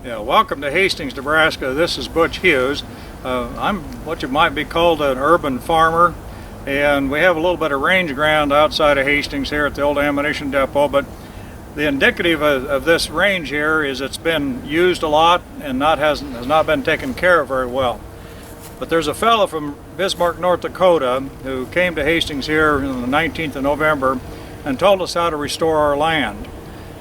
Yeah, welcome to Hastings, Nebraska. This is Butch Hughes. I'm what you might be called an urban farmer, and we have a little bit of range ground outside of Hastings here at the old ammunition depot, but the indicative of this range here is it's been used a lot and has not been taken care of very well. But there's a fellow from Bismark, North Dakota who came to Hastings here on the 19th of November and told us how to restore our land.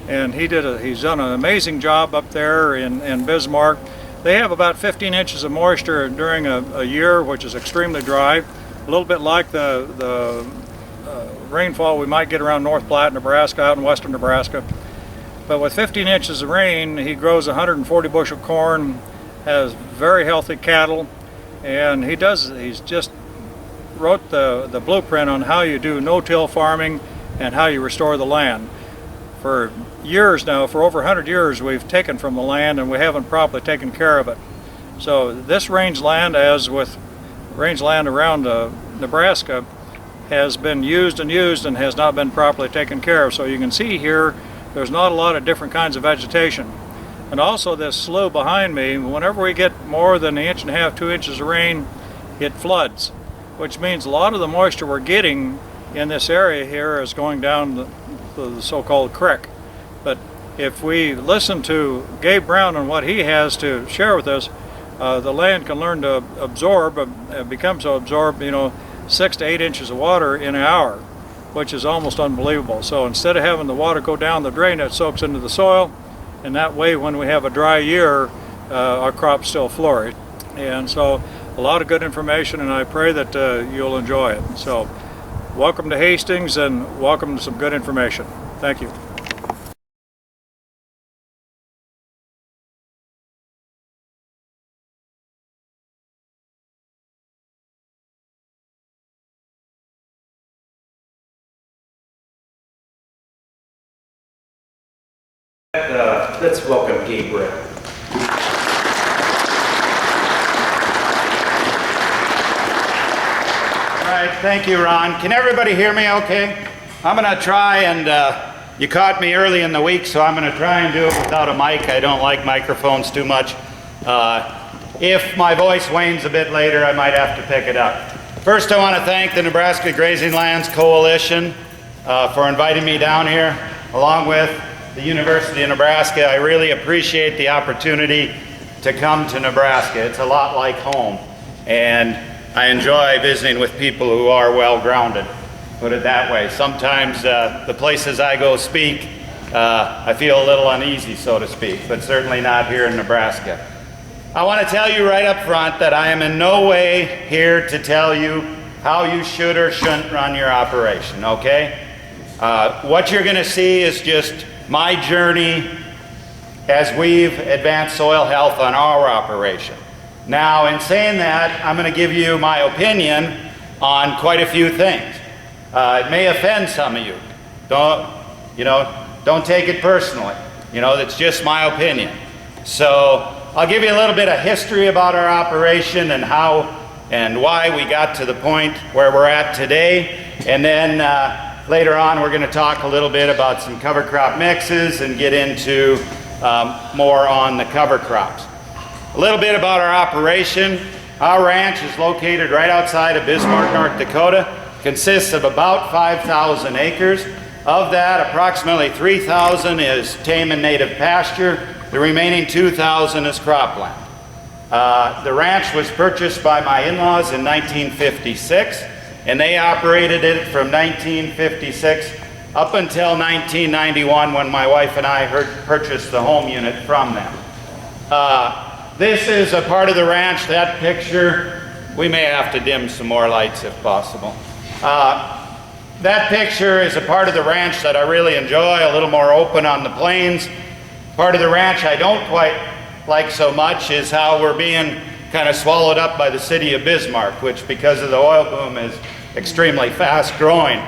And he's done an amazing job up there in Bismark. They have about 15 inches of moisture during a year, which is extremely dry, a little bit like the rainfall we might get around North Platte, Nebraska, out in western Nebraska. But with 15 inches of rain, he grows 140 bushel corn, has very healthy cattle, and he's just wrote the blueprint on how you do no-till farming and how you restore the land. For years now, for over 100 years, we've taken from the land and we haven't properly taken care of it. So this rangeland, as with rangeland around Nebraska, has been used and has not been properly taken care of. So you can see here, there's not a lot of different kinds of vegetation. And also this slough behind me, whenever we get more than 1.5 inches, 2 inches of rain, it floods, which means a lot of the moisture we're getting in this area here is going down the so-called creek. But if we listen to Gabe Brown and what he has to share with us, the land can learn to absorb, become so absorbed, 6 to 8 inches of water in an hour, which is almost unbelievable. So instead of having the water go down the drain, it soaks into the soil, and that way when we have a dry year, our crops still flourish. And so a lot of good information, and I pray that you'll enjoy it. So welcome to Hastings and welcome to some good information. Thank you. Let's welcome Gabe Brown. All right, thank you, Ron. Can everybody hear me okay? I'm going to try, and you caught me early in the week, so I'm going to try and do it without a mic. I don't like microphones too much. If my voice wanes a bit later, I might have to pick it up. First, I want to thank the Nebraska Grazing Lands Coalition for inviting me down here, along with the University of Nebraska. I really appreciate the opportunity to come to Nebraska. It's a lot like home, and I enjoy visiting with people who are well-grounded, put it that way. Sometimes the places I go speak, I feel a little uneasy, so to speak, but certainly not here in Nebraska. I want to tell you right up front that I am in no way here to tell you how you should or shouldn't run your operation, okay? What you're going to see is just my journey as we've advanced soil health on our operation. Now, in saying that, I'm going to give you my opinion on quite a few things. It may offend some of you. Don't take it personally. That's just my opinion. So I'll give you a little bit of history about our operation and how and why we got to the point where we're at today. And then later on, we're going to talk a little bit about some cover crop mixes and get into more on the cover crops. A little bit about our operation. Our ranch is located right outside of Bismark, North Dakota. Consists of about 5,000 acres. Of that, approximately 3,000 is tame and native pasture. The remaining 2,000 is cropland. The ranch was purchased by my in-laws in 1956, and they operated it from 1956 up until 1991 when my wife and I purchased the home unit from them. This is a part of the ranch. That picture, we may have to dim some more lights if possible. That picture is a part of the ranch that I really enjoy, a little more open on the plains. Part of the ranch I don't quite like so much is how we're being kind of swallowed up by the city of Bismarck, which because of the oil boom is extremely fast growing.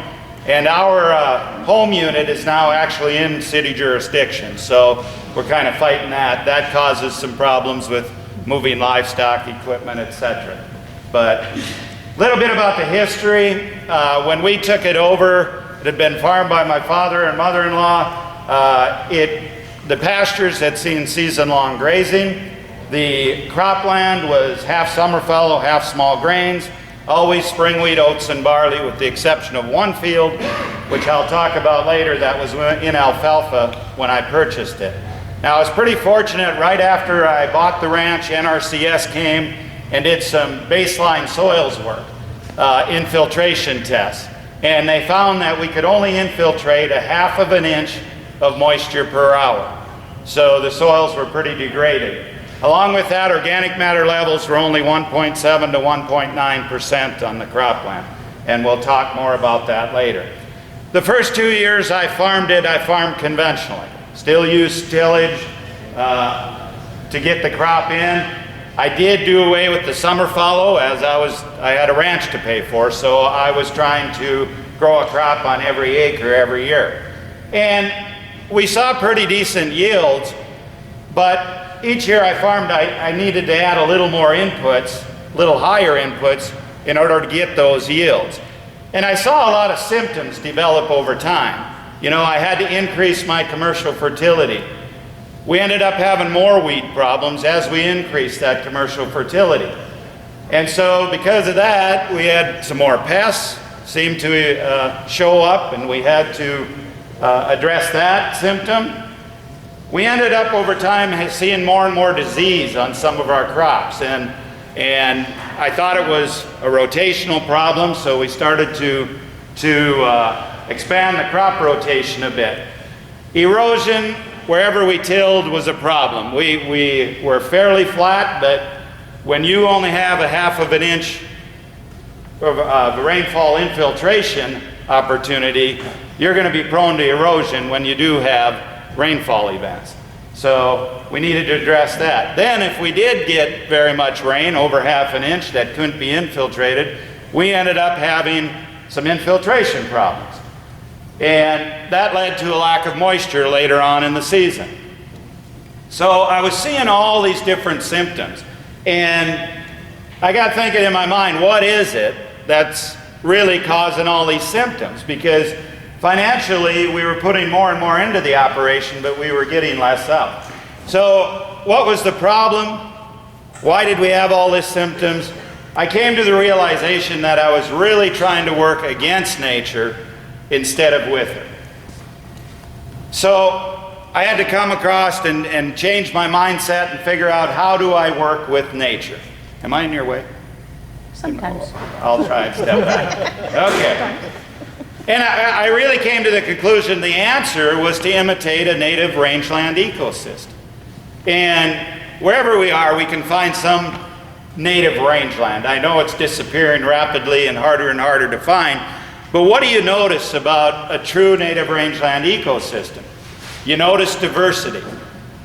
And our home unit is now actually in city jurisdiction, so we're kind of fighting that. That causes some problems with moving livestock, equipment, etc. But a little bit about the history. When we took it over, it had been farmed by my father and mother-in-law. It the pastures had seen season-long grazing. The cropland was half summer fallow, half small grains, always spring wheat, oats, and barley, with the exception of one field, which I'll talk about later, that was in alfalfa when I purchased it. Now, I was pretty fortunate. Right after I bought the ranch, NRCS came and did some baseline soils work, infiltration tests. And they found that we could only infiltrate 1/2 of an inch of moisture per hour. So the soils were pretty degraded. Along with that, organic matter levels were only 1.7 to 1.9% on the cropland. And we'll talk more about that later. The first 2 years I farmed it, I farmed conventionally. Still used tillage to get the crop in. I did do away with the summer fallow, as I had a ranch to pay for, so I was trying to grow a crop on every acre every year. And we saw pretty decent yields, but each year I farmed, I needed to add a little more inputs, little higher inputs, in order to get those yields. And I saw a lot of symptoms develop over time. You know, I had to increase my commercial fertility. We ended up having more weed problems as we increased that commercial fertility. And so because of that, we had some more pests seem to show up, and we had to address that symptom. We ended up over time seeing more and more disease on some of our crops, and I thought it was a rotational problem, so we started to expand the crop rotation a bit. Erosion, wherever we tilled, was a problem. We were fairly flat, but when you only have 1/2 of an inch of rainfall infiltration opportunity, you're going to be prone to erosion when you do have rainfall events. So we needed to address that. Then if we did get very much rain, over 1/2 an inch, that couldn't be infiltrated, we ended up having some infiltration problems. And that led to a lack of moisture later on in the season. So I was seeing all these different symptoms, and I got thinking in my mind, what is it that's really causing all these symptoms? Because financially we were putting more and more into the operation, but we were getting less out. So what was the problem? Why did we have all these symptoms? I came to the realization that I was really trying to work against nature instead of with it. So I had to come across and change my mindset and figure out, how do I work with nature? Am I in your way? Sometimes. I'll try and step back. Okay. And I really came to the conclusion the answer was to imitate a native rangeland ecosystem. And wherever we are, we can find some native rangeland. I know it's disappearing rapidly and harder to find, but what do you notice about a true native rangeland ecosystem? You notice diversity.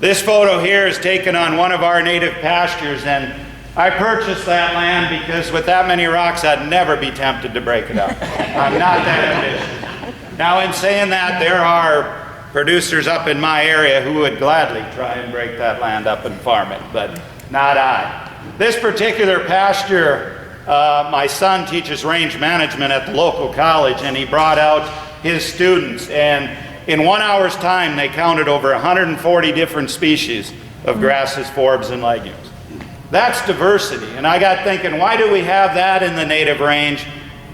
This photo here is taken on one of our native pastures, and I purchased that land because with that many rocks, I'd never be tempted to break it up. I'm not that ambitious. Now, in saying that, there are producers up in my area who would gladly try and break that land up and farm it, but not I. This particular pasture, my son teaches range management at the local college, and he brought out his students, and in 1 hour's time, they counted over 140 different species of grasses, forbs, and legumes. That's diversity. And I got thinking, why do we have that in the native range,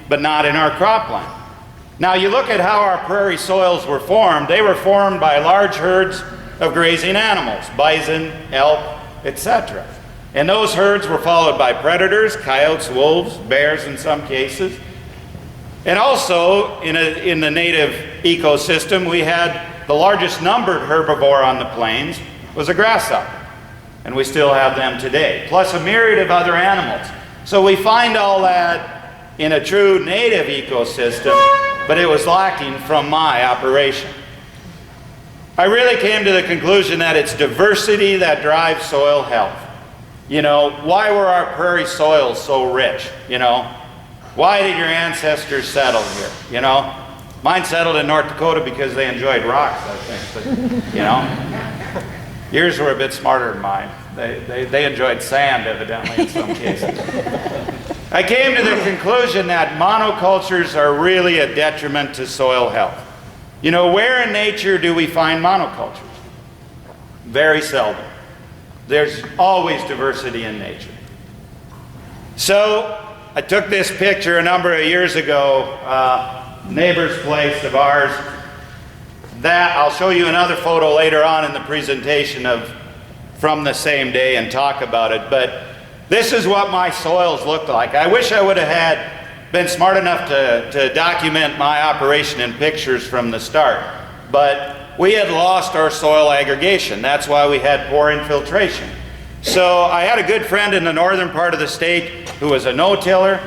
but not in our cropland? Now, you look at how our prairie soils were formed. They were formed by large herds of grazing animals, bison, elk, etc. And those herds were followed by predators, coyotes, wolves, bears in some cases. And also, in the native ecosystem, we had the largest numbered herbivore on the plains was a grasshopper. And we still have them today, plus a myriad of other animals. So we find all that in a true native ecosystem, but it was lacking from my operation. I really came to the conclusion that it's diversity that drives soil health. You know, why were our prairie soils so rich? You know, why did your ancestors settle here? You know, mine settled in North Dakota because they enjoyed rocks, I think, but, you know. Yours were a bit smarter than mine. They enjoyed sand, evidently, in some cases. I came to the conclusion that monocultures are really a detriment to soil health. You know, where in nature do we find monocultures? Very seldom. There's always diversity in nature. So I took this picture a number of years ago, neighbor's place of ours. That I'll show you another photo later on in the presentation from the same day and talk about it. But this is what my soils looked like. I wish I would have been smart enough to document my operation in pictures from the start. But we had lost our soil aggregation. That's why we had poor infiltration. So I had a good friend in the northern part of the state who was a no-tiller,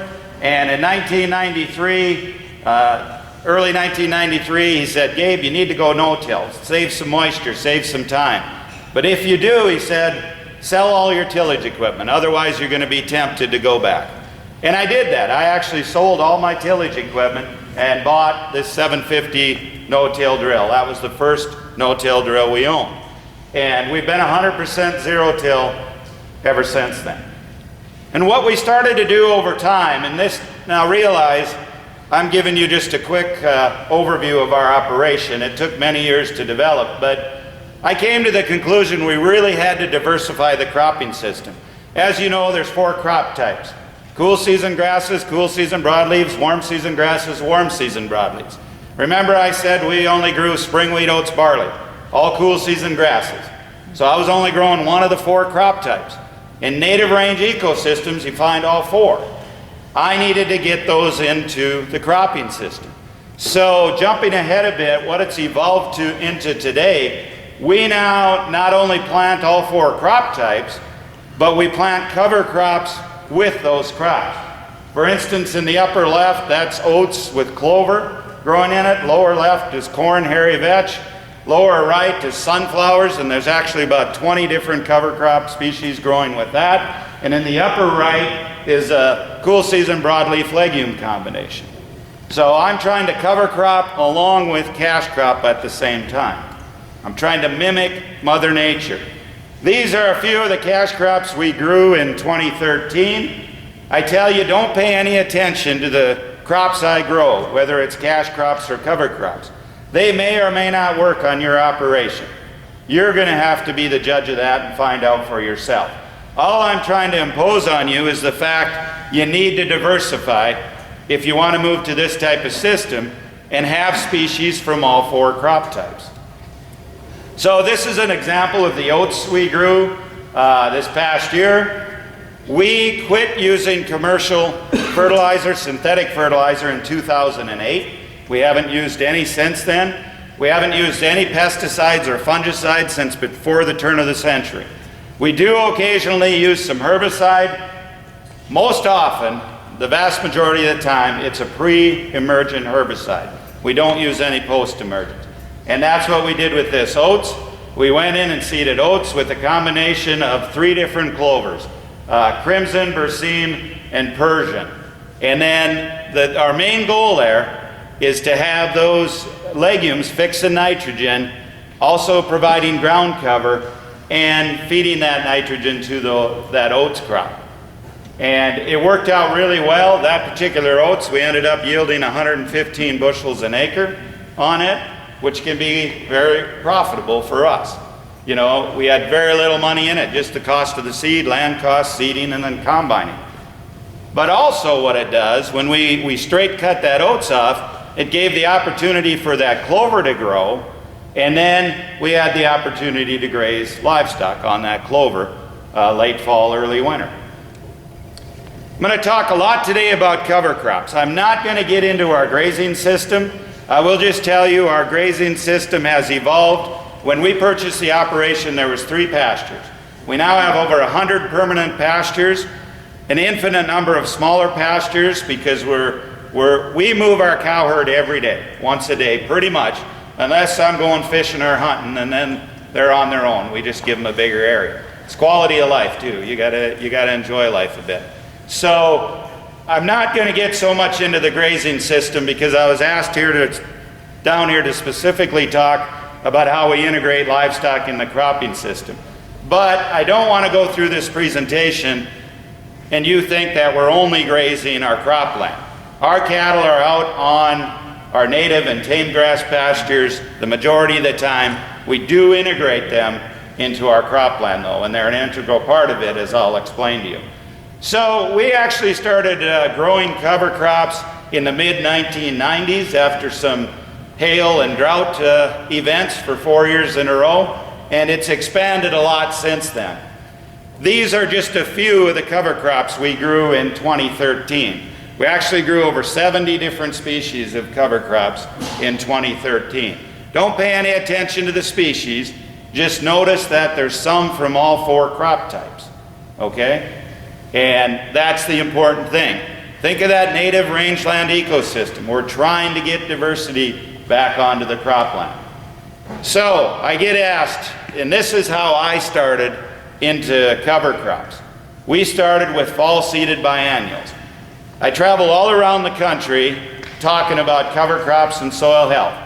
and in 1993, early 1993, he said, "Gabe, you need to go no-till. Save some moisture, save some time. But if you do," he said, "sell all your tillage equipment. Otherwise, you're going to be tempted to go back." And I did that. I actually sold all my tillage equipment and bought this 750 no-till drill. That was the first no-till drill we owned. And we've been 100% zero-till ever since then. And what we started to do over time, and this, now realize, I'm giving you just a quick overview of our operation. It took many years to develop, but I came to the conclusion we really had to diversify the cropping system. As you know, there's 4 crop types. Cool season grasses, cool season broadleaves, warm season grasses, warm season broadleaves. Remember I said we only grew spring wheat, oats, barley, all cool season grasses. So I was only growing one of the 4 crop types. In native range ecosystems, you find all 4. I needed to get those into the cropping system. So jumping ahead a bit, what it's evolved into today, we now not only plant all 4 crop types, but we plant cover crops with those crops. For instance, in the upper left, that's oats with clover growing in it. Lower left is corn, hairy vetch. Lower right is sunflowers, and there's actually about 20 different cover crop species growing with that. And in the upper right is a cool season broadleaf legume combination. So I'm trying to cover crop along with cash crop at the same time. I'm trying to mimic Mother Nature. These are a few of the cash crops we grew in 2013. I tell you, don't pay any attention to the crops I grow, whether it's cash crops or cover crops. They may or may not work on your operation. You're going to have to be the judge of that and find out for yourself. All I'm trying to impose on you is the fact you need to diversify if you want to move to this type of system and have species from all 4 crop types. So this is an example of the oats we grew this past year. We quit using commercial fertilizer, synthetic fertilizer, in 2008. We haven't used any since then. We haven't used any pesticides or fungicides since before the turn of the century. We do occasionally use some herbicide. Most often, the vast majority of the time, it's a pre-emergent herbicide. We don't use any post-emergent. And that's what we did with this oats. We went in and seeded oats with a combination of 3 different clovers, Crimson, Berseem, and Persian. And then our main goal there is to have those legumes fix the nitrogen, also providing ground cover and feeding that nitrogen to that oats crop. And it worked out really well. That particular oats, we ended up yielding 115 bushels an acre on it, which can be very profitable for us. You know, we had very little money in it, just the cost of the seed, land cost, seeding, and then combining. But also what it does, when we straight cut that oats off, it gave the opportunity for that clover to grow, and then we had the opportunity to graze livestock on that clover late fall, early winter. I'm going to talk a lot today about cover crops. I'm not going to get into our grazing system. I will just tell you our grazing system has evolved. When we purchased the operation, there was 3 pastures. We now have over 100 permanent pastures, an infinite number of smaller pastures, because we move our cow herd every day, once a day, pretty much, unless I'm going fishing or hunting, and then they're on their own. We just give them a bigger area. It's quality of life too. You gotta enjoy life a bit. So I'm not going to get so much into the grazing system because I was asked down here to specifically talk about how we integrate livestock in the cropping system. But I don't want to go through this presentation and you think that we're only grazing our cropland. Our cattle are out on our native and tame grass pastures the majority of the time. We do integrate them into our cropland though, and they're an integral part of it, as I'll explain to you. So we actually started growing cover crops in the mid-1990s after some hail and drought events for 4 years in a row, and it's expanded a lot since then. These are just a few of the cover crops we grew in 2013. We actually grew over 70 different species of cover crops in 2013. Don't pay any attention to the species, just notice that there's some from all 4 crop types, okay? And that's the important thing. Think of that native rangeland ecosystem. We're trying to get diversity back onto the cropland. So I get asked, and this is how I started into cover crops. We started with fall seeded biennials. I travel all around the country talking about cover crops and soil health.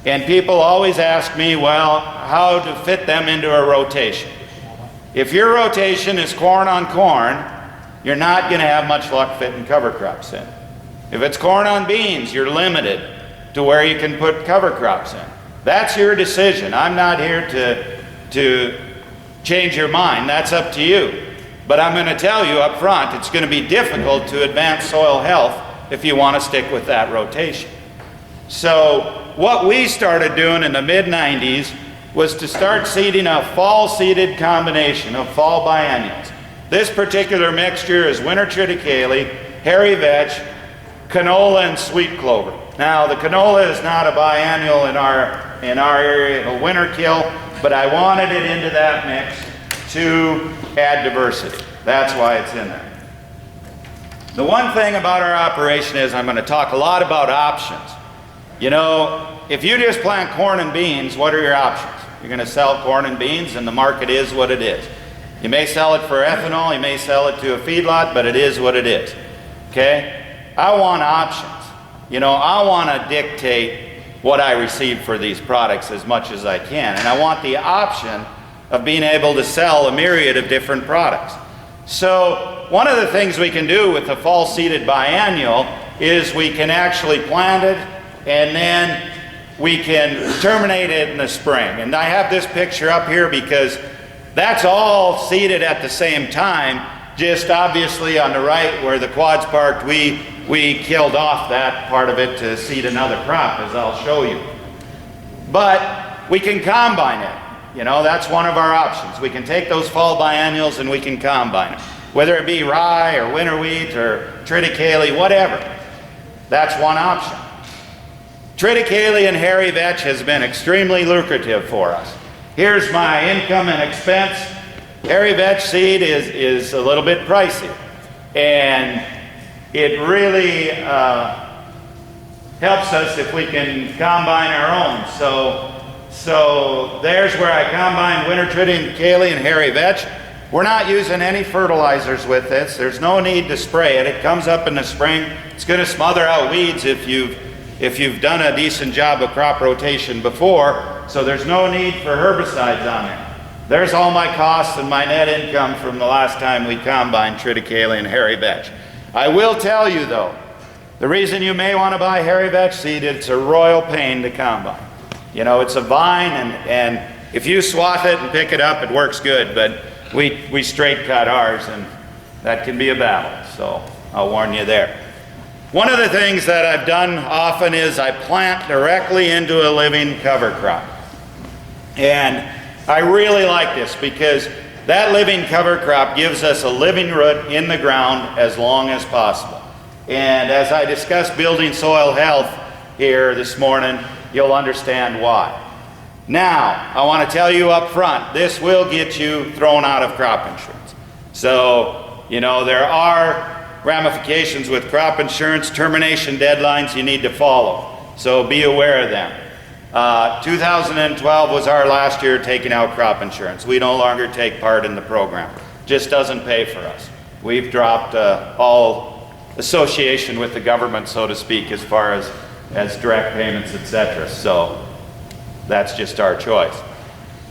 And people always ask me, well, how to fit them into a rotation. If your rotation is corn on corn, you're not going to have much luck fitting cover crops in. If it's corn on beans, you're limited to where you can put cover crops in. That's your decision. I'm not here to change your mind. That's up to you. But I'm going to tell you up front, it's going to be difficult to advance soil health if you want to stick with that rotation. So what we started doing in the mid-90s was to start seeding a fall seeded combination of fall biennials. This particular mixture is winter triticale, hairy vetch, canola, and sweet clover. Now the canola is not a biennial in our area, it'll winter kill, but I wanted it into that mix to add diversity. That's why it's in there. The one thing about our operation is I'm going to talk a lot about options. You know, if you just plant corn and beans, what are your options? You're going to sell corn and beans, and the market is what it is. You may sell it for ethanol, you may sell it to a feedlot, but it is what it is. Okay? I want options. You know, I want to dictate what I receive for these products as much as I can, and I want the option of being able to sell a myriad of different products. So one of the things we can do with the fall seeded biennial is we can actually plant it and then we can terminate it in the spring. And I have this picture up here because that's all seeded at the same time, just obviously on the right where the quad's parked, we killed off that part of it to seed another crop, as I'll show you. But we can combine it. You know, that's one of our options. We can take those fall biennials and we can combine them. Whether it be rye or winter wheat or triticale, whatever. That's one option. Triticale and hairy vetch has been extremely lucrative for us. Here's my income and expense. Hairy vetch seed is a little bit pricey. And it really helps us if we can combine our own. So there's where I combine winter triticale and hairy vetch. We're not using any fertilizers with this. There's no need to spray it. It comes up in the spring. It's going to smother out weeds if you've done a decent job of crop rotation before. So there's no need for herbicides on there. There's all my costs and my net income from the last time we combined triticale and hairy vetch. I will tell you though, the reason you may want to buy hairy vetch seed, it's a royal pain to combine. You know, it's a vine, and if you swath it and pick it up, it works good, but we straight cut ours, and that can be a battle, so I'll warn you there. One of the things that I've done often is I plant directly into a living cover crop. And I really like this because that living cover crop gives us a living root in the ground as long as possible. And as I discuss building soil health here this morning, you'll understand why. Now, I want to tell you up front, this will get you thrown out of crop insurance. So, you know, there are ramifications with crop insurance, termination deadlines you need to follow. So be aware of them. 2012 was our last year taking out crop insurance. We no longer take part in the program. Just doesn't pay for us. We've dropped all association with the government, so to speak, as far as direct payments, etc. So that's just our choice.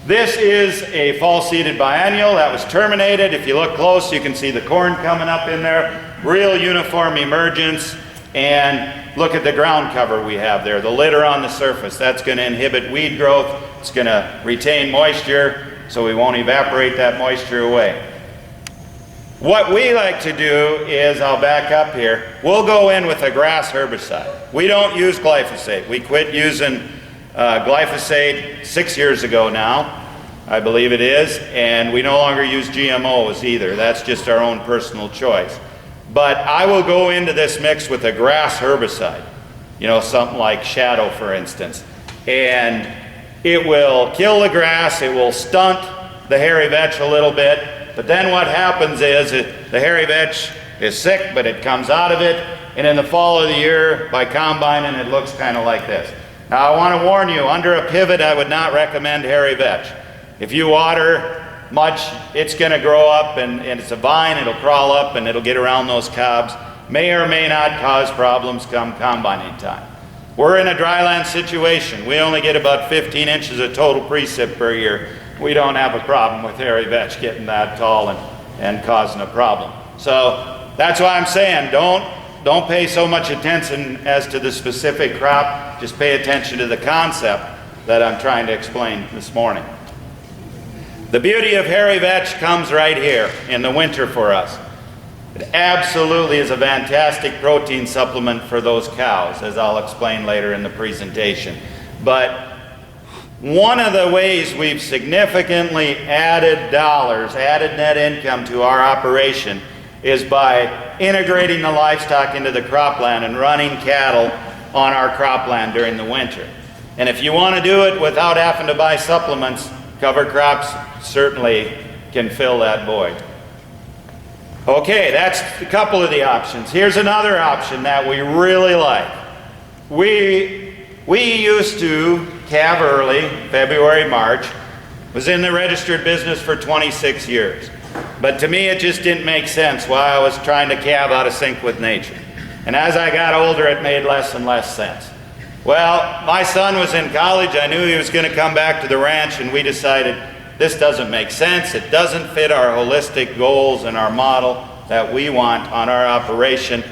This is a fall seeded biennial that was terminated. If you look close, you can see the corn coming up in there. Real uniform emergence. And look at the ground cover we have there, the litter on the surface. That's going to inhibit weed growth. It's going to retain moisture. so we won't evaporate that moisture away. What we like to do is, I'll back up here, we'll go in with a grass herbicide. We don't use glyphosate. We quit using glyphosate 6 years ago now, I believe it is, and we no longer use GMOs either. That's just our own personal choice. But I will go into this mix with a grass herbicide, you know, something like Shadow, for instance, and it will kill the grass, it will stunt the hairy vetch a little bit, but then what happens is the hairy vetch is sick, but it comes out of it, and in the fall of the year, by combining, it looks kind of like this. Now, I want to warn you, under a pivot, I would not recommend hairy vetch. If you water much, it's going to grow up, and it's a vine, it'll crawl up, and it'll get around those cobs. May or may not cause problems come combining time. We're in a dryland situation. We only get about 15 inches of total precip per year. We don't have a problem with hairy vetch getting that tall and causing a problem. So that's why I'm saying don't pay so much attention as to the specific crop. Just pay attention to the concept that I'm trying to explain this morning. The beauty of hairy vetch comes right here in the winter for us. It absolutely is a fantastic protein supplement for those cows, as I'll explain later in the presentation. But one of the ways we've significantly added dollars, added net income to our operation is by integrating the livestock into the cropland and running cattle on our cropland during the winter. And if you want to do it without having to buy supplements, cover crops certainly can fill that void. Okay, that's a couple of the options. Here's another option that we really like. We used to calve early, February, March, was in the registered business for 26 years. But to me, it just didn't make sense why I was trying to calve out of sync with nature. And as I got older, it made less and less sense. Well, my son was in college. I knew he was going to come back to the ranch, and we decided this doesn't make sense. It doesn't fit our holistic goals and our model that we want on our operation.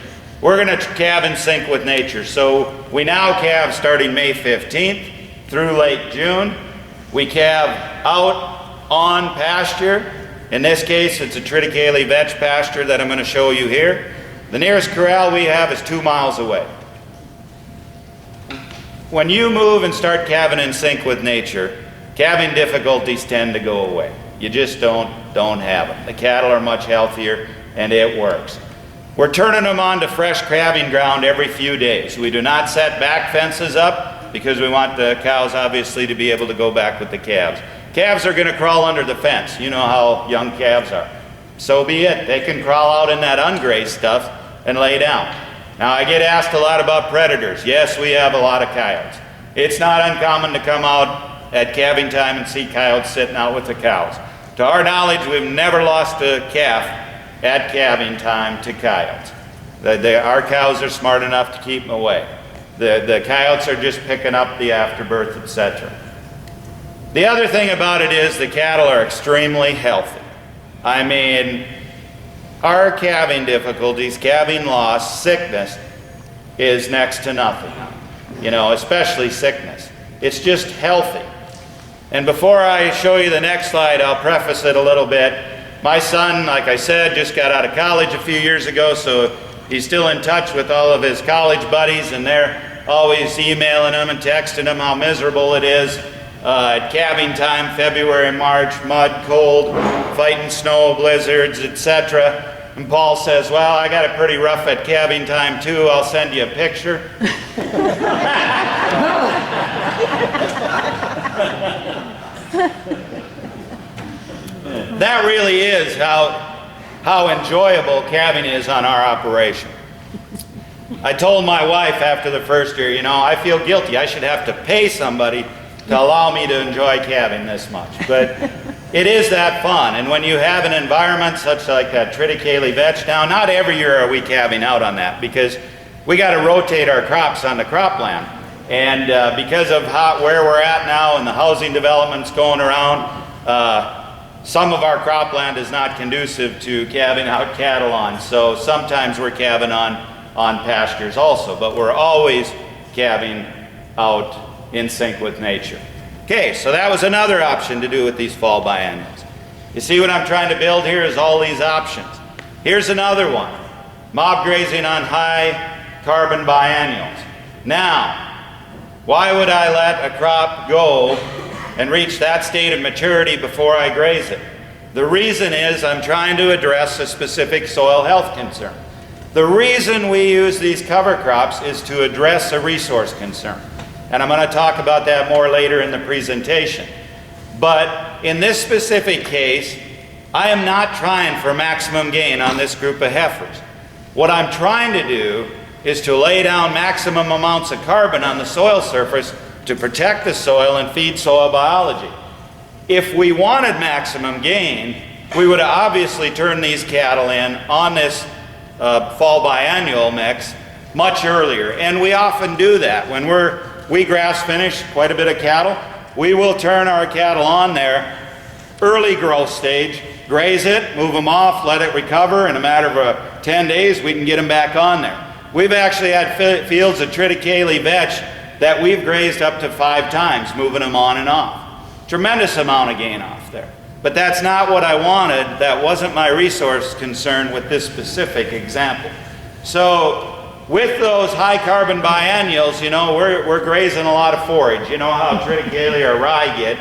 We're going to calve in sync with nature. So we now calve starting May 15th through late June. We calve out on pasture. In this case, it's a triticale vetch pasture that I'm going to show you here. The nearest corral we have is 2 miles away. When you move and start calving in sync with nature, calving difficulties tend to go away. You just don't have them. The cattle are much healthier, and it works. We're turning them onto fresh calving ground every few days. We do not set back fences up because we want the cows obviously to be able to go back with the calves. Calves are going to crawl under the fence. You know how young calves are. So be it. They can crawl out in that ungrazed stuff and lay down. Now, I get asked a lot about predators. Yes, we have a lot of coyotes. It's not uncommon to come out at calving time and see coyotes sitting out with the cows. To our knowledge, we've never lost a calf at calving time to coyotes. Our cows are smart enough to keep them away. The coyotes are just picking up the afterbirth, etc. The other thing about it is the cattle are extremely healthy. I mean, our calving difficulties, calving loss, sickness is next to nothing. You know, especially sickness. It's just healthy. And before I show you the next slide, I'll preface it a little bit. My son, like I said, just got out of college a few years ago, so he's still in touch with all of his college buddies, and they're always emailing him and texting him how miserable it is at calving time, February, March, mud, cold, fighting snow, blizzards, etc. And Paul says, well, I got it pretty rough at calving time too. I'll send you a picture. That really is how enjoyable calving is on our operation. I told my wife after the first year, you know, I feel guilty. I should have to pay somebody to allow me to enjoy calving this much. But it is that fun. And when you have an environment such like that triticale vetch, now not every year are we calving out on that because we got to rotate our crops on the cropland. And because of where we're at now and the housing developments going around, some of our cropland is not conducive to calving out cattle on. So sometimes we're calving on pastures also, but we're always calving out in sync with nature. Okay, so that was another option to do with these fall biennials. You see what I'm trying to build here is all these options. Here's another one, mob grazing on high carbon biennials. Now, why would I let a crop go and reach that state of maturity before I graze it? The reason is I'm trying to address a specific soil health concern. The reason we use these cover crops is to address a resource concern. And I'm going to talk about that more later in the presentation. But in this specific case, I am not trying for maximum gain on this group of heifers. What I'm trying to do is to lay down maximum amounts of carbon on the soil surface to protect the soil and feed soil biology. If we wanted maximum gain, we would obviously turn these cattle in on this fall biennial mix much earlier. And we often do that. When we grass finish quite a bit of cattle, we will turn our cattle on there early growth stage, graze it, move them off, let it recover. In a matter of 10 days, we can get them back on there. We've actually had fields of triticale vetch that we've grazed up to 5 times, moving them on and off. Tremendous amount of gain off there. But that's not what I wanted. That wasn't my resource concern with this specific example. So with those high carbon biennials, you know, we're grazing a lot of forage. You know how triticale or rye get.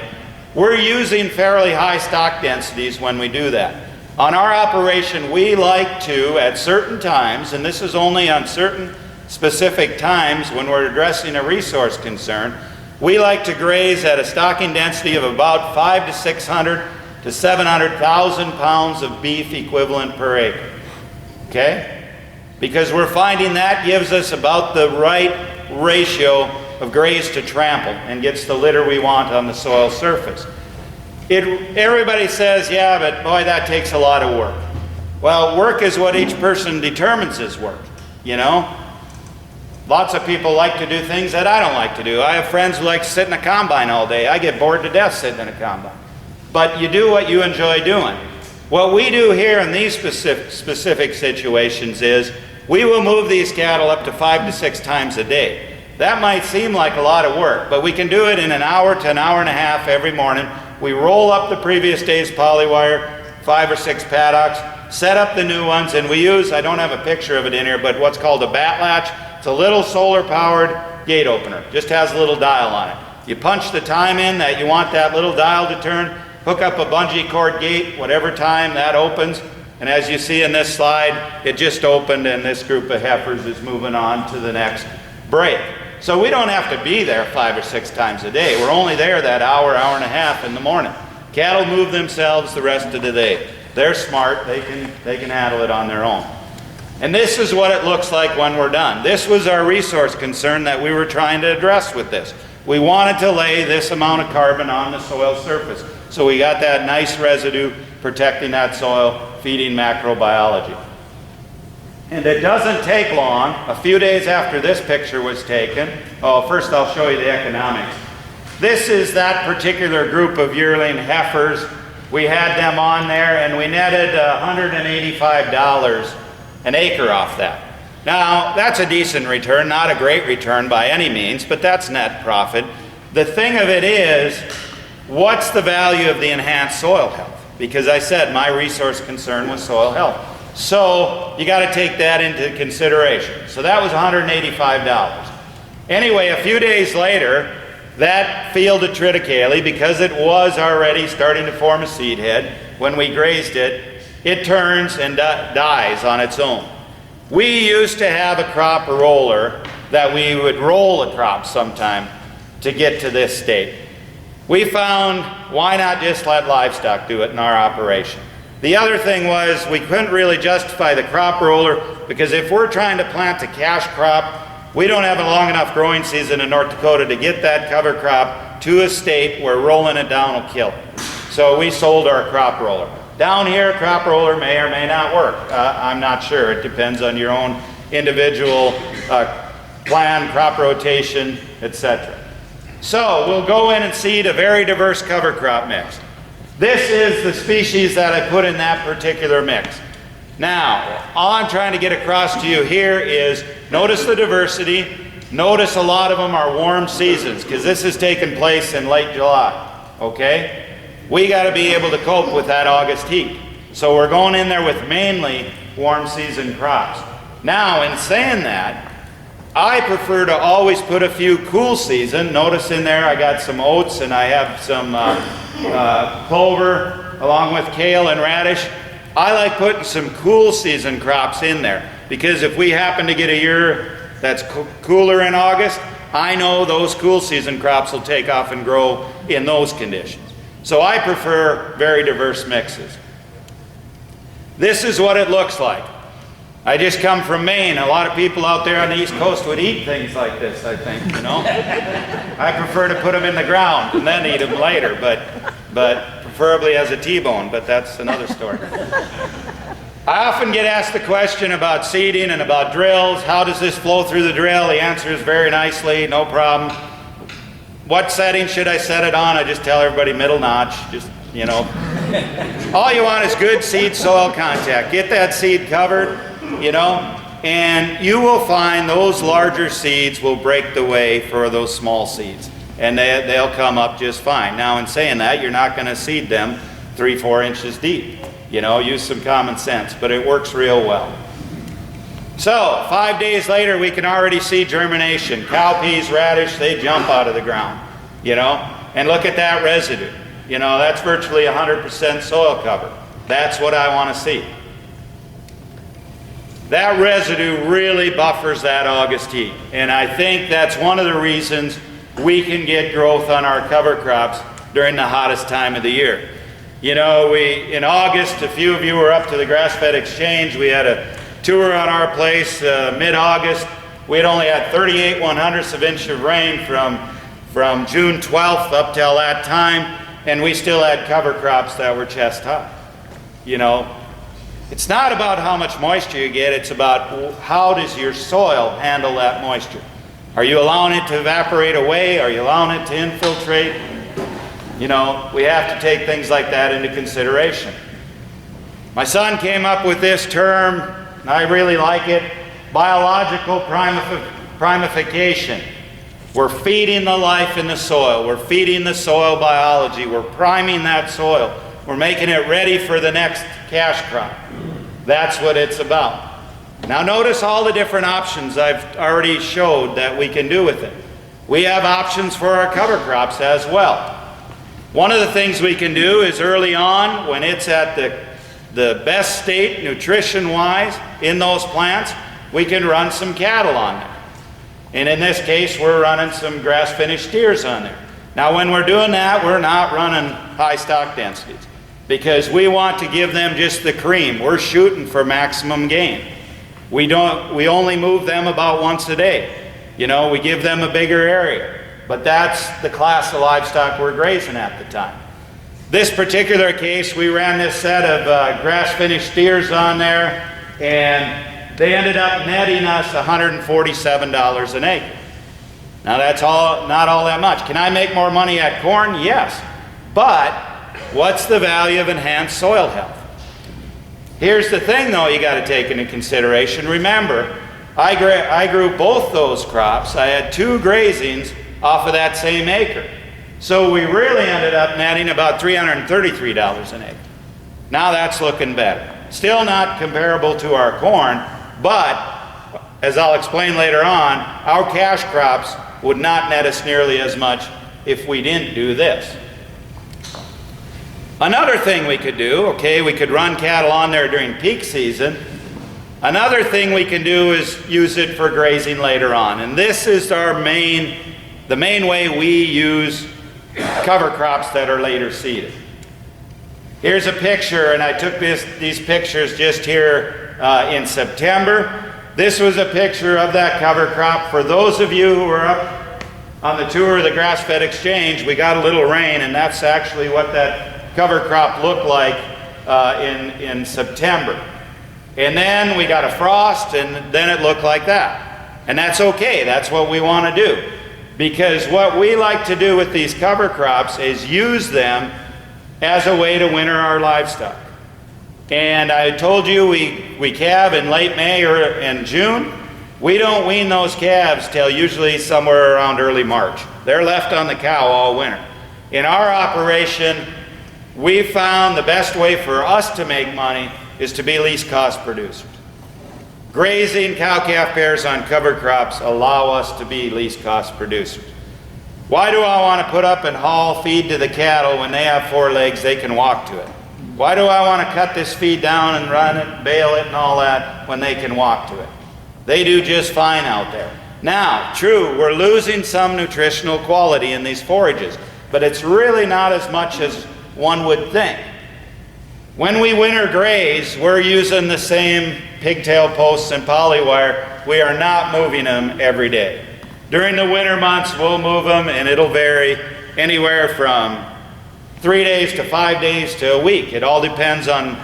We're using fairly high stock densities when we do that. On our operation, we like to, at certain times, and this is only on certain specific times when we're addressing a resource concern, we like to graze at a stocking density of about 500 to 600 to 700,000 pounds of beef equivalent per acre. Okay? Because we're finding that gives us about the right ratio of graze to trample and gets the litter we want on the soil surface. Everybody says, yeah, but boy, that takes a lot of work. Well, work is what each person determines as work, you know? Lots of people like to do things that I don't like to do. I have friends who like to sit in a combine all day. I get bored to death sitting in a combine. But you do what you enjoy doing. What we do here in these specific situations is we will move these cattle up to 5 to 6 times a day. That might seem like a lot of work, but we can do it in an hour to an hour and a half every morning. We roll up the previous day's polywire, 5 or 6 paddocks, set up the new ones, and we use, I don't have a picture of it in here, but what's called a bat latch. It's a little solar-powered gate opener. Just has a little dial on it. You punch the time in that you want that little dial to turn, hook up a bungee cord gate, whatever time that opens, and as you see in this slide, it just opened and this group of heifers is moving on to the next break. So we don't have to be there 5 or 6 times a day. We're only there that hour, hour and a half in the morning. Cattle move themselves the rest of the day. They're smart, they can handle it on their own. And this is what it looks like when we're done. This was our resource concern that we were trying to address with this. We wanted to lay this amount of carbon on the soil surface. So we got that nice residue protecting that soil, feeding macrobiology. And it doesn't take long, a few days after this picture was taken. Oh, first I'll show you the economics. This is that particular group of yearling heifers. We had them on there and we netted $185 an acre off that. Now, that's a decent return, not a great return by any means, but that's net profit. The thing of it is, what's the value of the enhanced soil health? Because I said my resource concern was soil health. So you got to take that into consideration. So that was $185. Anyway, a few days later, that field of triticale, because it was already starting to form a seed head, when we grazed it, it turns and dies on its own. We used to have a crop roller that we would roll a crop sometime to get to this state. We found, why not just let livestock do it in our operation? The other thing was we couldn't really justify the crop roller because if we're trying to plant a cash crop, we don't have a long enough growing season in North Dakota to get that cover crop to a state where rolling it down will kill it. So we sold our crop roller. Down here, crop roller may or may not work. I'm not sure. It depends on your own individual plan, crop rotation, etc. So we'll go in and seed a very diverse cover crop mix. This is the species that I put in that particular mix. Now, all I'm trying to get across to you here is notice the diversity, Notice a lot of them are warm seasons because this is taking place in late July, okay? We got to be able to cope with that August heat. So we're going in there with mainly warm season crops. Now, in saying that, I prefer to always put a few cool season. Notice in there I got some oats and I have some clover along with kale and radish. I like putting some cool season crops in there because if we happen to get a year that's cooler in August, I know those cool season crops will take off and grow in those conditions. So I prefer very diverse mixes. This is what it looks like. I just come from Maine. A lot of people out there on the East Coast would eat things like this, I think, you know. I prefer to put them in the ground and then eat them later, but preferably as a T-bone, but that's another story. I often get asked the question about seeding and about drills. How does this flow through the drill? The answer is very nicely, no problem. What setting should I set it on? I just tell everybody middle notch, just, you know. All you want is good seed-soil contact. Get that seed covered, you know, and you will find those larger seeds will break the way for those small seeds, and they'll come up just fine. Now, in saying that, you're not going to seed them 3-4 inches deep. You know, use some common sense, but it works real well. So, 5 days later, we can already see germination. Cowpeas, radish, they jump out of the ground, you know, and look at that residue. You know, that's virtually 100% soil cover. That's what I want to see. That residue really buffers that August heat, and I think that's one of the reasons we can get growth on our cover crops during the hottest time of the year. You know, in August, a few of you were up to the grass-fed exchange. We had a tour on our place mid-August. We had only had 38 1/100ths of inch of rain from June 12th up till that time, and we still had cover crops that were chest high. You know, it's not about how much moisture you get, it's about how does your soil handle that moisture. Are you allowing it to evaporate away? Are you allowing it to infiltrate? You know, we have to take things like that into consideration. My son came up with this term, and I really like it, biological primification. We're feeding the life in the soil. We're feeding the soil biology. We're priming that soil. We're making it ready for the next cash crop. That's what it's about. Now notice all the different options I've already showed that we can do with it. We have options for our cover crops as well. One of the things we can do is early on, when it's at the best state nutrition-wise in those plants, we can run some cattle on there. And in this case, we're running some grass-finished steers on there. Now when we're doing that, we're not running high stock densities because we want to give them just the cream. We're shooting for maximum gain. We only move them about once a day. You know, we give them a bigger area. But that's the class of livestock we're grazing at the time. This particular case, we ran this set of grass-finished steers on there, and they ended up netting us $147 an acre. Now that's not all that much. Can I make more money at corn? Yes. But what's the value of enhanced soil health? Here's the thing though you got to take into consideration. Remember, I grew both those crops. I had 2 grazings off of that same acre. So we really ended up netting about $333 an acre. Now that's looking better. Still not comparable to our corn, but as I'll explain later on, our cash crops would not net us nearly as much if we didn't do this. Another thing we could do, okay, we could run cattle on there during peak season. Another thing we can do is use it for grazing later on. And this is the main way we use cover crops that are later seeded. Here's a picture, and I took these pictures just here in September. This was a picture of that cover crop. For those of you who were up on the tour of the grass-fed exchange, we got a little rain, and that's actually what that cover crop looked like in September. And then we got a frost, and then it looked like that. And that's okay, that's what we want to do. Because what we like to do with these cover crops is use them as a way to winter our livestock. And I told you we calve in late May or in June, We don't wean those calves till usually somewhere around early March. They're left on the cow all winter. In our operation, we found the best way for us to make money is to be least cost producers. Grazing cow-calf pairs on cover crops allow us to be least cost producers. Why do I want to put up and haul feed to the cattle when they have 4 legs, they can walk to it? Why do I want to cut this feed down and run it, bale it and all that when they can walk to it? They do just fine out there. Now, true, we're losing some nutritional quality in these forages, but it's really not as much as one would think. When we winter graze, we're using the same pigtail posts and polywire. We are not moving them every day. During the winter months, we'll move them, and it'll vary anywhere from 3 days to 5 days to a week. It all depends on,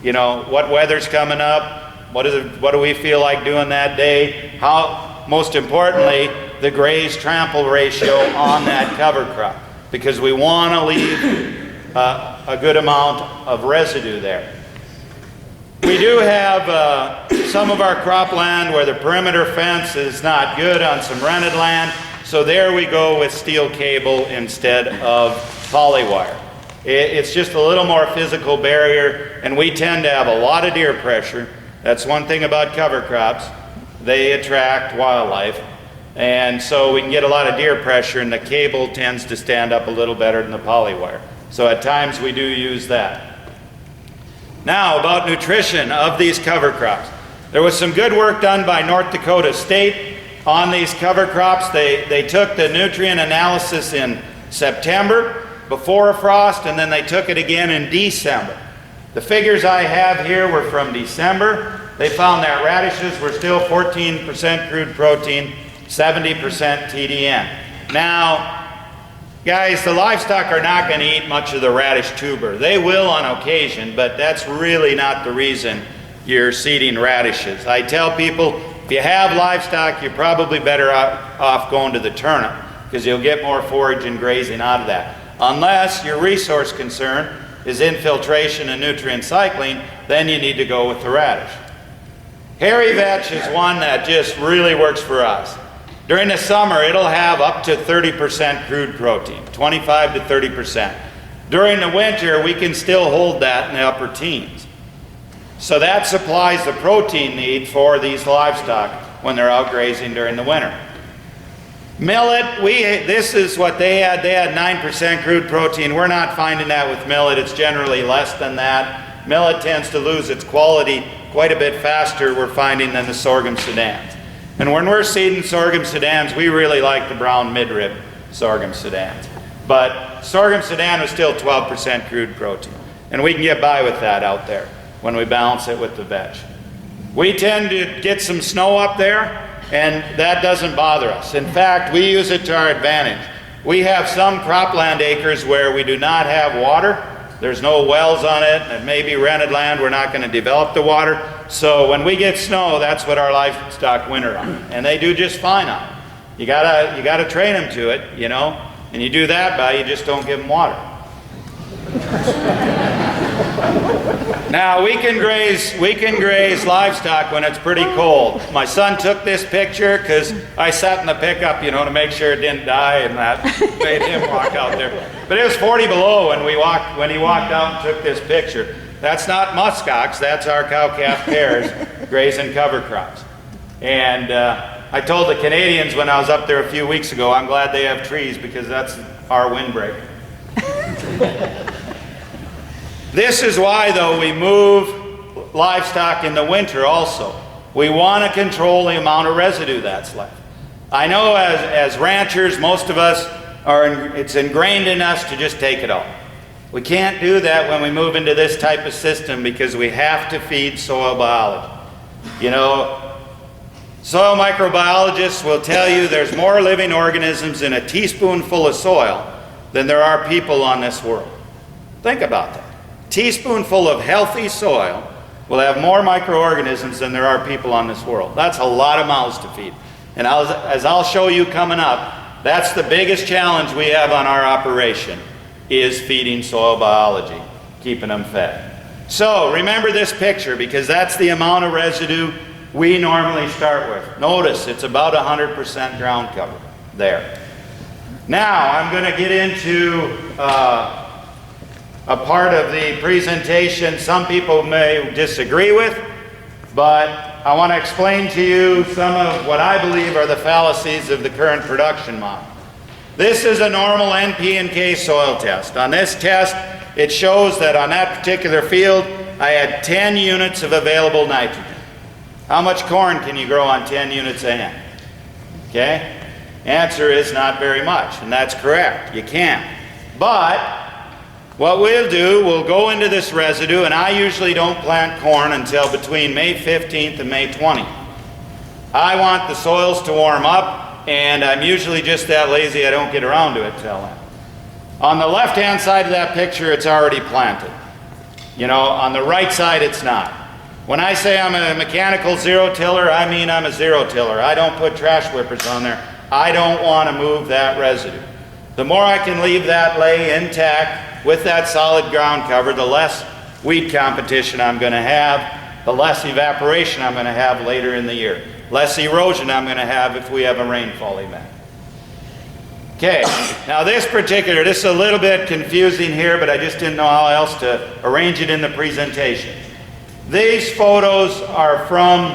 what weather's coming up, what do we feel like doing that day, how, most importantly, the graze trample ratio on that cover crop, because we want to leave a good amount of residue there. We do have some of our cropland where the perimeter fence is not good on some rented land, so there we go with steel cable instead of polywire. It's just a little more physical barrier, and we tend to have a lot of deer pressure. That's one thing about cover crops. They attract wildlife, and so we can get a lot of deer pressure, and the cable tends to stand up a little better than the polywire. So at times we do use that. Now about nutrition of these cover crops. There was some good work done by North Dakota State on these cover crops. They took the nutrient analysis in September before a frost, and then they took it again in December. The figures I have here were from December. They found that radishes were still 14% crude protein, 70% TDN. Now, guys, the livestock are not going to eat much of the radish tuber. They will on occasion, but that's really not the reason you're seeding radishes. I tell people, if you have livestock, you're probably better off going to the turnip, because you'll get more forage and grazing out of that. Unless your resource concern is infiltration and nutrient cycling, then you need to go with the radish. Hairy vetch is one that just really works for us. During the summer, it'll have up to 30% crude protein, 25 to 30%. During the winter, we can still hold that in the upper teens. So that supplies the protein need for these livestock when they're out grazing during the winter. Millet, this is what they had. They had 9% crude protein. We're not finding that with millet. It's generally less than that. Millet tends to lose its quality quite a bit faster, we're finding, than the sorghum sedans. And when we're seeding sorghum sedans, we really like the brown midrib sorghum sedans. But sorghum sedan was still 12% crude protein. And we can get by with that out there when we balance it with the vetch. We tend to get some snow up there, and that doesn't bother us. In fact, we use it to our advantage. We have some cropland acres where we do not have water. There's no wells on it, and it may be rented land. We're not going to develop the water. So when we get snow, that's what our livestock winter on. And they do just fine on it. You gotta train them to it, and you do that by you just don't give them water. Now we can graze livestock when it's pretty cold. My son took this picture because I sat in the pickup, to make sure it didn't die, and that made him walk out there. But it was 40 below when he walked out and took this picture. That's not muskox, that's our cow-calf pairs grazing cover crops. And I told the Canadians when I was up there a few weeks ago, I'm glad they have trees because that's our windbreaker. This is why, though, we move livestock in the winter also. We want to control the amount of residue that's left. I know as ranchers, most of us it's ingrained in us to just take it all. We can't do that when we move into this type of system because we have to feed soil biology. Soil microbiologists will tell you there's more living organisms in a teaspoonful of soil than there are people on this world. Think about that. A teaspoonful of healthy soil will have more microorganisms than there are people on this world. That's a lot of mouths to feed. And as I'll show you coming up, that's the biggest challenge we have on our operation, is feeding soil biology, keeping them fed. So remember this picture, because that's the amount of residue we normally start with. Notice it's about 100% ground cover there. Now I'm going to get into a part of the presentation some people may disagree with, but I want to explain to you some of what I believe are the fallacies of the current production model. This is a normal NP and K soil test. On this test, it shows that on that particular field, I had 10 units of available nitrogen. How much corn can you grow on 10 units of N? Okay? Answer is not very much, and that's correct. You can't. But what we'll do, we'll go into this residue, and I usually don't plant corn until between May 15th and May 20th. I want the soils to warm up, and I'm usually just that lazy I don't get around to it till then. On the left-hand side of that picture, it's already planted. You know, on the right side, it's not. When I say I'm a mechanical zero-tiller, I mean I'm a zero-tiller. I don't put trash whippers on there. I don't want to move that residue. The more I can leave that lay intact with that solid ground cover, the less weed competition I'm going to have, the less evaporation I'm going to have later in the year, less erosion I'm going to have if we have a rainfall event. Okay, now this is a little bit confusing here, but I just didn't know how else to arrange it in the presentation. These photos are from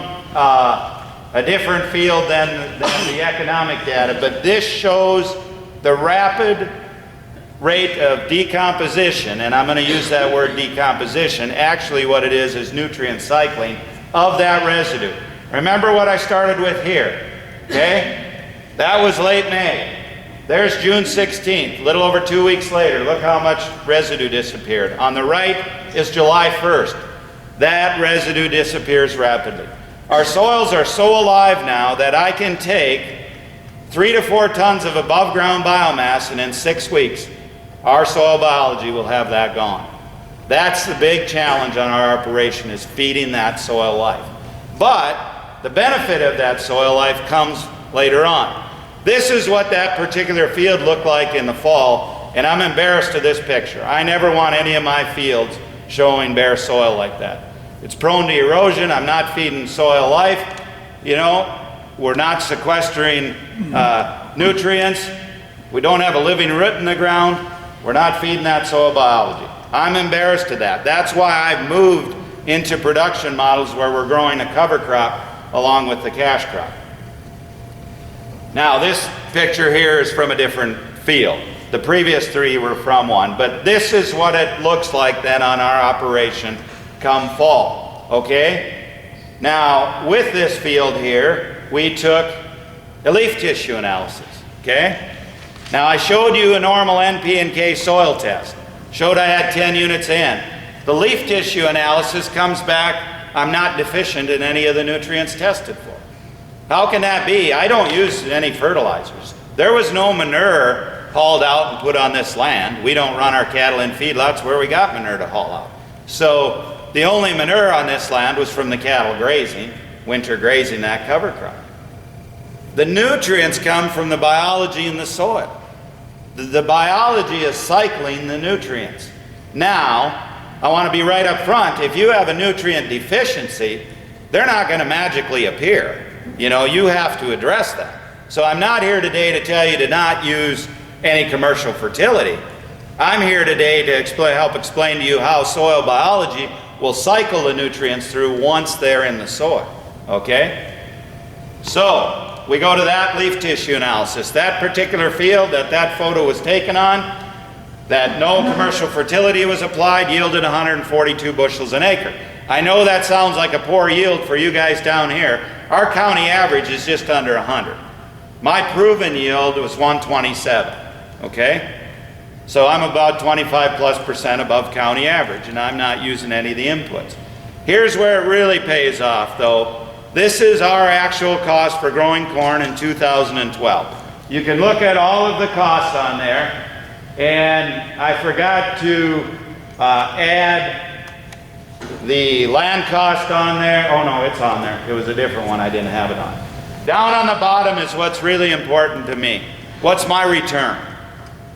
a different field than the economic data, but this shows the rapid rate of decomposition, and I'm going to use that word decomposition. Actually what it is nutrient cycling of that residue. Remember what I started with here, okay? That was late May. There's June 16th, a little over 2 weeks later. Look how much residue disappeared. On the right is July 1st. That residue disappears rapidly. Our soils are so alive now that I can take 3 to 4 tons of above ground biomass, and in 6 weeks, our soil biology will have that gone. That's the big challenge on our operation, is feeding that soil life. But the benefit of that soil life comes later on. This is what that particular field looked like in the fall, and I'm embarrassed of this picture. I never want any of my fields showing bare soil like that. It's prone to erosion. I'm not feeding soil life. You know, we're not sequestering nutrients. We don't have a living root in the ground. We're not feeding that soil biology. I'm embarrassed of that. That's why I've moved into production models where we're growing a cover crop along with the cash crop. Now this picture here is from a different field. The previous 3 were from one, but this is what it looks like then on our operation come fall, okay? Now with this field here, we took a leaf tissue analysis, okay? Now I showed you a normal NP and K soil test. Showed I had 10 units in. The leaf tissue analysis comes back, I'm not deficient in any of the nutrients tested for. How can that be? I don't use any fertilizers. There was no manure hauled out and put on this land. We don't run our cattle in feedlots where we got manure to haul out. So the only manure on this land was from the cattle grazing, winter grazing that cover crop. The nutrients come from the biology in the soil. The biology is cycling the nutrients. Now, I want to be right up front. If you have a nutrient deficiency, they're not going to magically appear. You know, you have to address that. So I'm not here today to tell you to not use any commercial fertility. I'm here today to help explain to you how soil biology will cycle the nutrients through once they're in the soil, okay? So we go to that leaf tissue analysis. That particular field that photo was taken on, that no commercial fertility was applied, yielded 142 bushels an acre. I know that sounds like a poor yield for you guys down here. Our county average is just under 100. My proven yield was 127, okay? So I'm about 25+% above county average, and I'm not using any of the inputs. Here's where it really pays off, though. This is our actual cost for growing corn in 2012. You can look at all of the costs on there, and I forgot to add the land cost on there. Oh no, it's on there. It was a different one. I didn't have it on. Down on the bottom is what's really important to me. What's my return?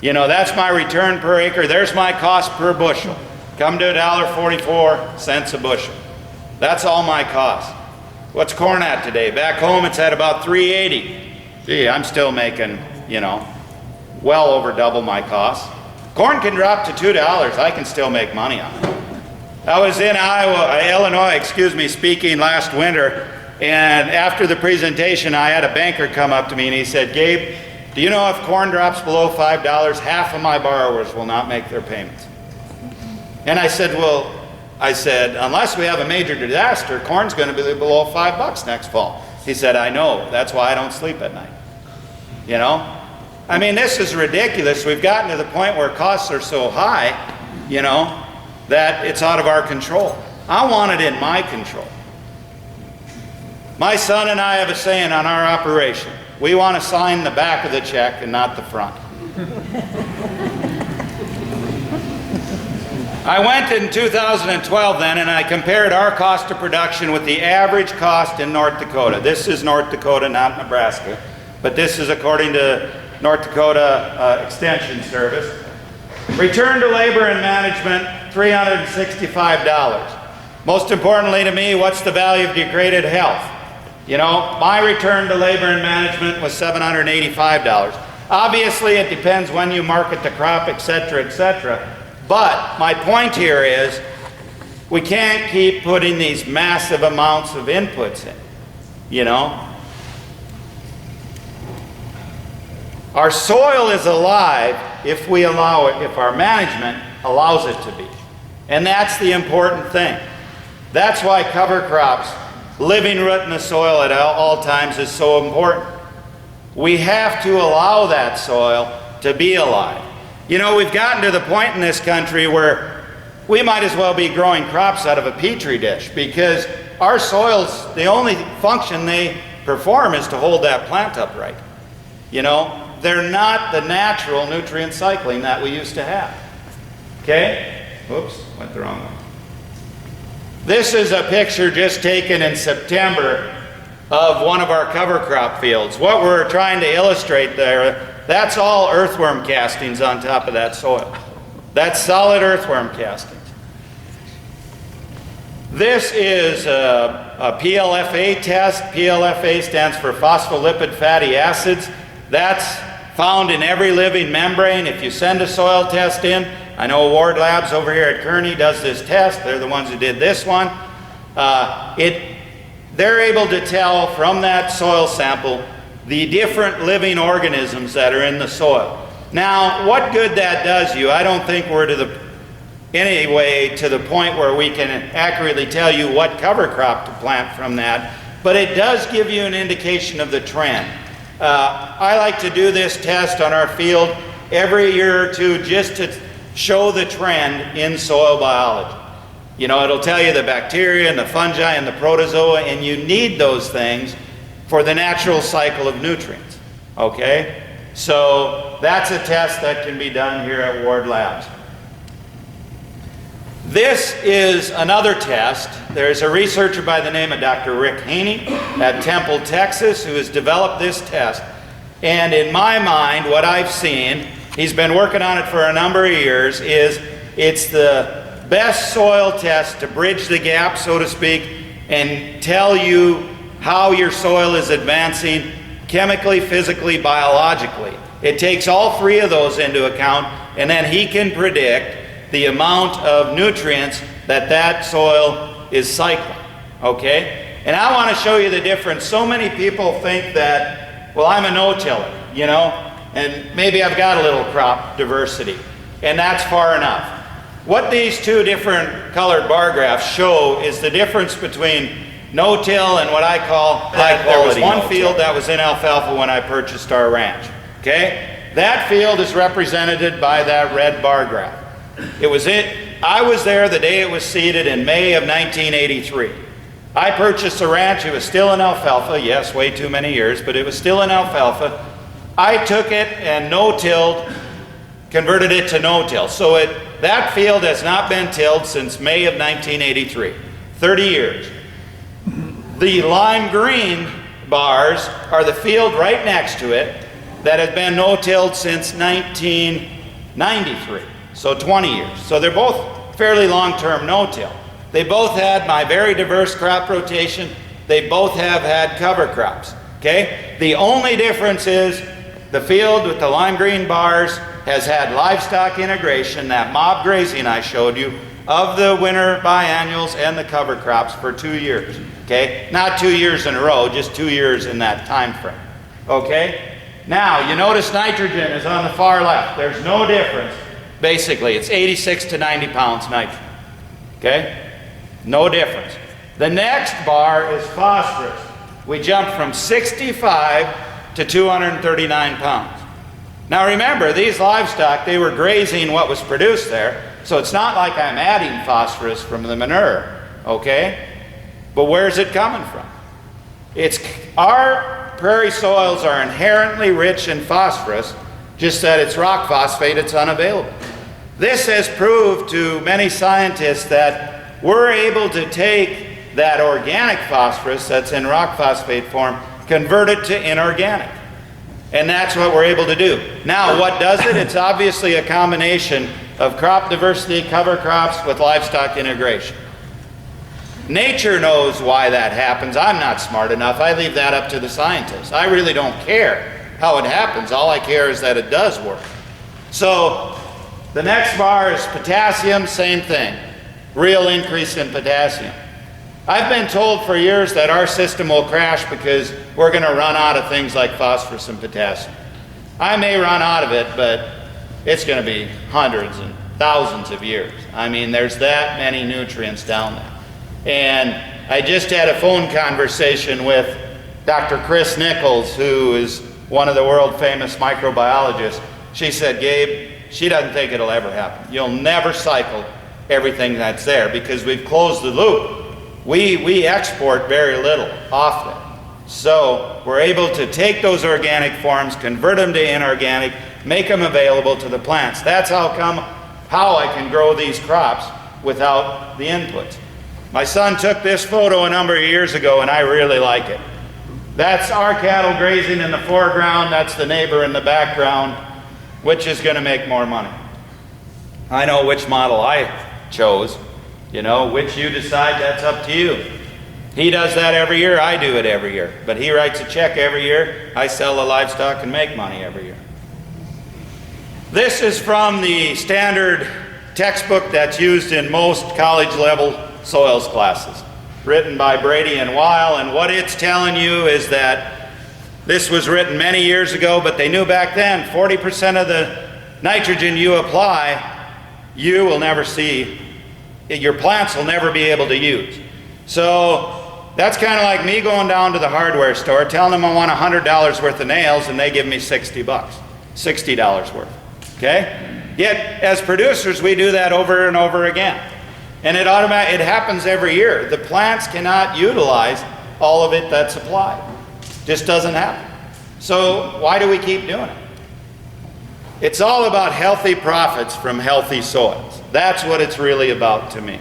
You know, that's my return per acre. There's my cost per bushel. Come to $1.44 a bushel. That's all my cost. What's corn at today? Back home it's at about 380. Gee, I'm still making, well over double my cost. Corn can drop to $2. I can still make money on it. I was in Illinois, speaking last winter, and after the presentation I had a banker come up to me and he said, Gabe, do you know if corn drops below $5, half of my borrowers will not make their payments? And I said, unless we have a major disaster, corn's going to be below $5 next fall. He said, I know. That's why I don't sleep at night. I mean, this is ridiculous. We've gotten to the point where costs are so high, that it's out of our control. I want it in my control. My son and I have a saying on our operation. We want to sign the back of the check and not the front. I went in 2012 then and I compared our cost of production with the average cost in North Dakota. This is North Dakota, not Nebraska, but this is according to North Dakota Extension Service. Return to labor and management, $365. Most importantly to me, what's the value of degraded health? My return to labor and management was $785. Obviously, it depends when you market the crop, etc., etc. But my point here is we can't keep putting these massive amounts of inputs in, Our soil is alive if we allow it, if our management allows it to be. And that's the important thing. That's why cover crops, living root in the soil at all times is so important. We have to allow that soil to be alive. We've gotten to the point in this country where we might as well be growing crops out of a petri dish because our soils, the only function they perform is to hold that plant upright. They're not the natural nutrient cycling that we used to have. Okay? Oops, went the wrong way. This is a picture just taken in September of one of our cover crop fields. What we're trying to illustrate there, that's all earthworm castings on top of that soil. That's solid earthworm castings. This is a PLFA test. PLFA stands for phospholipid fatty acids. That's found in every living membrane. If you send a soil test in, I know Ward Labs over here at Kearney does this test. They're the ones who did this one. They're able to tell from that soil sample the different living organisms that are in the soil. Now, what good that does you, I don't think we're to the point where we can accurately tell you what cover crop to plant from that, but it does give you an indication of the trend. I like to do this test on our field every year or two just to show the trend in soil biology. It'll tell you the bacteria and the fungi and the protozoa, and you need those things for the natural cycle of nutrients. Okay? So that's a test that can be done here at Ward Labs. This is another test. There's a researcher by the name of Dr. Rick Haney at Temple, Texas, who has developed this test. And in my mind, what I've seen, he's been working on it for a number of years, is it's the best soil test to bridge the gap, so to speak, and tell you how your soil is advancing chemically, physically, biologically. It takes all three of those into account, and then he can predict the amount of nutrients that soil is cycling, okay? And I want to show you the difference. So many people think that, well, I'm a no-tiller, and maybe I've got a little crop diversity, and that's far enough. What these two different colored bar graphs show is the difference between no-till and what I call high quality. There was one field that was in alfalfa when I purchased our ranch, okay? That field is represented by that red bar graph. I was there the day it was seeded in May of 1983. I purchased the ranch. It was still in alfalfa. Yes, way too many years, but it was still in alfalfa. I took it and no-tilled, converted it to no-till. So that field has not been tilled since May of 1983, 30 years. The lime green bars are the field right next to it that has been no-tilled since 1993. So 20 years. So they're both fairly long-term no-till. They both had my very diverse crop rotation They both have had cover crops, okay? The only difference is the field with the lime green bars has had livestock integration, that mob grazing I showed you, of the winter biennials and the cover crops for 2 years, okay? Not 2 years in a row, just 2 years in that time frame, okay? Now, you notice nitrogen is on the far left. There's no difference. Basically, it's 86 to 90 pounds nitrogen, okay? No difference. The next bar is phosphorus. We jumped from 65 to 239 pounds. Now remember, these livestock, they were grazing what was produced there, so it's not like I'm adding phosphorus from the manure, okay? But where's it coming from? Our prairie soils are inherently rich in phosphorus, just that it's rock phosphate, it's unavailable. This has proved to many scientists that we're able to take that organic phosphorus that's in rock phosphate form, convert it to inorganic. And that's what we're able to do. Now, what does it? It's obviously a combination of crop diversity, cover crops with livestock integration. Nature knows why that happens. I'm not smart enough. I leave that up to the scientists. I really don't care how it happens. All I care is that it does work. So the next bar is potassium, same thing. Real increase in potassium. I've been told for years that our system will crash because we're going to run out of things like phosphorus and potassium. I may run out of it, but it's going to be hundreds and thousands of years. I mean, there's that many nutrients down there. And I just had a phone conversation with Dr. Chris Nichols, who is one of the world famous microbiologists. She said, Gabe, she doesn't think it'll ever happen. You'll never cycle everything that's there because we've closed the loop. We export very little off them. So we're able to take those organic forms, convert them to inorganic, make them available to the plants. That's how I can grow these crops without the inputs. My son took this photo a number of years ago and I really like it. That's our cattle grazing in the foreground, that's the neighbor in the background. Which is going to make more money? I know which model I chose. You know, which you decide, that's up to you. He does that every year, I do it every year. But he writes a check every year, I sell the livestock and make money every year. This is from the standard textbook that's used in most college level soils classes, written by Brady and Weil, and what it's telling you is that this was written many years ago, but they knew back then 40% of the nitrogen you apply, you will never see, your plants will never be able to use. So that's kind of like me going down to the hardware store, telling them I want $100 worth of nails, and they give me 60 bucks, $60 worth, okay? Yet, as producers, we do that over and over again. And it happens every year. The plants cannot utilize all of it that's applied. Just doesn't happen. So why do we keep doing it? It's all about healthy profits from healthy soils. That's what it's really about to me.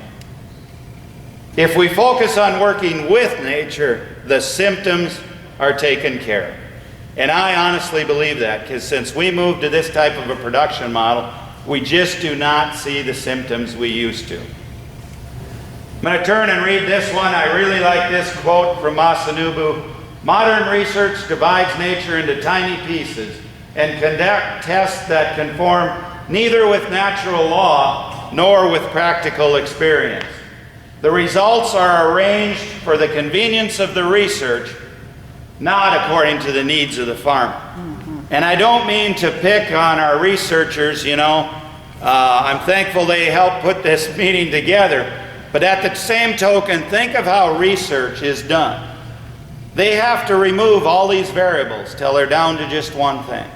If we focus on working with nature, the symptoms are taken care of. And I honestly believe that, because since we moved to this type of a production model, we just do not see the symptoms we used to. I'm going to turn and read this one. I really like this quote from Masanobu. Modern research divides nature into tiny pieces and conduct tests that conform neither with natural law nor with practical experience. The results are arranged for the convenience of the research, not according to the needs of the farmer. And I don't mean to pick on our researchers, you know. I'm thankful they helped put this meeting together. But at the same token, think of how research is done. They have to remove all these variables till they're down to just one thing.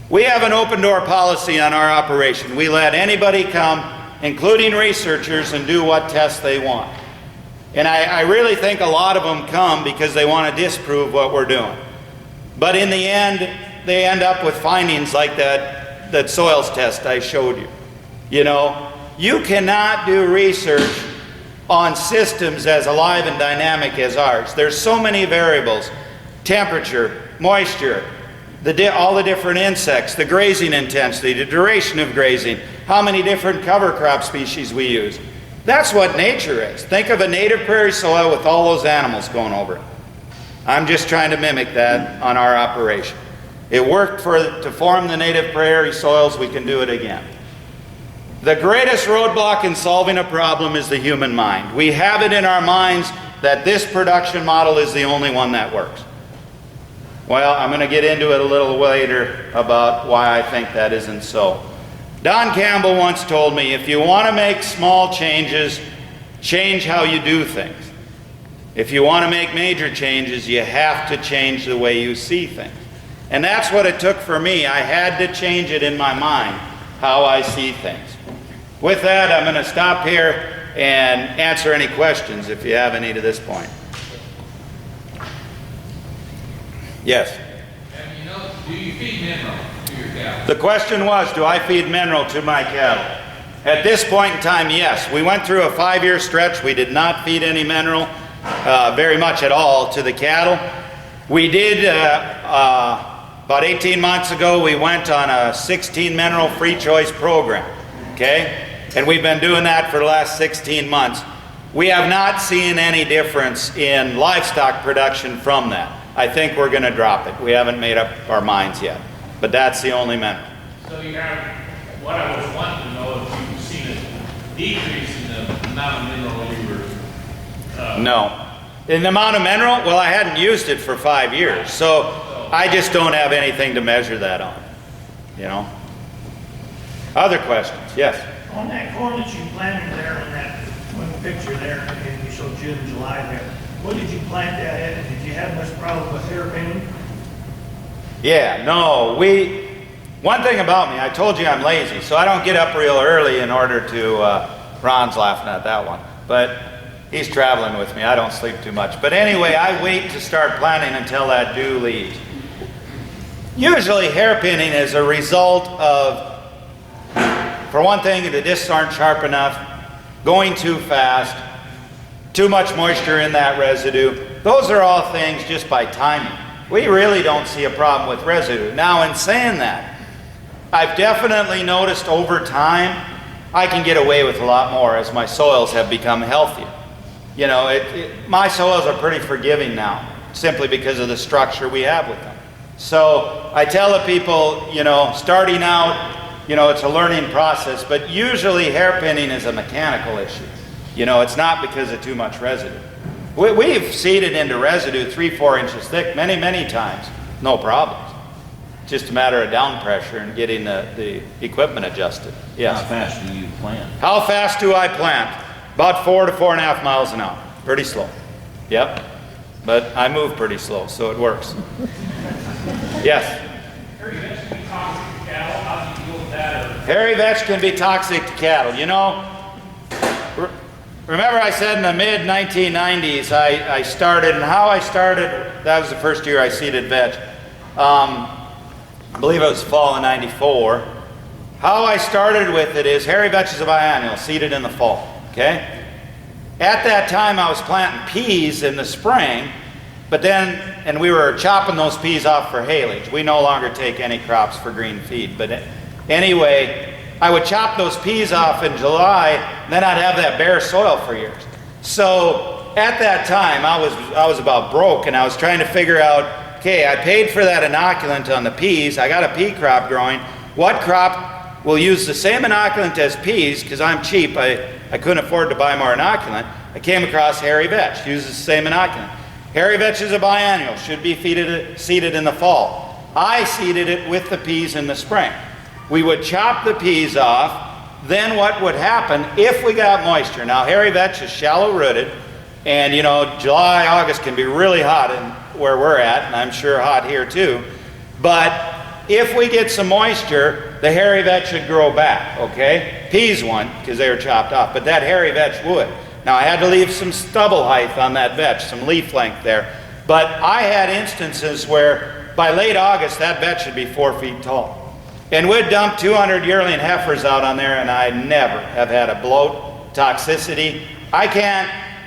We have an open door policy on our operation. We let anybody come, including researchers, and do what tests they want. And I really think a lot of them come because they want to disprove what we're doing. But in the end, they end up with findings like that soils test I showed you. You know, you cannot do research on systems as alive and dynamic as ours. There's so many variables: temperature, moisture, all the different insects, the grazing intensity, the duration of grazing, how many different cover crop species we use. That's what nature is. Think of a native prairie soil with all those animals going over it. I'm just trying to mimic that on our operation. It worked to form the native prairie soils. We can do it again. The greatest roadblock in solving a problem is the human mind. We have it in our minds that this production model is the only one that works. Well, I'm going to get into it a little later about why I think that isn't so. Don Campbell once told me, if you want to make small changes, change how you do things. If you want to make major changes, you have to change the way you see things. And that's what it took for me. I had to change it in my mind, how I see things. With that, I'm going to stop here and answer any questions if you have any to this point. Yes? And you know, do you feed mineral to your cattle? The question was, do I feed mineral to my cattle? At this point in time, yes. We went through a 5-year stretch. We did not feed any mineral, very much at all, to the cattle. We did, about 18 months ago, we went on a 16 mineral free choice program, okay? And we've been doing that for the last 16 months. We have not seen any difference in livestock production from that. I think we're going to drop it. We haven't made up our minds yet. But that's the only mineral. So you have, what I was wanting to know if you've seen a decrease in the amount of mineral you were... No. In the amount of mineral? Well, I hadn't used it for 5 years. So I just don't have anything to measure that on. You know? Other questions? Yes? On that corn that you planted there, on that one picture there, and you showed June, July there, what did you plant that at? Did you have much problem with hairpin? Yeah, no, one thing about me, I told you I'm lazy, so I don't get up real early in order to, Ron's laughing at that one, but he's traveling with me, I don't sleep too much. But anyway, I wait to start planting until that dew leaves. Usually hairpinning is a result of, for one thing, the discs aren't sharp enough, going too fast, too much moisture in that residue. Those are all things just by timing. We really don't see a problem with residue. Now, in saying that, I've definitely noticed over time, I can get away with a lot more as my soils have become healthier. You know, my soils are pretty forgiving now, simply because of the structure we have with them. So I tell the people, you know, starting out, you know, it's a learning process, but usually hairpinning is a mechanical issue. You know, it's not because of too much residue. We've seeded into residue 3-4 inches thick many, many times. No problems. Just a matter of down pressure and getting the equipment adjusted. Yes. How fast do you plant? How fast do I plant? About 4 to 4.5 miles an hour. Pretty slow. Yep. But I move pretty slow, so it works. Yes. Hairy vetch can be toxic to cattle. You know, remember I said in the mid-1990s I started, and how I started, that was the first year I seeded vetch. I believe it was fall of '94. How I started with it is hairy vetch is a biennial, seeded in the fall, okay? At that time I was planting peas in the spring, but then, and we were chopping those peas off for haylage. We no longer take any crops for green feed, but anyway, I would chop those peas off in July, then I'd have that bare soil for years. So at that time, I was about broke, and I was trying to figure out, okay, I paid for that inoculant on the peas, I got a pea crop growing, what crop will use the same inoculant as peas, because I'm cheap, I couldn't afford to buy more inoculant. I came across hairy vetch, uses the same inoculant. Hairy vetch is a biennial, should be seeded in the fall. I seeded it with the peas in the spring. We would chop the peas off, then what would happen if we got moisture? Now, hairy vetch is shallow rooted, and you know, July, August can be really hot in where we're at, and I'm sure hot here too. But if we get some moisture, the hairy vetch should grow back, okay? Peas won't, because they were chopped off, but that hairy vetch would. Now, I had to leave some stubble height on that vetch, some leaf length there. But I had instances where by late August, that vetch should be 4 feet tall. And we'd dump 200 yearling heifers out on there, and I never have had a bloat, toxicity.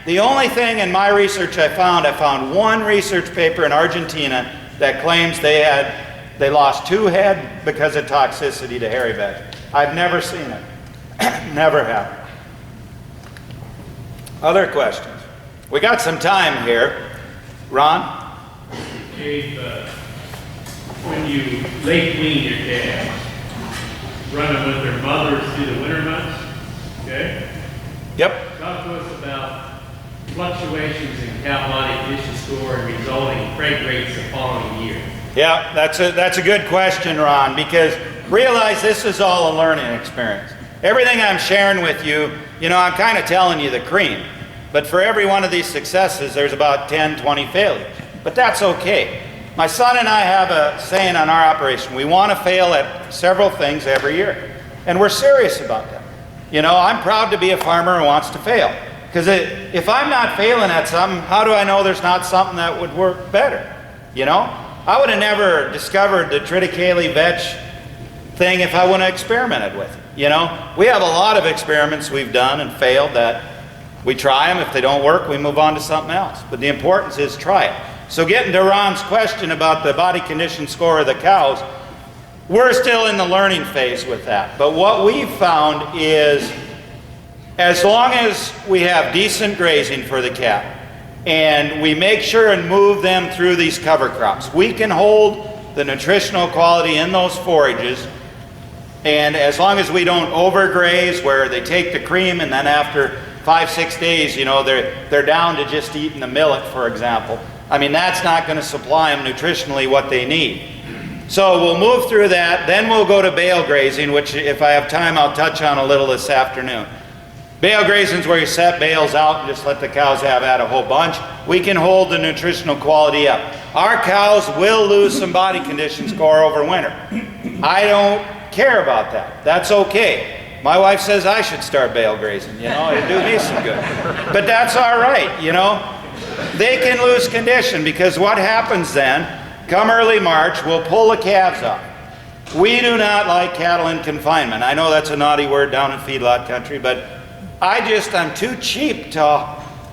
The only thing in my research I found one research paper in Argentina that claims they lost 2 head because of toxicity to hairy vetch. I've never seen it. Never have. Other questions? We got some time here. Ron? Gabe, when you late wean your calves, run them with their mothers through the winter months, okay? Yep. Talk to us about fluctuations in cow body condition score and resulting preg rates the following year. Yeah, that's a good question, Ron, because realize this is all a learning experience. Everything I'm sharing with you, I'm kind of telling you the cream. But for every one of these successes, there's about 10, 20 failures. But that's okay. My son and I have a saying on our operation, we want to fail at several things every year. And we're serious about that. I'm proud to be a farmer who wants to fail. Because if I'm not failing at something, how do I know there's not something that would work better? I would have never discovered the triticale vetch thing if I wouldn't have experimented with it. We have a lot of experiments we've done and failed that we try them. If they don't work, we move on to something else. But the importance is try it. So getting to Ron's question about the body condition score of the cows, we're still in the learning phase with that. But what we've found is as long as we have decent grazing for the cattle and we make sure and move them through these cover crops, we can hold the nutritional quality in those forages. And as long as we don't overgraze where they take the cream and then after 5-6 days, they're down to just eating the millet, for example. That's not going to supply them nutritionally what they need. So we'll move through that, then we'll go to bale grazing, which if I have time I'll touch on a little this afternoon. Bale grazing is where you set bales out and just let the cows have at a whole bunch. We can hold the nutritional quality up. Our cows will lose some body condition score over winter. I don't care about that. That's okay. My wife says I should start bale grazing, it'd do me some good. But that's all right, They can lose condition because what happens then, come early March, we'll pull the calves up. We do not like cattle in confinement. I know that's a naughty word down in feedlot country, but I'm too cheap to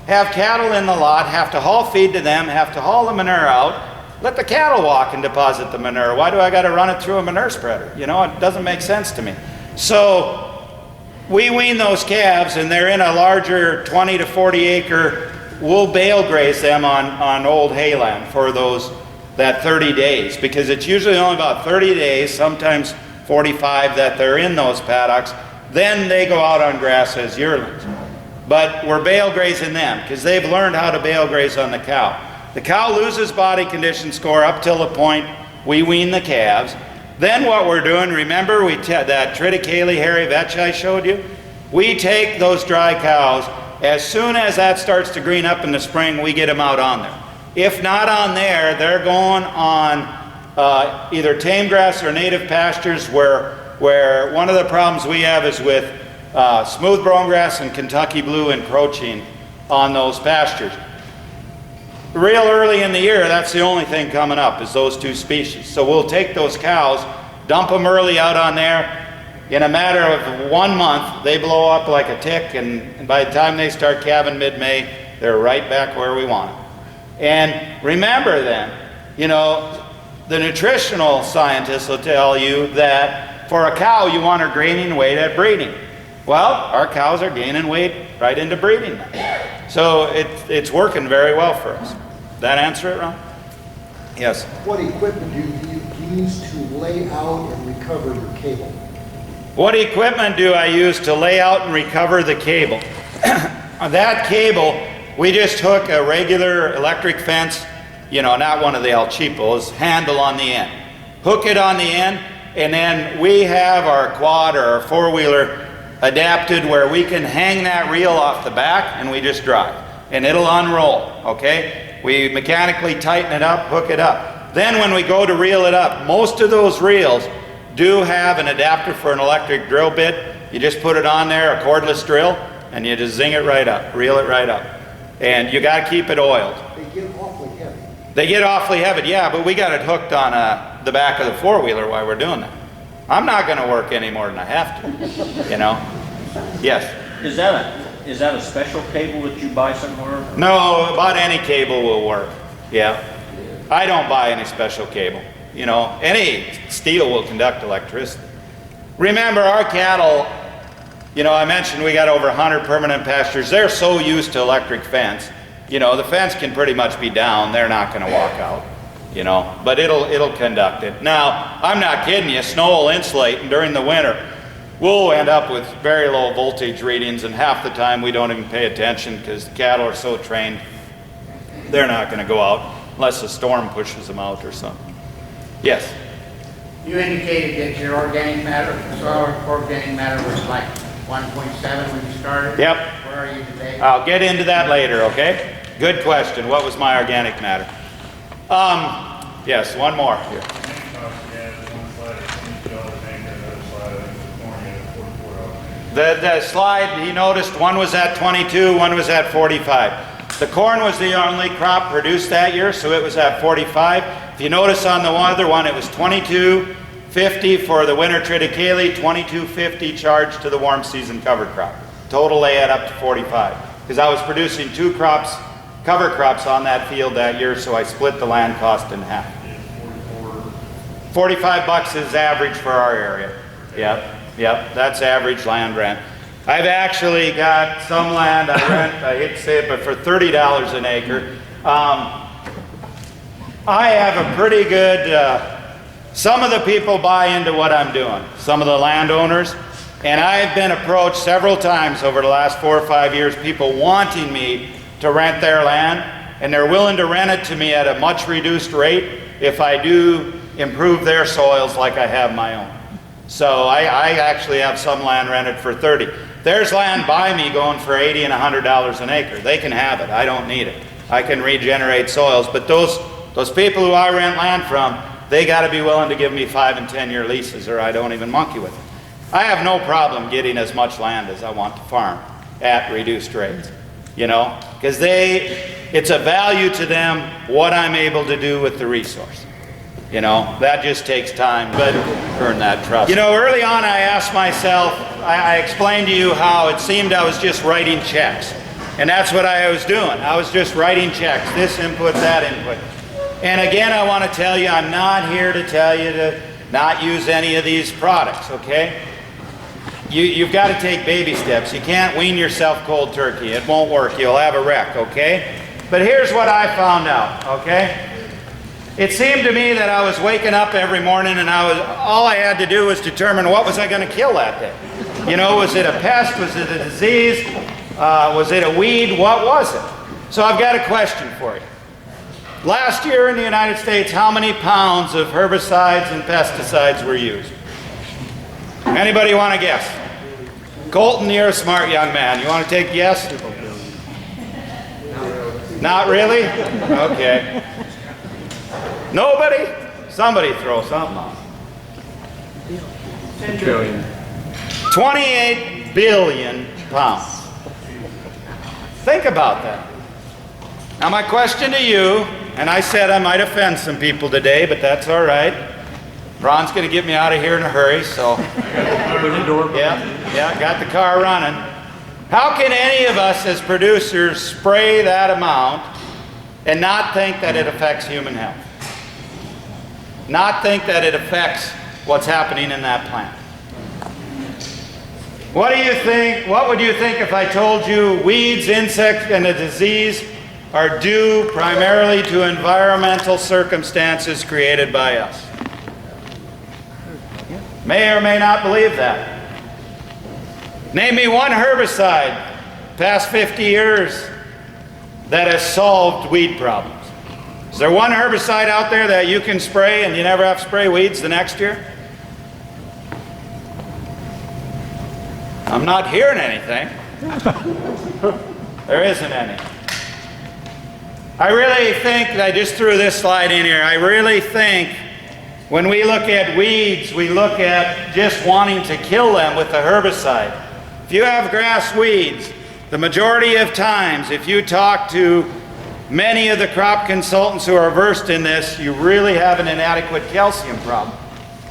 have cattle in the lot, have to haul feed to them, have to haul the manure out, let the cattle walk and deposit the manure. Why do I got to run it through a manure spreader? It doesn't make sense to me. So we wean those calves and they're in a larger 20 to 40 acre, we'll bale graze them on old hayland for that 30 days, because it's usually only about 30 days, sometimes 45 that they're in those paddocks. Then they go out on grass as yearlings. But we're bale grazing them because they've learned how to bale graze on the cow. The cow loses body condition score up till the point we wean the calves. Then what we're doing, remember that triticale hairy vetch I showed you? We take those dry cows, as soon as that starts to green up in the spring, we get them out on there. If not on there, they're going on either tame grass or native pastures where one of the problems we have is with smooth brome grass and Kentucky blue encroaching on those pastures. Real early in the year, that's the only thing coming up is those two species. So we'll take those cows, dump them early out on there. In a matter of 1 month, they blow up like a tick, and by the time they start calving mid-May, they're right back where we want them. And remember then, the nutritional scientists will tell you that for a cow, you want her gaining weight at breeding. Well, our cows are gaining weight right into breeding now. So it's working very well for us. That answer it, Ron? Yes. What equipment do you use to lay out and recover your cable? What equipment do I use to lay out and recover the cable? That cable, we just hook a regular electric fence, not one of the El Cheapos, handle on the end. Hook it on the end, and then we have our quad or our four-wheeler adapted where we can hang that reel off the back and we just drive. And it'll unroll, okay? We mechanically tighten it up, hook it up. Then when we go to reel it up, most of those reels do have an adapter for an electric drill bit. You just put it on there, a cordless drill, and you just zing it right up, reel it right up. And you got to keep it oiled. They get awfully heavy. They get awfully heavy, yeah, but we got it hooked on the back of the four-wheeler while we're doing that. I'm not going to work any more than I have to, Yes? Is that a special cable that you buy somewhere? No, about any cable will work, yeah. I don't buy any special cable. Any steel will conduct electricity. Remember, our cattle You know, I mentioned we got over 100 permanent pastures. They're so used to electric fence. You know, the fence can pretty much be down. They're not going to walk out, you know, but it'll conduct it. Now, I'm not kidding you. Snow will insulate, and during the winter, we'll end up with very low voltage readings, and half the time we don't even pay attention because the cattle are so trained, they're not going to go out unless a storm pushes them out or something. Yes? You indicated that your organic matter, soil organic matter was like 1.7 when you started? Yep. Where are you today? I'll get into that later, okay? Good question. What was my organic matter? Yes, one more here. The slide, he noticed one was at 22, one was at 45. The corn was the only crop produced that year, so it was at 45. If you notice on the other one, it was 22.50 for the winter triticale, 22.50 charge to the warm season cover crop. Total they add up to 45. Because I was producing 2 crops, cover crops on that field that year, so I split the land cost in half. 45 bucks is average for our area. Yep, that's average land rent. I've actually got some land I rent, I hate to say it, but for $30 an acre. I have a pretty good, some of the people buy into what I'm doing, some of the landowners, and I've been approached several times over the last 4 or 5 years, people wanting me to rent their land, and they're willing to rent it to me at a much reduced rate if I do improve their soils like I have my own. So I actually have some land rented for 30. There's land by me going for $80 and $100 an acre. They can have it. I don't need it. I can regenerate soils. But those people who I rent land from, they got to be willing to give me 5 and 10-year leases, or I don't even monkey with it. I have no problem getting as much land as I want to farm at reduced rates, you know, because it's a value to them what I'm able to do with the resource. You know, that just takes time, but earn that trust. You know, early on I asked myself, I explained to you how it seemed I was just writing checks. And that's what I was doing. I was just writing checks, this input, that input. And again, I want to tell you, I'm not here to tell you to not use any of these products, okay? You've got to take baby steps. You can't wean yourself cold turkey. It won't work. You'll have a wreck, okay? But here's what I found out, okay? It seemed to me that I was waking up every morning and all I had to do was determine what was I going to kill that day. You know, was it a pest? Was it a disease? Was it a weed? What was it? So I've got a question for you. Last year in the United States, how many pounds of herbicides and pesticides were used? Anybody want to guess? Colton, you're a smart young man. You want to take a guess? Not really? Okay. Nobody? Somebody throw something on. 28 billion pounds. Think about that. Now my question to you, and I said I might offend some people today, but that's all right. Ron's going to get me out of here in a hurry, so. Yeah, got the car running. How can any of us as producers spray that amount and not think that it affects human health? Not think that it affects what's happening in that plant? What do you think? What would you think if I told you weeds, insects, and a disease are due primarily to environmental circumstances created by us? May or may not believe that. Name me one herbicide past 50 years that has solved weed problems. Is there one herbicide out there that you can spray and you never have to spray weeds the next year? I'm not hearing anything. There isn't any. I really think, I just threw this slide in here, I really think when we look at weeds, we look at just wanting to kill them with a herbicide. If you have grass weeds, the majority of times, if you talk to many of the crop consultants who are versed in this, you really have an inadequate calcium problem.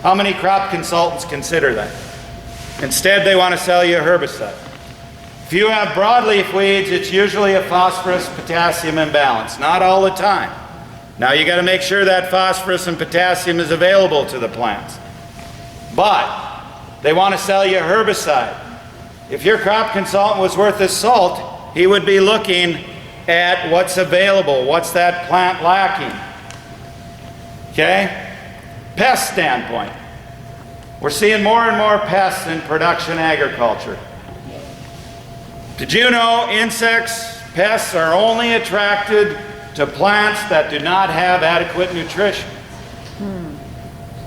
How many crop consultants consider that? Instead, they want to sell you a herbicide. If you have broadleaf weeds, it's usually a phosphorus-potassium imbalance. Not all the time. Now you got to make sure that phosphorus and potassium is available to the plants. But they want to sell you a herbicide. If your crop consultant was worth his salt, he would be looking at what's available, what's that plant lacking. Okay? Pest standpoint. We're seeing more and more pests in production agriculture. Did you know insects, pests are only attracted to plants that do not have adequate nutrition?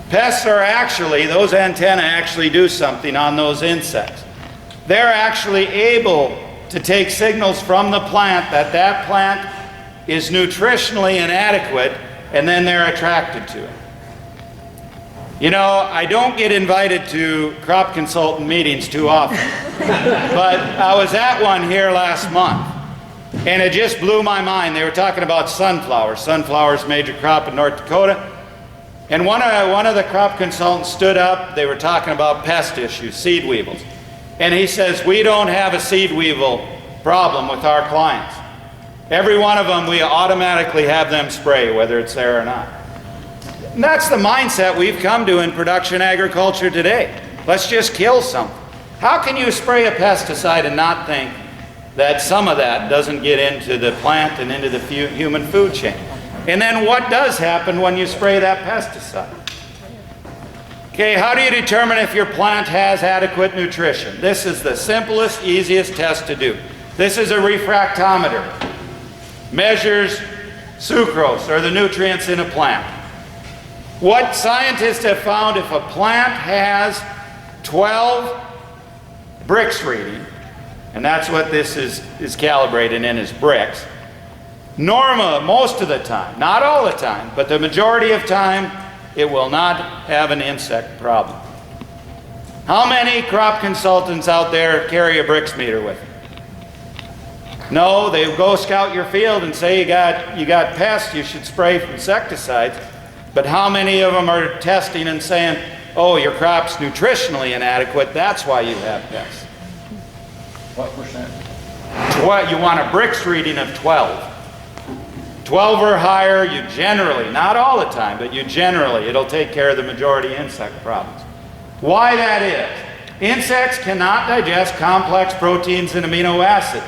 Pests are actually, those antennae actually do something on those insects. They're actually able to take signals from the plant that that plant is nutritionally inadequate, and then they're attracted to it. You know, I don't get invited to crop consultant meetings too often, but I was at one here last month, and it just blew my mind. They were talking about sunflowers. Sunflowers, major crop in North Dakota. And one of the crop consultants stood up. They were talking about pest issues, seed weevils. And he says, we don't have a seed weevil problem with our clients. Every one of them, we automatically have them spray, whether it's there or not. And that's the mindset we've come to in production agriculture today. Let's just kill something. How can you spray a pesticide and not think that some of that doesn't get into the plant and into the human food chain? And then what does happen when you spray that pesticide? Okay, how do you determine if your plant has adequate nutrition? This is the simplest, easiest test to do. This is a refractometer. Measures sucrose, or the nutrients in a plant. What scientists have found, if a plant has 12 Brix reading, and that's what this is calibrated in, is Brix. Most of the time, not all the time, but the majority of time, it will not have an insect problem. How many crop consultants out there carry a Brix meter with them? No, they go scout your field and say you got pests, you should spray insecticides. But how many of them are testing and saying, oh, your crop's nutritionally inadequate, that's why you have pests? What percent? You want a Brix reading of 12. 12 or higher, you generally, not all the time, but you generally, it'll take care of the majority insect problems. Why that is, insects cannot digest complex proteins and amino acids.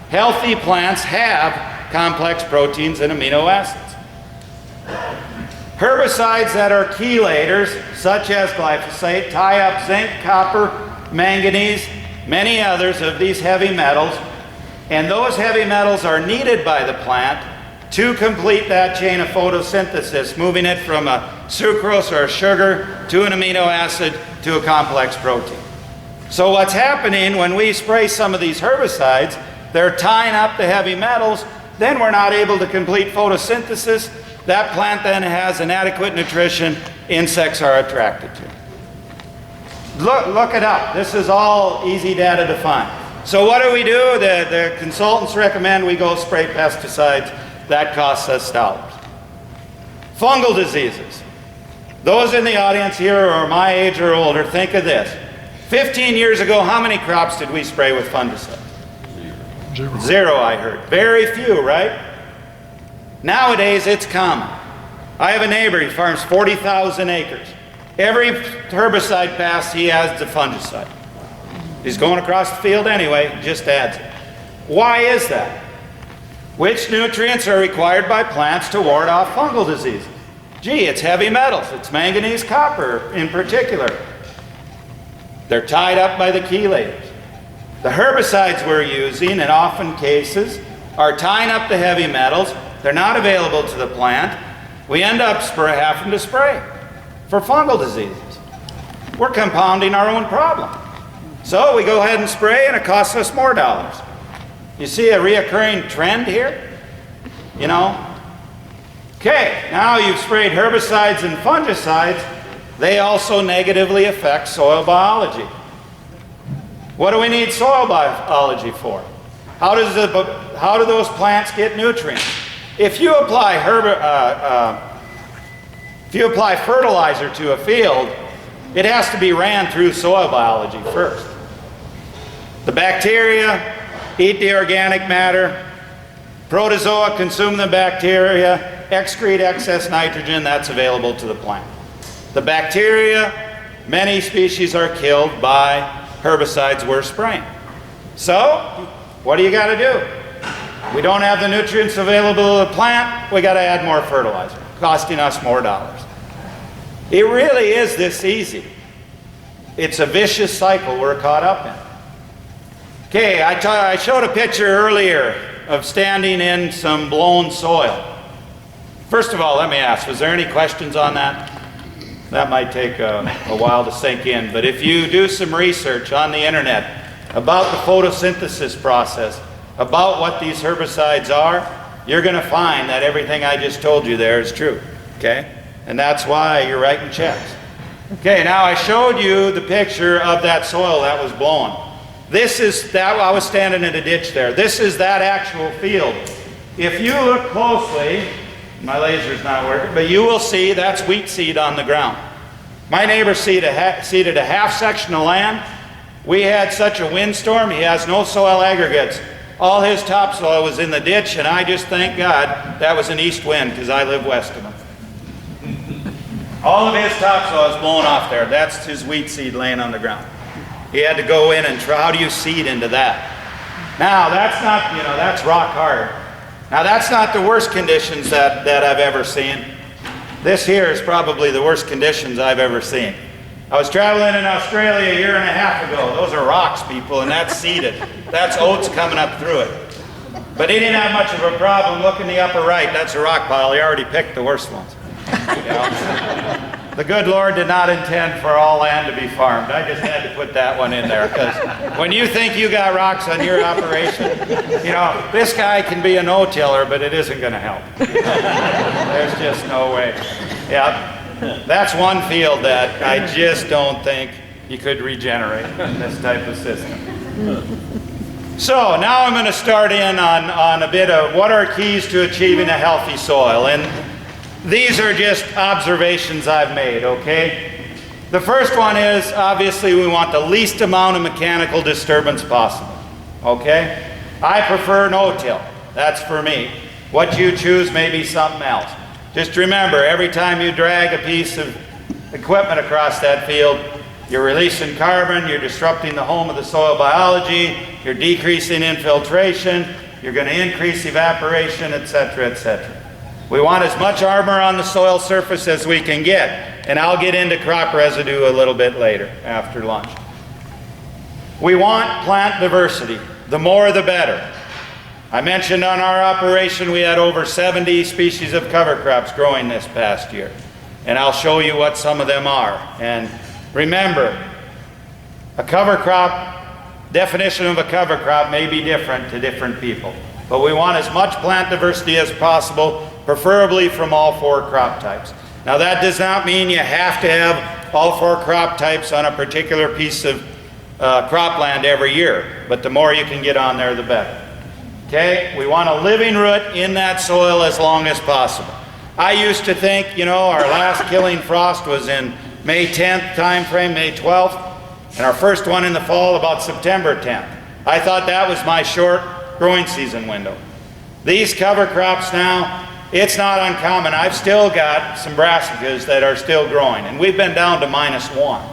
Healthy plants have complex proteins and amino acids. Herbicides that are chelators, such as glyphosate, tie up zinc, copper, manganese, many others of these heavy metals, and those heavy metals are needed by the plant to complete that chain of photosynthesis, moving it from a sucrose or a sugar to an amino acid to a complex protein. So what's happening when we spray some of these herbicides, they're tying up the heavy metals, then we're not able to complete photosynthesis. That plant then has inadequate nutrition, insects are attracted to. Look it up. This is all easy data to find. So what do? The consultants recommend we go spray pesticides. That costs us dollars. Fungal diseases. Those in the audience here who are my age or older, think of this. 15 years ago, how many crops did we spray with fungicides? Zero, I heard. Very few, right? Nowadays, it's common. I have a neighbor, he farms 40,000 acres. Every herbicide pass, he adds the fungicide. He's going across the field anyway, just adds it. Why is that? Which nutrients are required by plants to ward off fungal diseases? Gee, it's heavy metals. It's manganese, copper in particular. They're tied up by the chelators. The herbicides we're using, in often cases, are tying up the heavy metals. They're not available to the plant. We end up having to spray for fungal diseases. We're compounding our own problem. So we go ahead and spray, and it costs us more dollars. You see a reoccurring trend here? You know? Okay, now you've sprayed herbicides and fungicides. They also negatively affect soil biology. What do we need soil biology for? How do those plants get nutrients? If you apply fertilizer to a field, it has to be ran through soil biology first. The bacteria eat the organic matter. Protozoa consume the bacteria, excrete excess nitrogen that's available to the plant. The bacteria, many species are killed by herbicides we're spraying. So, what do you got to do? We don't have the nutrients available to the plant, we got to add more fertilizer, costing us more dollars. It really is this easy. It's a vicious cycle we're caught up in. Okay, I showed a picture earlier of standing in some blown soil. First of all, let me ask, was there any questions on that? That might take a while to sink in, but if you do some research on the internet about the photosynthesis process, about what these herbicides are, you're going to find that everything I just told you there is true, okay? And that's why you're writing checks. Okay, now I showed you the picture of that soil that was blown. This is that, I was standing in a ditch there. This is that actual field. If you look closely, my laser's not working, but you will see that's wheat seed on the ground. My neighbor seeded a half section of land. We had such a windstorm, he has no soil aggregates. All his topsoil was in the ditch, and I just thank God that was an east wind because I live west of him. All of his topsoil is blown off there. That's his wheat seed laying on the ground. He had to go in and try, how do you seed into that? Now, that's not, that's rock hard. Now, that's not the worst conditions that I've ever seen. This here is probably the worst conditions I've ever seen. I was traveling in Australia a year and a half ago. Those are rocks, people, and that's seeded. That's oats coming up through it. But he didn't have much of a problem. Look in the upper right. That's a rock pile. He already picked the worst ones. The good Lord did not intend for all land to be farmed. I just had to put that one in there because when you think you got rocks on your operation, this guy can be a no-tiller, but it isn't going to help. There's just no way. Yeah. That's one field that I just don't think you could regenerate in this type of system. So now I'm going to start in on a bit of what are keys to achieving a healthy soil. And these are just observations I've made, okay? The first one is, obviously, we want the least amount of mechanical disturbance possible, okay? I prefer no-till. That's for me. What you choose may be something else. Just remember, every time you drag a piece of equipment across that field, you're releasing carbon, you're disrupting the home of the soil biology, you're decreasing infiltration, you're going to increase evaporation, etc., etc. We want as much armor on the soil surface as we can get, and I'll get into crop residue a little bit later, after lunch. We want plant diversity. The more the better. I mentioned on our operation we had over 70 species of cover crops growing this past year. And I'll show you what some of them are. And remember, a cover crop, definition of a cover crop may be different to different people. But we want as much plant diversity as possible, preferably from all 4 crop types. Now that does not mean you have to have all 4 crop types on a particular piece of cropland every year. But the more you can get on there, the better. Okay, we want a living root in that soil as long as possible. I used to think, our last killing frost was in May 10th time frame, May 12th, and our first one in the fall about September 10th. I thought that was my short growing season window. These cover crops now, it's not uncommon. I've still got some brassicas that are still growing, and we've been down to -1.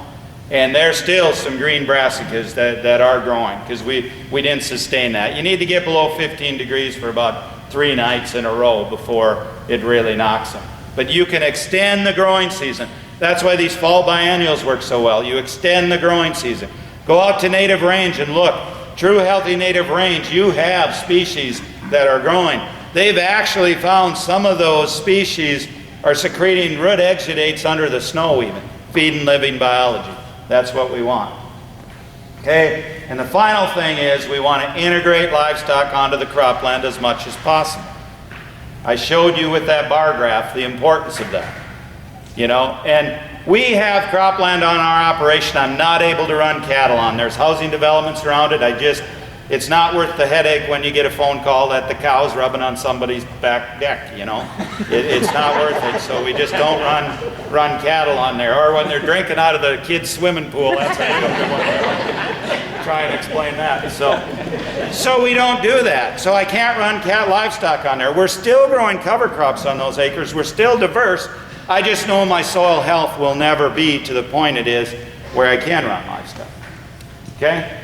And there's still some green brassicas that are growing because we didn't sustain that. You need to get below 15 degrees for about 3 nights in a row before it really knocks them. But you can extend the growing season. That's why these fall biennials work so well. You extend the growing season. Go out to native range and look. True healthy native range, you have species that are growing. They've actually found some of those species are secreting root exudates under the snow even, feeding living biology. That's what we want. Okay, and the final thing is we want to integrate livestock onto the cropland as much as possible. I showed you with that bar graph the importance of that. And we have cropland on our operation I'm not able to run cattle on. There's housing developments around it. It's not worth the headache when you get a phone call that the cow's rubbing on somebody's back deck, It's not worth it, so we just don't run cattle on there. Or when they're drinking out of the kids' swimming pool, that's how you don't try and explain that. So we don't do that. So I can't run livestock on there. We're still growing cover crops on those acres. We're still diverse. I just know my soil health will never be to the point it is where I can run livestock. Okay?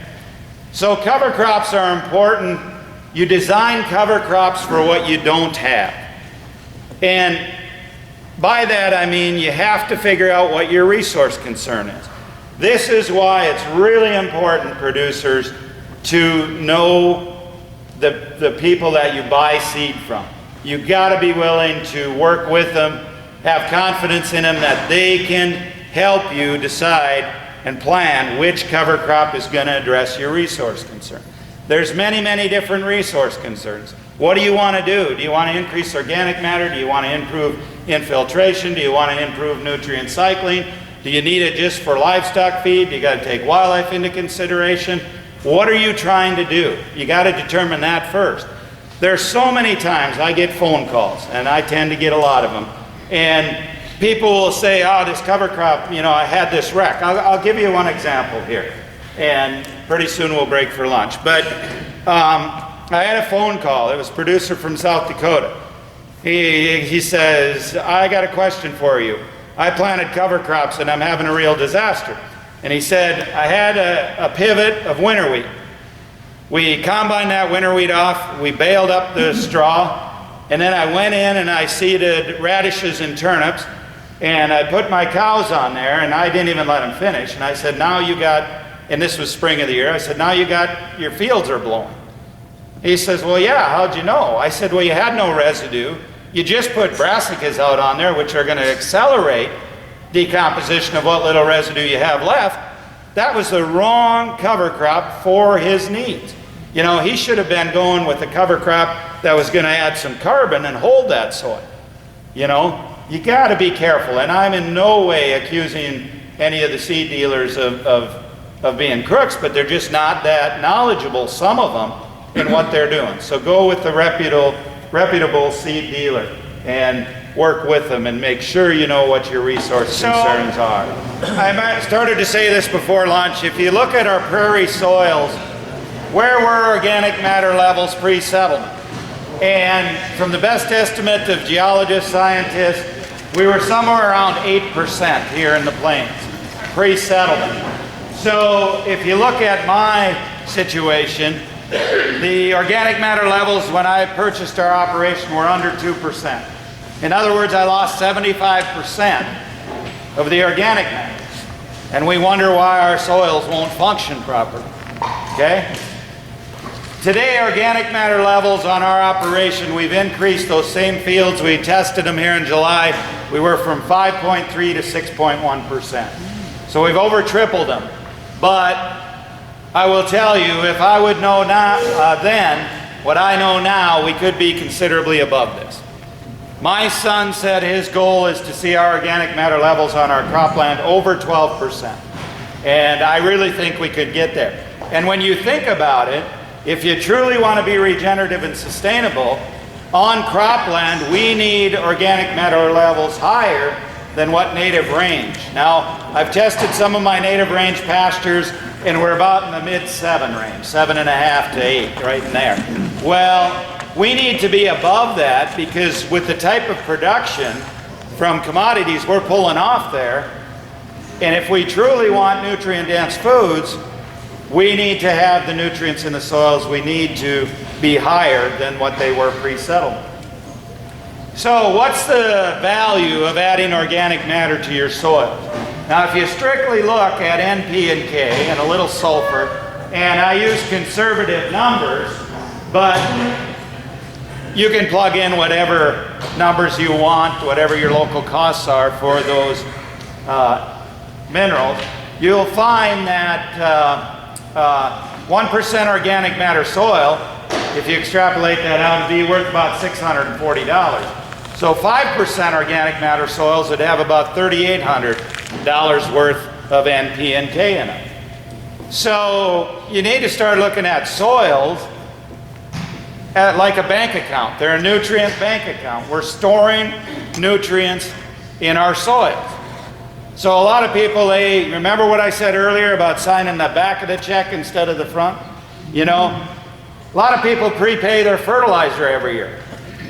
So cover crops are important. You design cover crops for what you don't have. And by that I mean you have to figure out what your resource concern is. This is why it's really important, producers, to know the people that you buy seed from. You've got to be willing to work with them, have confidence in them that they can help you decide and plan which cover crop is going to address your resource concern. There's many, many different resource concerns. What do you want to do? Do you want to increase organic matter? Do you want to improve infiltration? Do you want to improve nutrient cycling? Do you need it just for livestock feed? Do you got to take wildlife into consideration? What are you trying to do? You got to determine that first. There's so many times I get phone calls, and I tend to get a lot of them, and people will say, oh, this cover crop, you know, I had this wreck. I'll give you one example here, and pretty soon we'll break for lunch. But I had a phone call. It was a producer from South Dakota. He says, I got a question for you. I planted cover crops and I'm having a real disaster. And he said, I had a pivot of winter wheat. We combined that winter wheat off, we baled up the straw, and then I went in and I seeded radishes and turnips, and I put my cows on there, and I didn't even let them finish. And I said, now you got, and this was spring of the year, I said, now you got, your fields are blowing. He says, well, yeah, how'd you know? I said, well, you had no residue. You just put brassicas out on there, which are going to accelerate decomposition of what little residue you have left. That was the wrong cover crop for his needs. You know, he should have been going with a cover crop that was going to add some carbon and hold that soil. You know, you got to be careful. And I'm in no way accusing any of the seed dealers of being crooks, but they're just not that knowledgeable, some of them, in what they're doing. So go with the reputable seed dealer and work with them and make sure you know what your resource concerns are. I started to say this before lunch. If you look at our prairie soils, where were organic matter levels pre-settlement? And from the best estimate of geologists, scientists, we were somewhere around 8% here in the plains, pre-settlement. So if you look at my situation, the organic matter levels when I purchased our operation were under 2%. In other words, I lost 75% of the organic matter. And we wonder why our soils won't function properly. Okay? Today, organic matter levels on our operation, we've increased those same fields. We tested them here in July. We were from 5.3 to 6.1%. So we've over tripled them. But I will tell you, if I would know now, then what I know now, we could be considerably above this. My son said his goal is to see our organic matter levels on our cropland over 12%. And I really think we could get there. And when you think about it, if you truly want to be regenerative and sustainable, on cropland we need organic matter levels higher than what native range. Now, I've tested some of my native range pastures and we're about in the mid-7 range, 7.5 to 8, right in there. Well, we need to be above that because with the type of production from commodities we're pulling off there, and if we truly want nutrient-dense foods, we need to have the nutrients in the soils. We need to be higher than what they were pre-settlement. So what's the value of adding organic matter to your soils? Now, if you strictly look at NP and K and a little sulfur, and I use conservative numbers, but you can plug in whatever numbers you want, whatever your local costs are for those minerals, you'll find that 1% organic matter soil, if you extrapolate that out, would be worth about $640. So 5% organic matter soils would have about $3,800 worth of NP and K in it. So you need to start looking at soils like a bank account. They're a nutrient bank account. We're storing nutrients in our soils. So a lot of people, they remember what I said earlier about signing the back of the check instead of the front? You know, a lot of people prepay their fertilizer every year.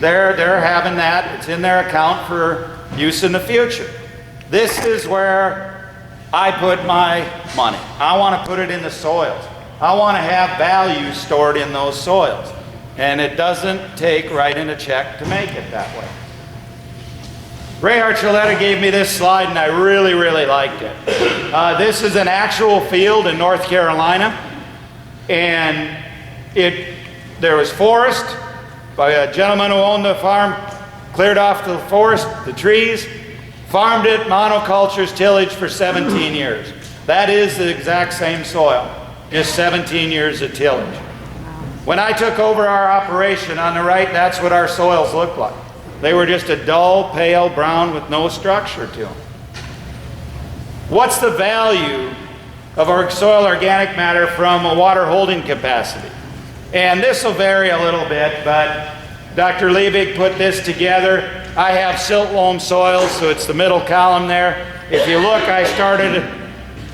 They're having that. It's in their account for use in the future. This is where I put my money. I want to put it in the soils. I want to have value stored in those soils. And it doesn't take writing a check to make it that way. Ray Archuleta gave me this slide and I really, really liked it. This is an actual field in North Carolina. And there was forest by a gentleman who owned the farm, cleared off the forest, the trees, farmed it, monocultures, tillage for 17 years. That is the exact same soil, just 17 years of tillage. When I took over our operation on the right, that's what our soils looked like. They were just a dull, pale brown with no structure to them. What's the value of our soil organic matter from a water holding capacity? And this will vary a little bit, but Dr. Liebig put this together. I have silt loam soils, so it's the middle column there. If you look, I started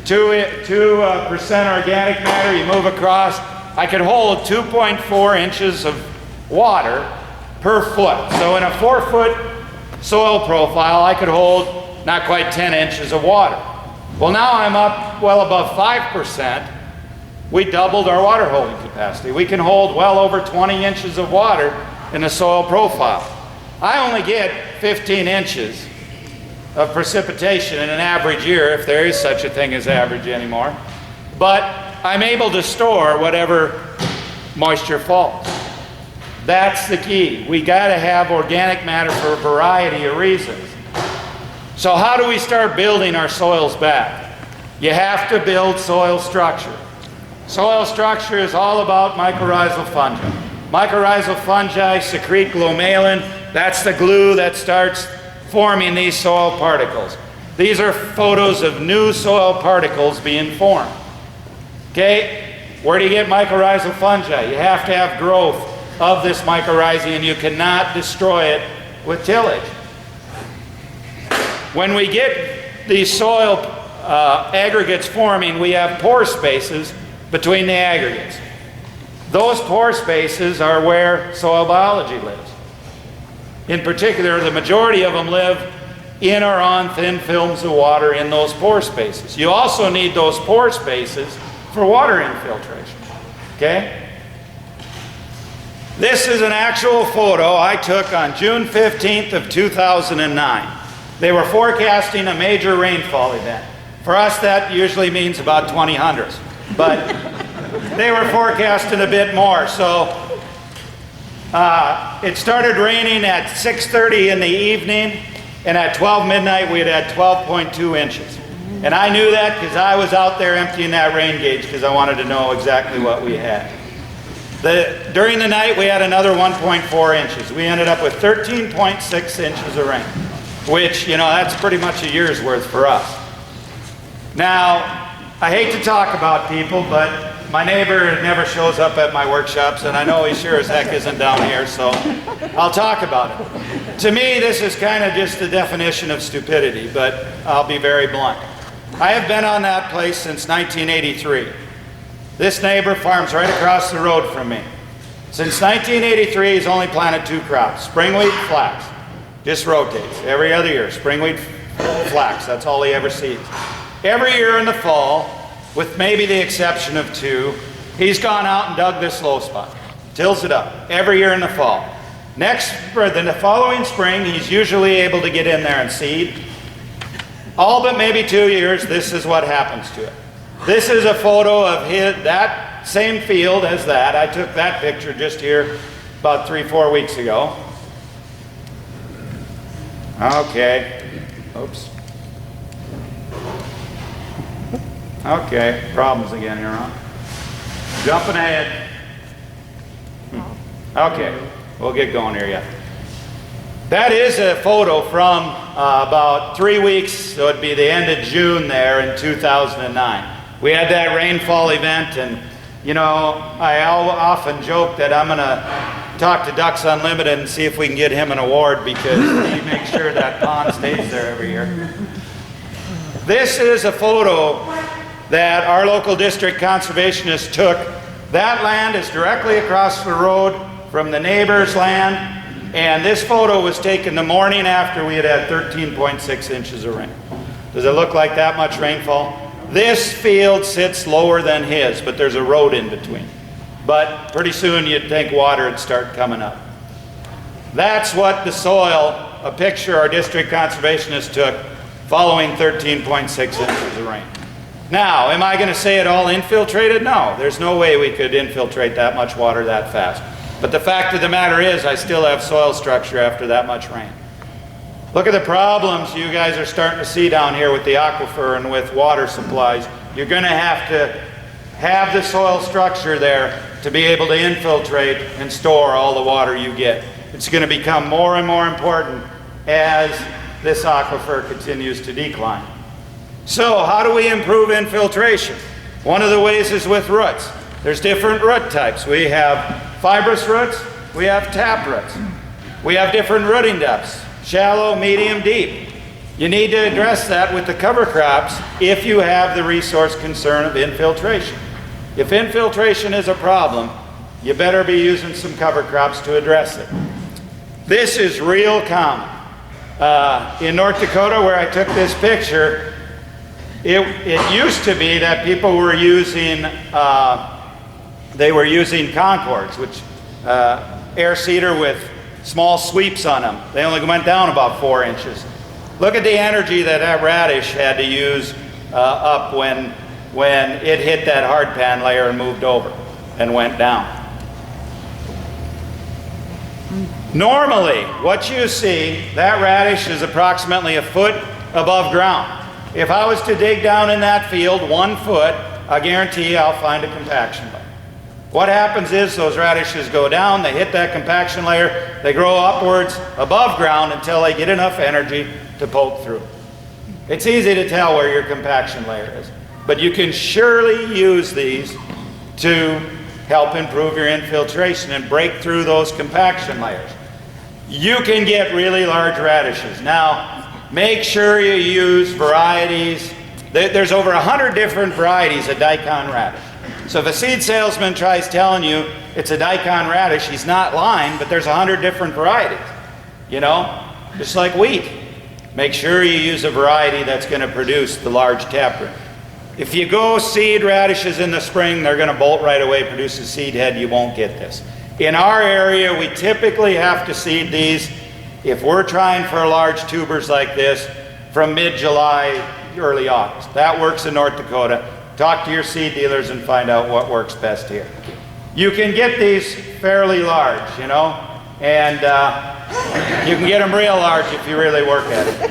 2% organic matter. You move across, I could hold 2.4 inches of water per foot. So in a 4-foot soil profile, I could hold not quite 10 inches of water. Well, now I'm up well above 5%. We doubled our water holding capacity. We can hold well over 20 inches of water in a soil profile. I only get 15 inches of precipitation in an average year, if there is such a thing as average anymore. But I'm able to store whatever moisture falls. That's the key. We got to have organic matter for a variety of reasons. So how do we start building our soils back? You have to build soil structure. Soil structure is all about mycorrhizal fungi. Mycorrhizal fungi secrete glomalin. That's the glue that starts forming these soil particles. These are photos of new soil particles being formed. Okay, where do you get mycorrhizal fungi? You have to have growth of this mycorrhizae, and you cannot destroy it with tillage. When we get these soil aggregates forming, we have pore spaces between the aggregates. Those pore spaces are where soil biology lives. In particular, the majority of them live in or on thin films of water in those pore spaces. You also need those pore spaces for water infiltration. Okay? This is an actual photo I took on June 15th of 2009. They were forecasting a major rainfall event. For us, that usually means about 20 hundredths. But they were forecasting a bit more. So it started raining at 6:30 in the evening, and at 12 midnight we had 12.2 inches. And I knew that because I was out there emptying that rain gauge because I wanted to know exactly what we had. During the night we had another 1.4 inches. We ended up with 13.6 inches of rain, which, you know, that's pretty much a year's worth for us. Now, I hate to talk about people, but my neighbor never shows up at my workshops, and I know he sure as heck isn't down here, so I'll talk about it. To me, this is kind of just the definition of stupidity, but I'll be very blunt. I have been on that place since 1983. This neighbor farms right across the road from me. Since 1983, he's only planted 2 crops, spring wheat, flax. Just rotates every other year, spring wheat, flax, that's all he ever sees. Every year in the fall, with maybe the exception of 2, he's gone out and dug this low spot, tills it up, every year in the fall. Then the following spring, he's usually able to get in there and seed. All but maybe 2 years, this is what happens to it. This is a photo of that same field as that. I took that picture just here about 3-4 weeks ago. Okay. Oops. Okay, problems again here, huh? Jumping ahead. Okay, we'll get going here yet. That is a photo from about 3 weeks, so it'd be the end of June there in 2009. We had that rainfall event, and you know, I often joke that I'm going to talk to Ducks Unlimited and see if we can get him an award because he makes sure that pond stays there every year. This is a photo that our local district conservationist took. That land is directly across the road from the neighbor's land, and this photo was taken the morning after we had 13.6 inches of rain. Does it look like that much rainfall? This field sits lower than his, but there's a road in between. But pretty soon you'd think water would start coming up. That's what the soil, a picture our district conservationist took following 13.6 inches of rain. Now, am I going to say it all infiltrated? No, there's no way we could infiltrate that much water that fast. But the fact of the matter is I still have soil structure after that much rain. Look at the problems you guys are starting to see down here with the aquifer and with water supplies. You're going to have the soil structure there to be able to infiltrate and store all the water you get. It's going to become more and more important as this aquifer continues to decline. So how do we improve infiltration? One of the ways is with roots. There's different root types. We have fibrous roots, we have tap roots. We have different rooting depths, shallow, medium, deep. You need to address that with the cover crops if you have the resource concern of infiltration. If infiltration is a problem, you better be using some cover crops to address it. This is real common. In North Dakota, where I took this picture, it used to be that people were using, they were using Concords, which air seeder with small sweeps on them. They only went down about 4 inches. Look at the energy that radish had to use up when it hit that hard pan layer and moved over and went down. Normally, what you see, that radish is approximately 1 foot above ground. If I was to dig down in that field 1 foot, I guarantee I'll find a compaction layer. What happens is those radishes go down, they hit that compaction layer, they grow upwards above ground until they get enough energy to poke through. It's easy to tell where your compaction layer is, but you can surely use these to help improve your infiltration and break through those compaction layers. You can get really large radishes. Now, make sure you use varieties. There's over 100 different varieties of daikon radish. So if a seed salesman tries telling you it's a daikon radish, he's not lying, but there's 100 different varieties. You know, just like wheat. Make sure you use a variety that's going to produce the large taproot. If you go seed radishes in the spring, they're going to bolt right away, produce a seed head, you won't get this. In our area, we typically have to seed these, if we're trying for large tubers like this, from mid-July, early August. That works in North Dakota. Talk to your seed dealers and find out what works best here. You can get these fairly large, you know, and you can get them real large if you really work at it.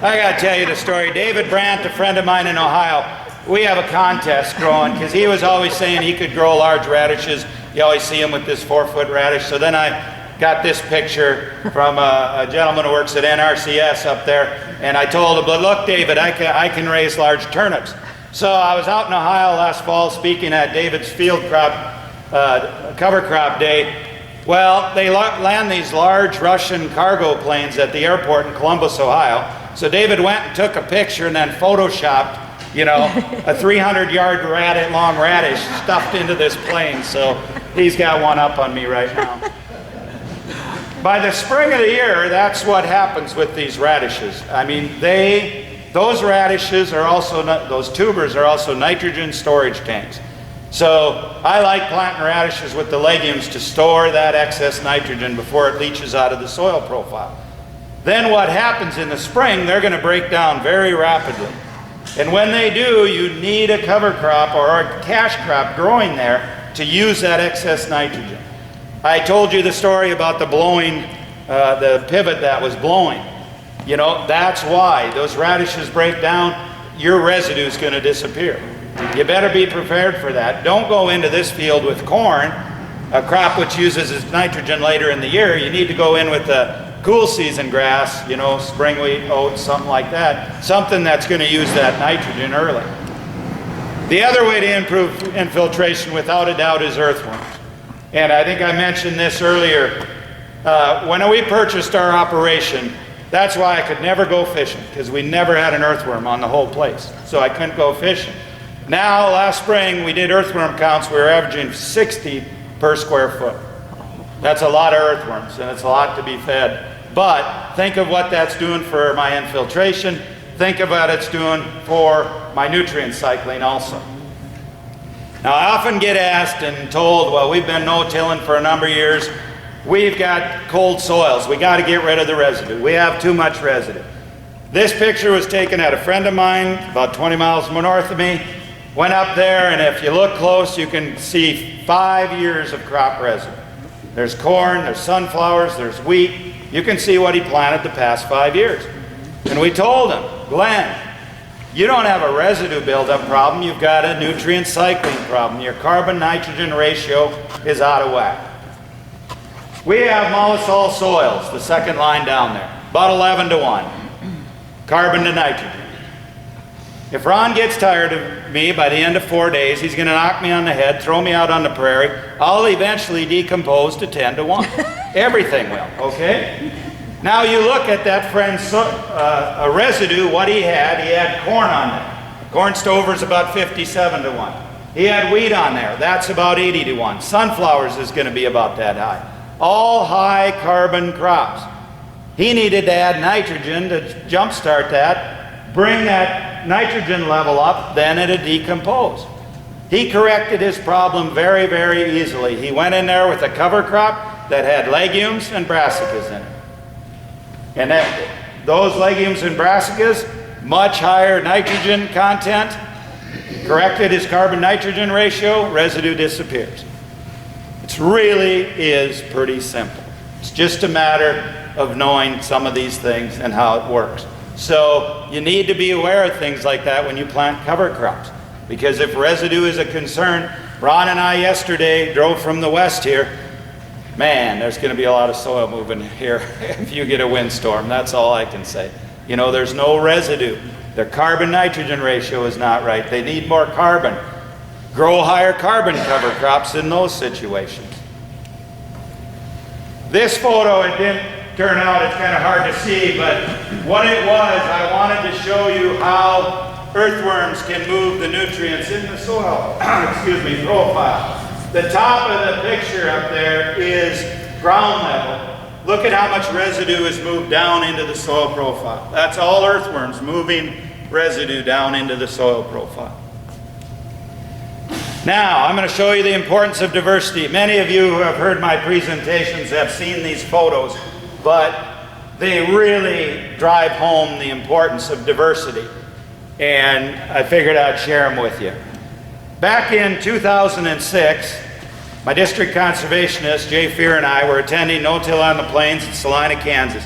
I got to tell you the story. David Brandt, a friend of mine in Ohio, we have a contest growing because he was always saying he could grow large radishes. You always see him with this 4-foot radish. So then I got this picture from a gentleman who works at NRCS up there, and I told him, but look, David, I can raise large turnips. So I was out in Ohio last fall speaking at David's field crop, cover crop day. Well, they land these large Russian cargo planes at the airport in Columbus, Ohio. So David went and took a picture and then photoshopped, you know, a 300-yard long radish stuffed into this plane. So he's got one up on me right now. By the spring of the year, that's what happens with these radishes. I mean, those radishes are also, those tubers are also nitrogen storage tanks. So I like planting radishes with the legumes to store that excess nitrogen before it leaches out of the soil profile. Then what happens in the spring, they're going to break down very rapidly. And when they do, you need a cover crop or a cash crop growing there to use that excess nitrogen. I told you the story about the blowing, the pivot that was blowing. You know, that's why those radishes break down, your residue is going to disappear. You better be prepared for that. Don't go into this field with corn, a crop which uses its nitrogen later in the year. You need to go in with a cool season grass, you know, spring wheat, oats, something like that. Something that's going to use that nitrogen early. The other way to improve infiltration, without a doubt, is earthworms. And I think I mentioned this earlier. When we purchased our operation, that's why I could never go fishing, because we never had an earthworm on the whole place. So I couldn't go fishing. Now, last spring, we did earthworm counts. We were averaging 60 per square foot. That's a lot of earthworms, and it's a lot to be fed. But think of what that's doing for my infiltration. think of what it's doing for my nutrient cycling also. Now, I often get asked and told, well, we've been no-tilling for a number of years. We've got cold soils. We got to get rid of the residue. We have too much residue. This picture was taken at a friend of mine about 20 miles north of me. Went up there, and if you look close, you can see 5 years of crop residue. There's corn, there's sunflowers, there's wheat. You can see what he planted the past 5 years. And we told him, Glenn, you don't have a residue buildup problem, you've got a nutrient cycling problem. Your carbon-nitrogen ratio is out of whack. We have mollisol soils, the second line down there, about 11 to 1, carbon to nitrogen. If Ron gets tired of me by the end of 4 days, he's going to knock me on the head, throw me out on the prairie. I'll eventually decompose to 10 to 1. Everything will, okay? Now you look at that friend's a residue, what he had corn on there. Corn stover's about 57 to 1. He had wheat on there, that's about 80 to 1. Sunflowers is going to be about that high. All high carbon crops. He needed to add nitrogen to jumpstart that, bring that nitrogen level up, then it'd decompose. He corrected his problem very, very easily. He went in there with a cover crop that had legumes and brassicas in it. And those legumes and brassicas, much higher nitrogen content, corrected his carbon-nitrogen ratio, residue disappears. It really is pretty simple. It's just a matter of knowing some of these things and how it works. So you need to be aware of things like that when you plant cover crops. Because if residue is a concern, Ron and I yesterday drove from the west here. Man, there's going to be a lot of soil moving here if you get a windstorm. That's all I can say. You know, there's no residue. Their carbon-nitrogen ratio is not right. They need more carbon. Grow higher carbon cover crops in those situations. This photo, it didn't turn out, it's kind of hard to see, but what it was, I wanted to show you how earthworms can move the nutrients in the soil, profile. The top of the picture up there is ground level. Look at how much residue is moved down into the soil profile. That's all earthworms moving residue down into the soil profile. Now, I'm going to show you the importance of diversity. Many of you who have heard my presentations have seen these photos, but they really drive home the importance of diversity. And I figured I'd share them with you. Back in 2006, my district conservationist, Jay Fear, and I were attending No-Till on the Plains in Salina, Kansas.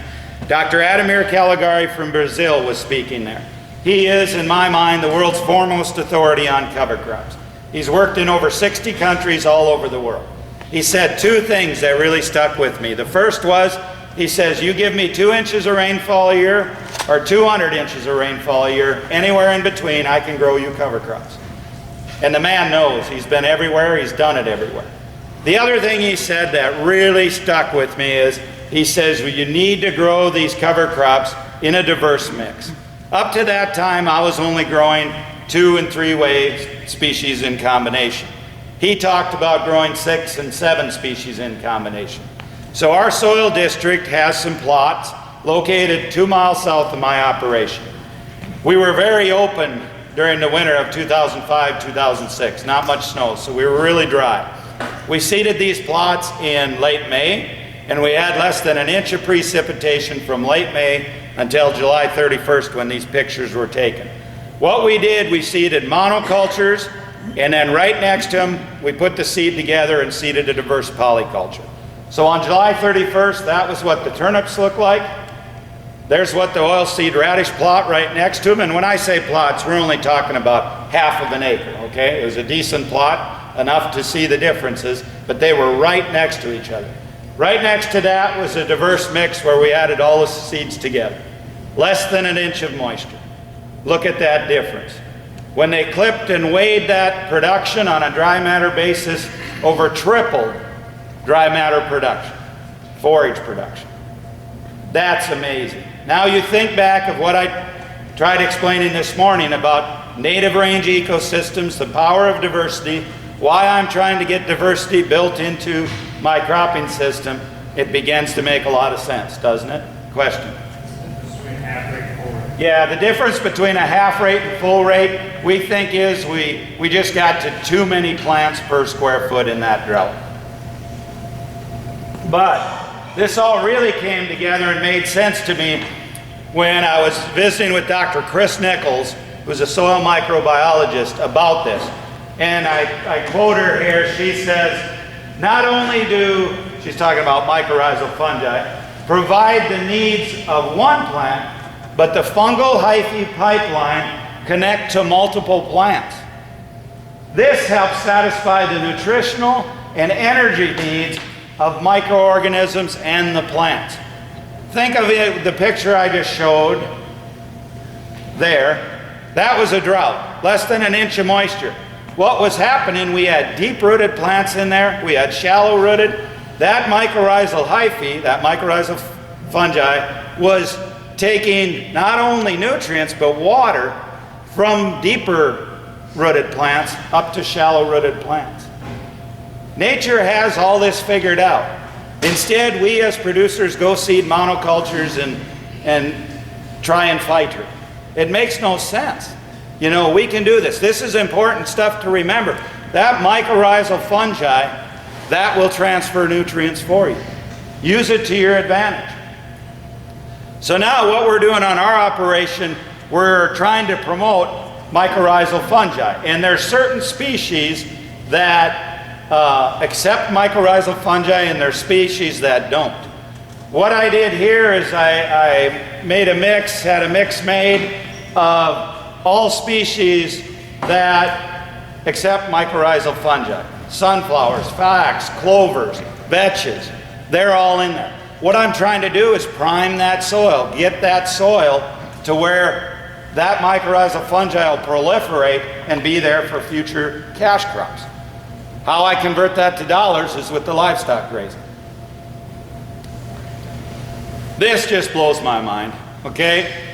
Dr. Ademir Caligari from Brazil was speaking there. He is, in my mind, the world's foremost authority on cover crops. He's worked in over 60 countries all over the world. He said two things that really stuck with me. The first was, he says, you give me 2 inches of rainfall a year or 200 inches of rainfall a year, anywhere in between, I can grow you cover crops. And the man knows. He's been everywhere. He's done it everywhere. The other thing he said that really stuck with me is, he says, well, you need to grow these cover crops in a diverse mix. Up to that time, I was only growing 2 and 3 way species in combination. He talked about growing 6 and 7 species in combination. So our soil district has some plots located 2 miles south of my operation. We were very open during the winter of 2005-2006, not much snow, so we were really dry. We seeded these plots in late May, and we had less than 1 inch of precipitation from late May until July 31st when these pictures were taken. What we did, we seeded monocultures, and then right next to them, we put the seed together and seeded a diverse polyculture. So on July 31st, that was what the turnips look like. There's what the oilseed radish plot right next to them. And when I say plots, we're only talking about half of an acre, okay? It was a decent plot, enough to see the differences, but they were right next to each other. Right next to that was a diverse mix where we added all the seeds together. Less than 1 inch of moisture. Look at that difference. When they clipped and weighed that production on a dry matter basis, over tripled dry matter production, forage production. That's amazing. Now you think back of what I tried explaining this morning about native range ecosystems, the power of diversity, why I'm trying to get diversity built into my cropping system. It begins to make a lot of sense, doesn't it? Question? Yeah, the difference between a half rate and full rate, we think is we just got to too many plants per square foot in that drought. But this all really came together and made sense to me when I was visiting with Dr. Chris Nichols, who's a soil microbiologist, about this. And I quote her here. She says, not only do, she's talking about mycorrhizal fungi, provide the needs of one plant, but the fungal hyphae pipeline connect to multiple plants. This helps satisfy the nutritional and energy needs of microorganisms and the plants. Think of it, the picture I just showed there. That was a drought, less than an inch of moisture. What was happening, we had deep-rooted plants in there, we had shallow-rooted. That mycorrhizal hyphae, that mycorrhizal fungi, was taking not only nutrients but water from deeper-rooted plants up to shallow-rooted plants. Nature has all this figured out. Instead, we as producers go seed monocultures and try and fight her. It makes no sense. You know, we can do this. This is important stuff to remember. That mycorrhizal fungi, that will transfer nutrients for you. Use it to your advantage. So now what we're doing on our operation, we're trying to promote mycorrhizal fungi. And there's certain species that accept mycorrhizal fungi and there's species that don't. What I did here is I made a mix, had a mix made of all species that accept mycorrhizal fungi. Sunflowers, flax, clovers, vetches, they're all in there. What I'm trying to do is prime that soil, get that soil to where that mycorrhizal fungi will proliferate and be there for future cash crops. How I convert that to dollars is with the livestock grazing. This just blows my mind, okay?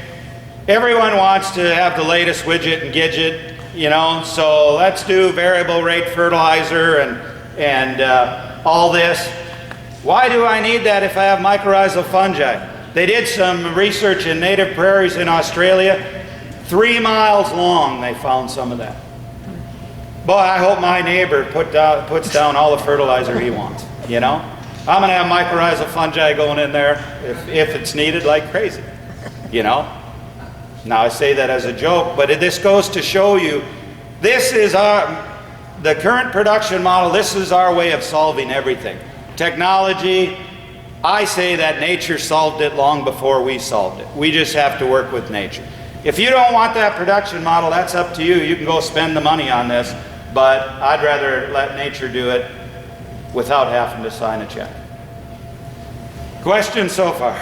Everyone wants to have the latest widget and gidget, you know, so let's do variable rate fertilizer and all this. Why do I need that if I have mycorrhizal fungi? They did some research in native prairies in Australia. 3 miles long, they found some of that. Boy, I hope my neighbor puts down all the fertilizer he wants, you know? I'm going to have mycorrhizal fungi going in there if it's needed like crazy, you know? Now, I say that as a joke, but this goes to show you, this is the current production model, this is our way of solving everything. Technology, I say that nature solved it long before we solved it. We just have to work with nature. If you don't want that production model, that's up to you. You can go spend the money on this, but I'd rather let nature do it without having to sign a check. Questions so far?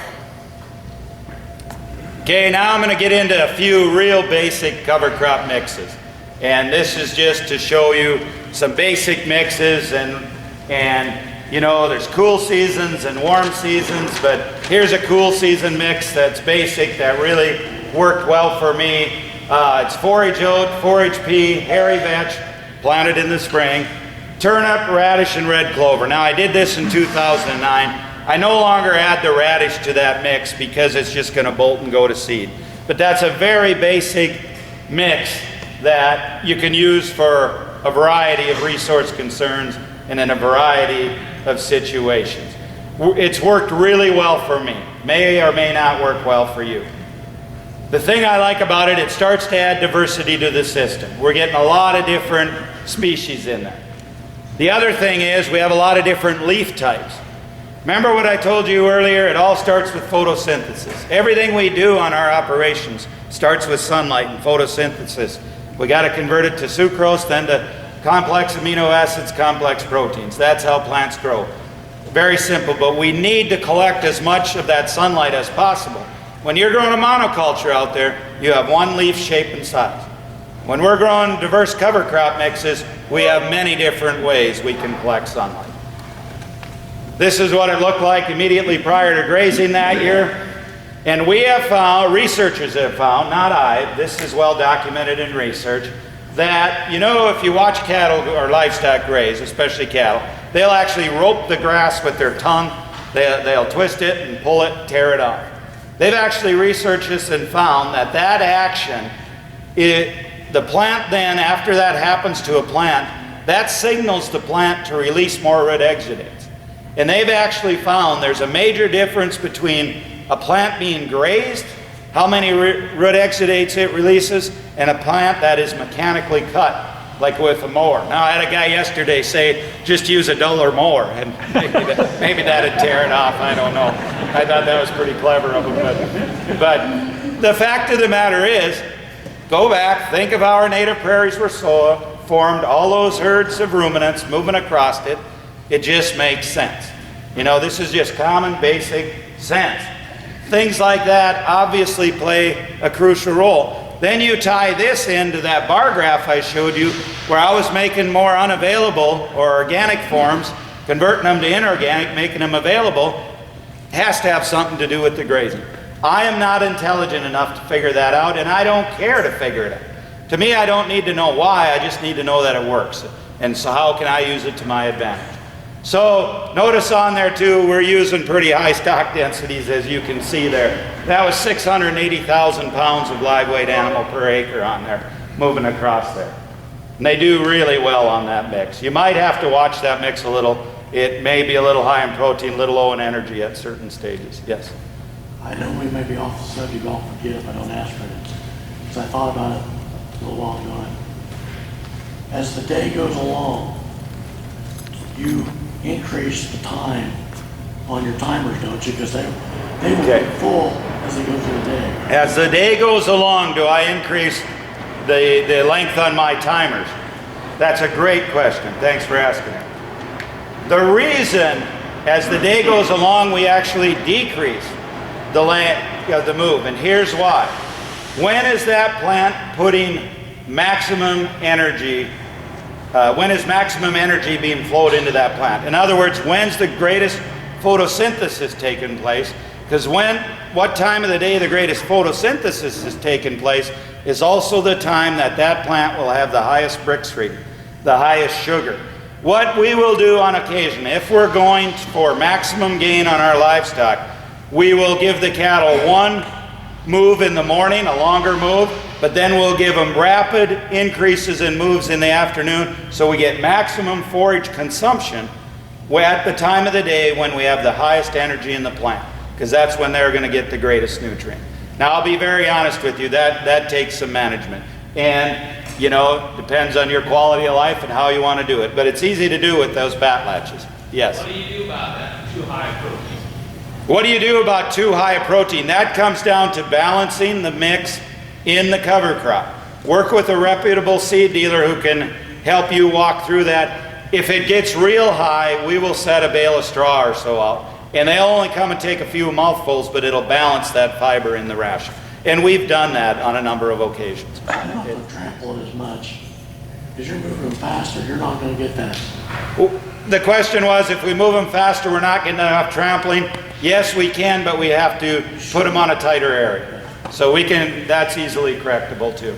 Okay, now I'm going to get into a few real basic cover crop mixes. And this is just to show you some basic mixes and you know, there's cool seasons and warm seasons, but here's a cool season mix that's basic that really worked well for me. It's forage oat, forage pea, hairy vetch, planted in the spring, turnip, radish, and red clover. Now I did this in 2009. I no longer add the radish to that mix because it's just going to bolt and go to seed. But that's a very basic mix that you can use for a variety of resource concerns and in a variety of situations. It's worked really well for me. May or may not work well for you. The thing I like about it, it starts to add diversity to the system. We're getting a lot of different species in there. The other thing is we have a lot of different leaf types. Remember what I told you earlier? It all starts with photosynthesis. Everything we do on our operations starts with sunlight and photosynthesis. We got to convert it to sucrose, then to complex amino acids, complex proteins. That's how plants grow. Very simple, but we need to collect as much of that sunlight as possible. When you're growing a monoculture out there, you have one leaf shape and size. When we're growing diverse cover crop mixes, we have many different ways we can collect sunlight. This is what it looked like immediately prior to grazing that year. And we have found, researchers have found, not I, this is well documented in research, that, you know, if you watch cattle or livestock graze, especially cattle, they'll actually rope the grass with their tongue. They'll twist it and pull it, tear it off. They've actually researched this and found that that action, the plant then, after that happens to a plant, that signals the plant to release more root exudates. And they've actually found there's a major difference between a plant being grazed, how many root exudates it releases, and a plant that is mechanically cut, like with a mower. Now, I had a guy yesterday say, just use a duller mower, and maybe that'd tear it off, I don't know. I thought that was pretty clever of him, but the fact of the matter is, go back, think of how our native prairies were formed, all those herds of ruminants moving across it. It just makes sense. You know, this is just common, basic sense. Things like that obviously play a crucial role. Then you tie this into that bar graph I showed you, where I was making more unavailable or organic forms, converting them to inorganic, making them available. It has to have something to do with the grazing. I am not intelligent enough to figure that out, and I don't care to figure it out. To me, I don't need to know why, I just need to know that it works. And so how can I use it to my advantage? So notice on there too, we're using pretty high stock densities, as you can see there. That was 680,000 pounds of live weight animal per acre on there, moving across there. And they do really well on that mix. You might have to watch that mix a little. It may be a little high in protein, a little low in energy at certain stages. Yes? I know we may be off the subject, I'll forget if I don't ask for it. Because I thought about it a little while ago. As the day goes along, you increase the time on your timers, don't you? Because they will get full as they go through the day. As the day goes along, do I increase the length on my timers? That's a great question. Thanks for asking it. The reason, as the day goes along, we actually decrease the length of the move, and here's why. When is that plant putting maximum energy? When is maximum energy being flowed into that plant? In other words, when's the greatest photosynthesis taking place? Because what time of the day the greatest photosynthesis is taking place is also the time that that plant will have the highest Brix reading, the highest sugar. What we will do on occasion, if we're going for maximum gain on our livestock, we will give the cattle one move in the morning, a longer move, but then we'll give them rapid increases in moves in the afternoon, so we get maximum forage consumption at the time of the day when we have the highest energy in the plant, because that's when they're going to get the greatest nutrient. Now, I'll be very honest with you, that takes some management, and you know, depends on your quality of life and how you want to do it, but it's easy to do with those bat latches. Yes? What do you do about that? Too high protein. What do you do about too high a protein? That comes down to balancing the mix in the cover crop. Work with a reputable seed dealer who can help you walk through that. If it gets real high, we will set a bale of straw or so out. And they'll only come and take a few mouthfuls, but it'll balance that fiber in the ration. And we've done that on a number of occasions. I don't have to trample it as much. Because you're moving faster, you're not going to get that. The question was, if we move them faster, we're not getting enough trampling. Yes, we can, but we have to put them on a tighter area. So we can, that's easily correctable too.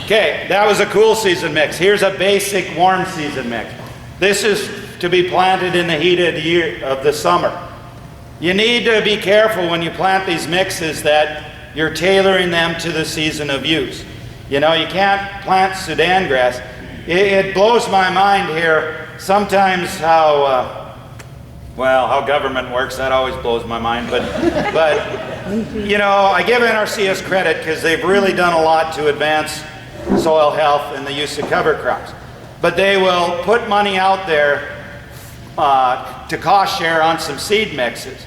Okay, that was a cool season mix. Here's a basic warm season mix. This is to be planted in the heat of the summer. You need to be careful when you plant these mixes that you're tailoring them to the season of use. You know, you can't plant Sudan grass. It blows my mind here sometimes how government works. That always blows my mind. But you know, I give NRCS credit because they've really done a lot to advance soil health and the use of cover crops. But they will put money out there to cost share on some seed mixes.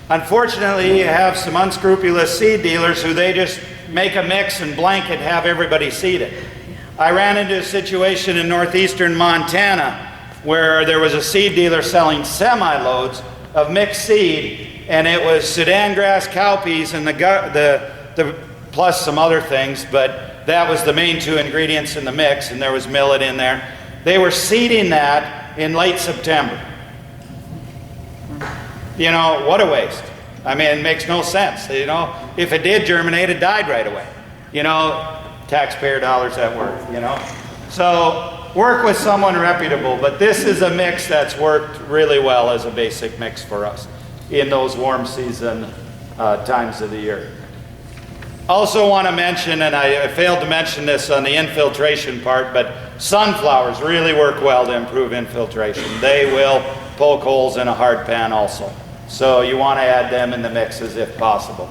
Unfortunately, you have some unscrupulous seed dealers who they just make a mix and blanket have everybody seed it. I ran into a situation in northeastern Montana where there was a seed dealer selling semi-loads of mixed seed, and it was Sudan grass, cowpeas, and the plus some other things, but that was the main two ingredients in the mix, and there was millet in there. They were seeding that in late September. You know, what a waste. I mean, it makes no sense. You know, if it did germinate, it died right away. You know, taxpayer dollars at work, you know. So work with someone reputable, but this is a mix that's worked really well as a basic mix for us in those warm season times of the year. Also want to mention, and I failed to mention this on the infiltration part, but sunflowers really work well to improve infiltration. They will poke holes in a hard pan also. So you want to add them in the mixes if possible.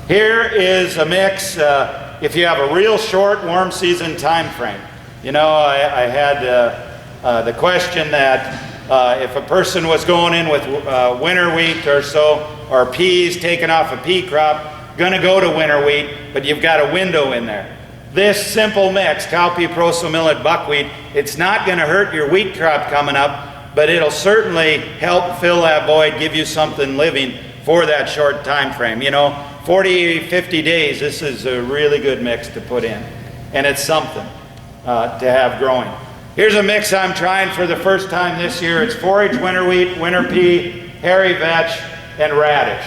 Here is a mix if you have a real short warm season time frame. You know, I had the question that if a person was going in with winter wheat or so, or peas taken off a pea crop, going to go to winter wheat, but you've got a window in there. This simple mix, cowpea, proso, millet, buckwheat, it's not going to hurt your wheat crop coming up, but it'll certainly help fill that void, give you something living for that short time frame. You know, 40, 50 days, this is a really good mix to put in. And it's something to have growing. Here's a mix I'm trying for the first time this year. It's forage winter wheat, winter pea, hairy vetch, and radish.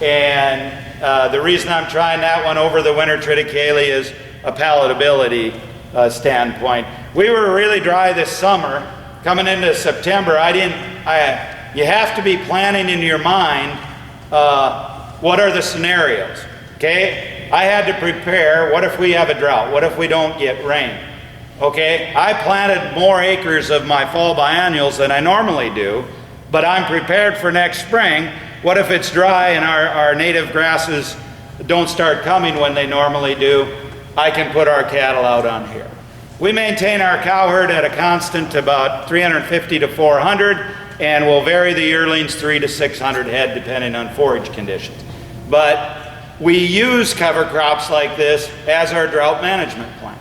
And the reason I'm trying that one over the winter triticale is a palatability standpoint. We were really dry this summer. Coming into September, you have to be planning in your mind what are the scenarios, okay? I had to prepare, what if we have a drought? What if we don't get rain? Okay, I planted more acres of my fall biennials than I normally do, but I'm prepared for next spring. What if it's dry and our native grasses don't start coming when they normally do? I can put our cattle out on here. We maintain our cow herd at a constant about 350 to 400, and we'll vary the yearlings 300 to 600 head depending on forage conditions. But we use cover crops like this as our drought management plan.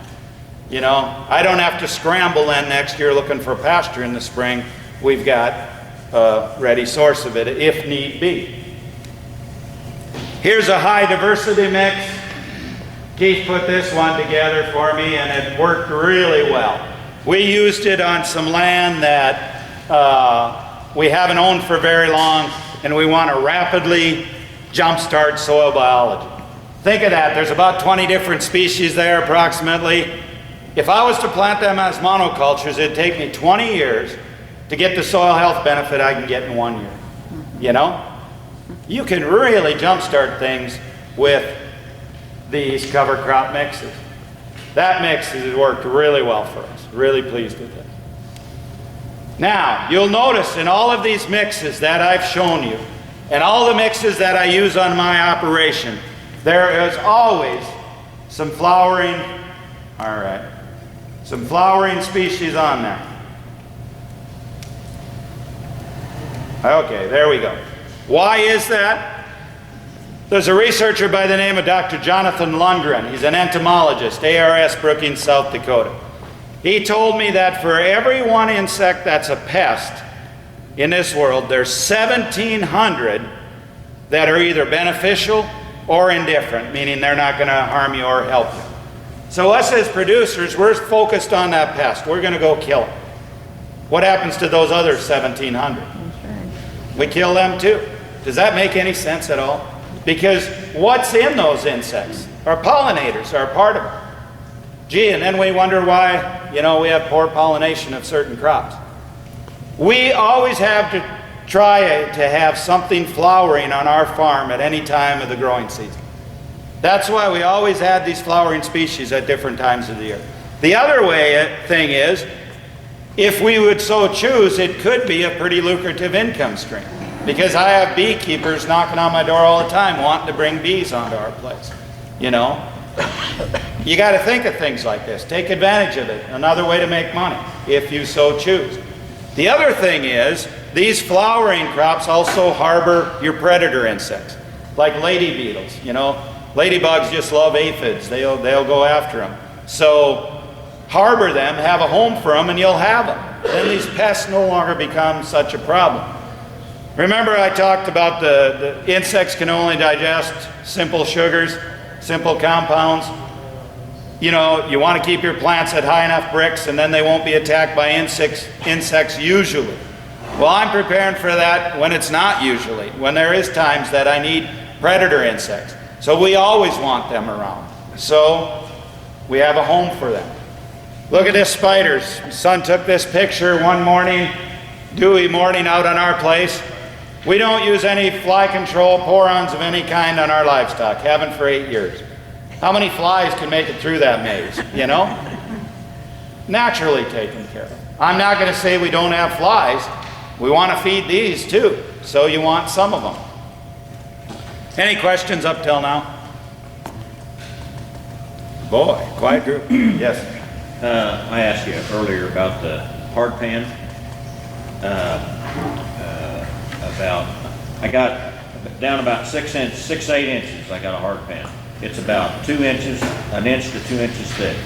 You know, I don't have to scramble then next year looking for pasture in the spring. We've got a ready source of it if need be. Here's a high diversity mix. Keith put this one together for me and it worked really well. We used it on some land that we haven't owned for very long, and we want to rapidly jumpstart soil biology. Think of that, there's about 20 different species there approximately. If I was to plant them as monocultures, it'd take me 20 years to get the soil health benefit I can get in 1 year. You know? You can really jumpstart things with these cover crop mixes. That mix has worked really well for us. Really pleased with it. Now, you'll notice in all of these mixes that I've shown you, and all the mixes that I use on my operation, there is always some flowering, some flowering species on there. Okay, there we go. Why is that? There's a researcher by the name of Dr. Jonathan Lundgren. He's an entomologist, ARS Brookings, South Dakota. He told me that for every one insect that's a pest in this world, there's 1,700 that are either beneficial or indifferent, meaning they're not going to harm you or help you. So us as producers, we're focused on that pest. We're going to go kill it. What happens to those other 1,700? We kill them too. Does that make any sense at all? Because what's in those insects? Our pollinators are a part of it. Gee, and then we wonder why, you know, we have poor pollination of certain crops. We always have to try to have something flowering on our farm at any time of the growing season. That's why we always add these flowering species at different times of the year. The other thing is, if we would so choose, it could be a pretty lucrative income stream. Because I have beekeepers knocking on my door all the time wanting to bring bees onto our place. You know? You got to think of things like this. Take advantage of it. Another way to make money, if you so choose. The other thing is, these flowering crops also harbor your predator insects, like lady beetles. You know, ladybugs just love aphids. They'll go after them. So harbor them, have a home for them, and you'll have them. Then these pests no longer become such a problem. Remember I talked about the insects can only digest simple sugars, simple compounds. You know, you want to keep your plants at high enough Brix and then they won't be attacked by insects usually. Well, I'm preparing for that when it's not usually, when there is times that I need predator insects. So we always want them around. So we have a home for them. Look at this spiders. My son took this picture one morning, dewy morning out on our place. We don't use any fly control, pour-ons of any kind on our livestock. Haven't for 8 years. How many flies can make it through that maze, you know? Naturally taken care of. I'm not going to say we don't have flies. We want to feed these too, so you want some of them. Any questions up till now? Boy, quiet group. Yes. I asked you earlier about the hard pan. I got down about 6 to 8 inches. I got a hard pan. It's about 2 inches, an inch to 2 inches thick.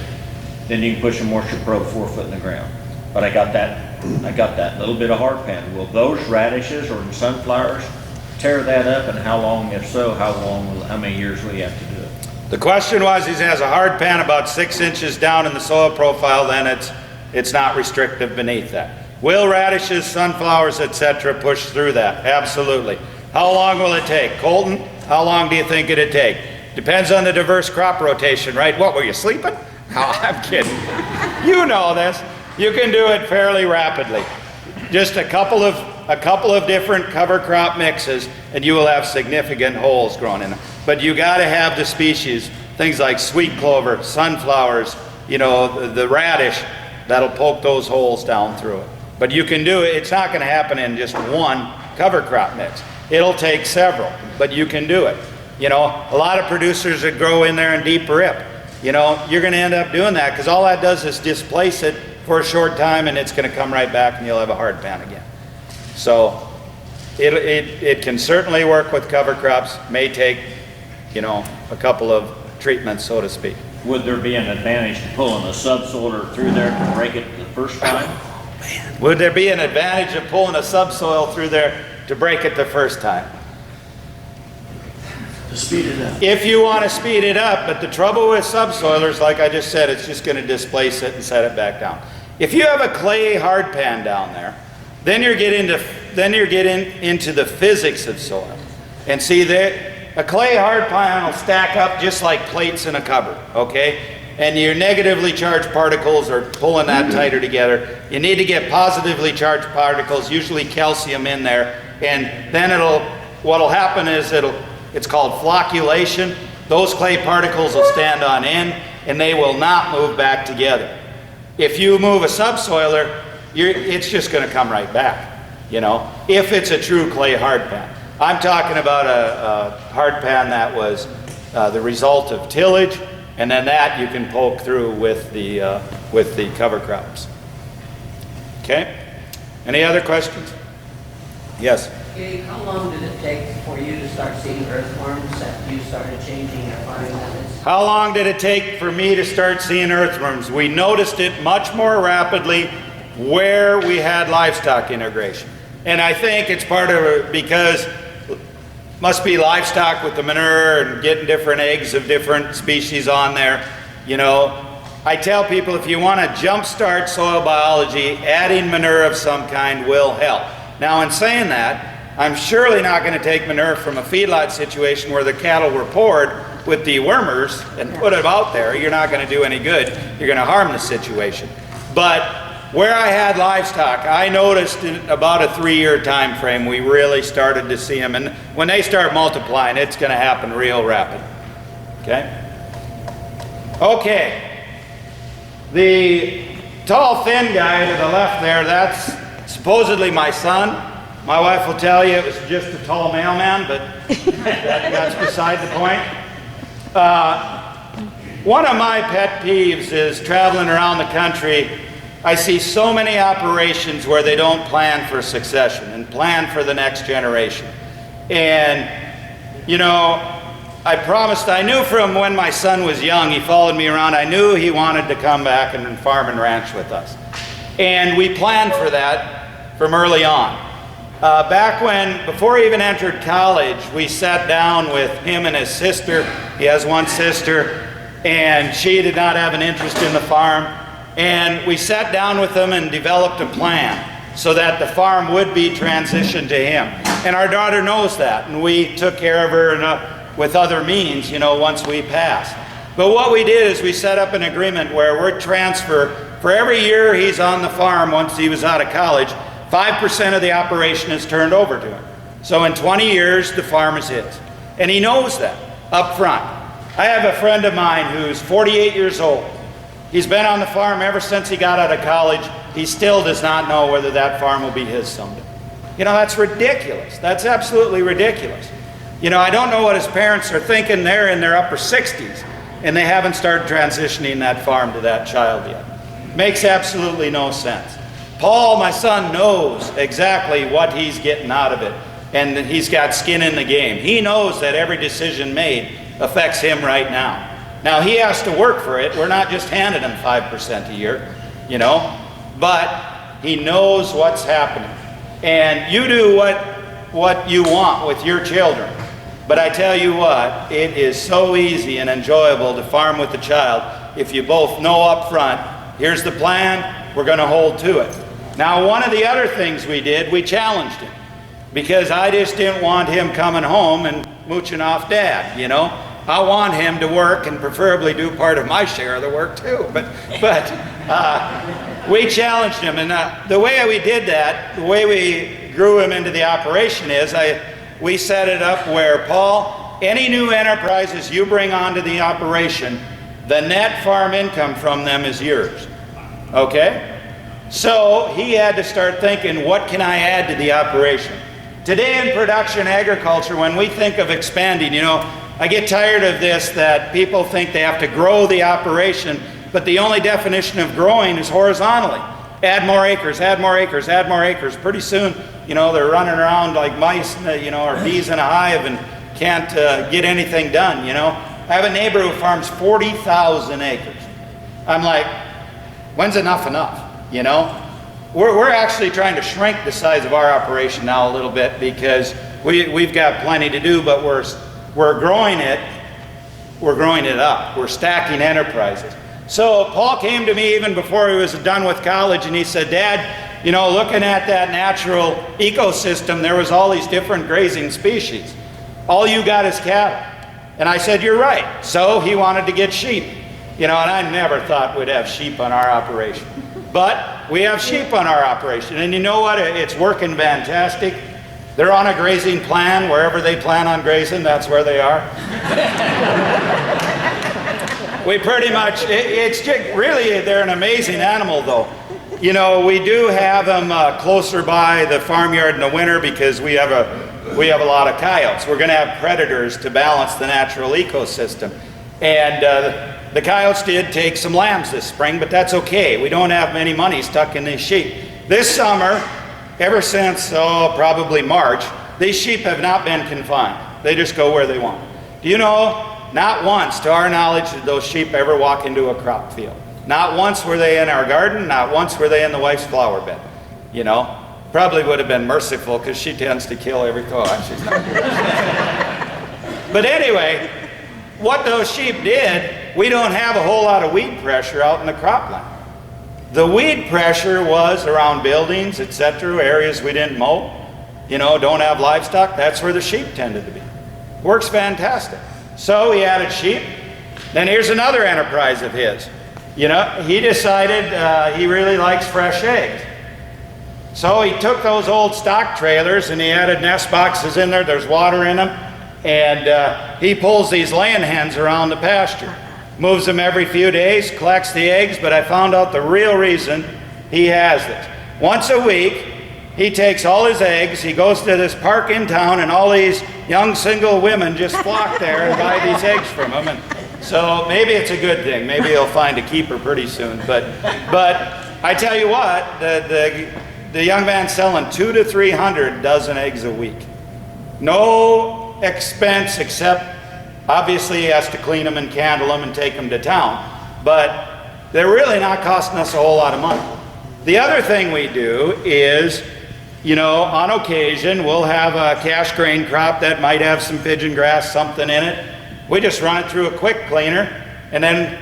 Then you can push a moisture probe 4 foot in the ground. But I got that little bit of hard pan. Will those radishes or sunflowers tear that up, and how long? If so, how many years will you have to do it? The question was, he has a hard pan about 6 inches down in the soil profile, then it's not restrictive beneath that. Will radishes, sunflowers, etc. push through that? Absolutely. How long will it take? Colton, how long do you think it'd take? Depends on the diverse crop rotation, right? What, were you sleeping? No, I'm kidding. You know this. You can do it fairly rapidly. Just a couple of different cover crop mixes, and you will have significant holes grown in them. But you got to have the species, things like sweet clover, sunflowers, you know, the radish, that'll poke those holes down through it. But you can do it. It's not going to happen in just one cover crop mix. It'll take several, but you can do it. You know, a lot of producers that grow in there in deep rip, you know, you're going to end up doing that because all that does is displace it for a short time, and it's going to come right back and you'll have a hard pan again. So it can certainly work with cover crops. May take, you know, a couple of treatments, so to speak. Would there be an advantage to pulling a subsoiler through there to break it the first time? Would there be an advantage of pulling a subsoil through there to break it the first time? To speed it up. If you want to speed it up, but the trouble with subsoilers, like I just said, it's just going to displace it and set it back down. If you have a clay hard pan down there, then you're getting into the physics of soil. And see that a clay hard pan will stack up just like plates in a cupboard, okay? And your negatively charged particles are pulling that tighter together. You need to get positively charged particles, usually calcium, in there, and then what'll happen is it's called flocculation. Those clay particles will stand on end and they will not move back together. If you move a subsoiler, it's just going to come right back, you know, if it's a true clay hard pan. I'm talking about a hard pan that was the result of tillage, and then that you can poke through with the cover crops. Okay? Any other questions? Yes. Gabe, how long did it take for you to start seeing earthworms after you started changing your farming methods? How long did it take for me to start seeing earthworms? We noticed it much more rapidly where we had livestock integration. And I think it's part of it because must be livestock with the manure and getting different eggs of different species on there. You know, I tell people if you want to jumpstart soil biology, adding manure of some kind will help. Now, in saying that, I'm surely not going to take manure from a feedlot situation where the cattle were poured with dewormers and put it out there. You're not going to do any good. You're going to harm the situation. But where I had livestock, I noticed in about a 3-year time frame, we really started to see them. And when they start multiplying, it's going to happen real rapid. Okay? Okay. The tall, thin guy to the left there, that's supposedly my son. My wife will tell you it was just a tall mailman, but that's beside the point. One of my pet peeves is traveling around the country. I see so many operations where they don't plan for succession and plan for the next generation. And, you know, I knew from when my son was young, he followed me around, I knew he wanted to come back and farm and ranch with us. And we planned for that from early on. Back before he even entered college, we sat down with him and his sister. He has one sister, and she did not have an interest in the farm. And we sat down with them and developed a plan so that the farm would be transitioned to him. And our daughter knows that, and we took care of her with other means, you know, once we passed. But what we did is we set up an agreement where we're transfer, for every year he's on the farm once he was out of college, 5% of the operation is turned over to him. So in 20 years, the farm is his. And he knows that up front. I have a friend of mine who's 48 years old. He's been on the farm ever since he got out of college. He still does not know whether that farm will be his someday. You know, that's ridiculous. That's absolutely ridiculous. You know, I don't know what his parents are thinking. They're in their upper 60s, and they haven't started transitioning that farm to that child yet. Makes absolutely no sense. Paul, my son, knows exactly what he's getting out of it, and he's got skin in the game. He knows that every decision made affects him right now. Now, he has to work for it. We're not just handing him 5% a year, you know, but he knows what's happening. And you do what you want with your children. But I tell you what, it is so easy and enjoyable to farm with a child if you both know up front, here's the plan, we're going to hold to it. Now, one of the other things we did, we challenged him, because I just didn't want him coming home and mooching off Dad, you know. I want him to work and preferably do part of my share of the work too. But we challenged him, and the way we did that, the way we grew him into the operation is we set it up where, Paul, any new enterprises you bring onto the operation, the net farm income from them is yours. Okay? So he had to start thinking, what can I add to the operation? Today in production agriculture, when we think of expanding, you know, I get tired of this, that people think they have to grow the operation, but the only definition of growing is horizontally. Add more acres, add more acres, add more acres. Pretty soon, you know, they're running around like mice, you know, or bees in a hive and can't get anything done, you know. I have a neighbor who farms 40,000 acres. I'm like, when's enough enough, you know? We're actually trying to shrink the size of our operation now a little bit because we've got plenty to do, but we're growing it up. We're stacking enterprises. So Paul came to me even before he was done with college, and he said, Dad, you know, looking at that natural ecosystem, there was all these different grazing species. All you got is cattle. And I said, you're right. So he wanted to get sheep. You know, and I never thought we'd have sheep on our operation. But we have sheep on our operation. And you know what? It's working fantastic. They're on a grazing plan. Wherever they plan on grazing, that's where they are. We pretty much, it's just, really, they're an amazing animal though. You know, we do have them closer by the farmyard in the winter because we have a lot of coyotes. We're going to have predators to balance the natural ecosystem. And the coyotes did take some lambs this spring, but that's okay. We don't have many money stuck in these sheep. This summer, ever since, probably March, these sheep have not been confined. They just go where they want. Do you know, not once, to our knowledge, did those sheep ever walk into a crop field. Not once were they in our garden, not once were they in the wife's flower bed. You know, probably would have been merciful because she tends to kill every she's not. But anyway, what those sheep did, we don't have a whole lot of weed pressure out in the cropland. The weed pressure was around buildings, etc., areas we didn't mow, you know, don't have livestock. That's where the sheep tended to be. Works fantastic. So he added sheep. Then here's another enterprise of his. You know, he decided he really likes fresh eggs. So he took those old stock trailers and he added nest boxes in there. There's water in them. And he pulls these laying hens around the pasture. Moves them every few days, collects the eggs, but I found out the real reason he has this. Once a week, he takes all his eggs, he goes to this park in town, and all these young single women just flock there and buy these eggs from him. And so maybe it's a good thing. Maybe he'll find a keeper pretty soon. But I tell you what, the young man's selling 200 to 300 dozen eggs a week. No expense except obviously he has to clean them and candle them and take them to town. But they're really not costing us a whole lot of money. The other thing we do is, you know, on occasion we'll have a cash grain crop that might have some pigeon grass, something in it. We just run it through a quick cleaner and then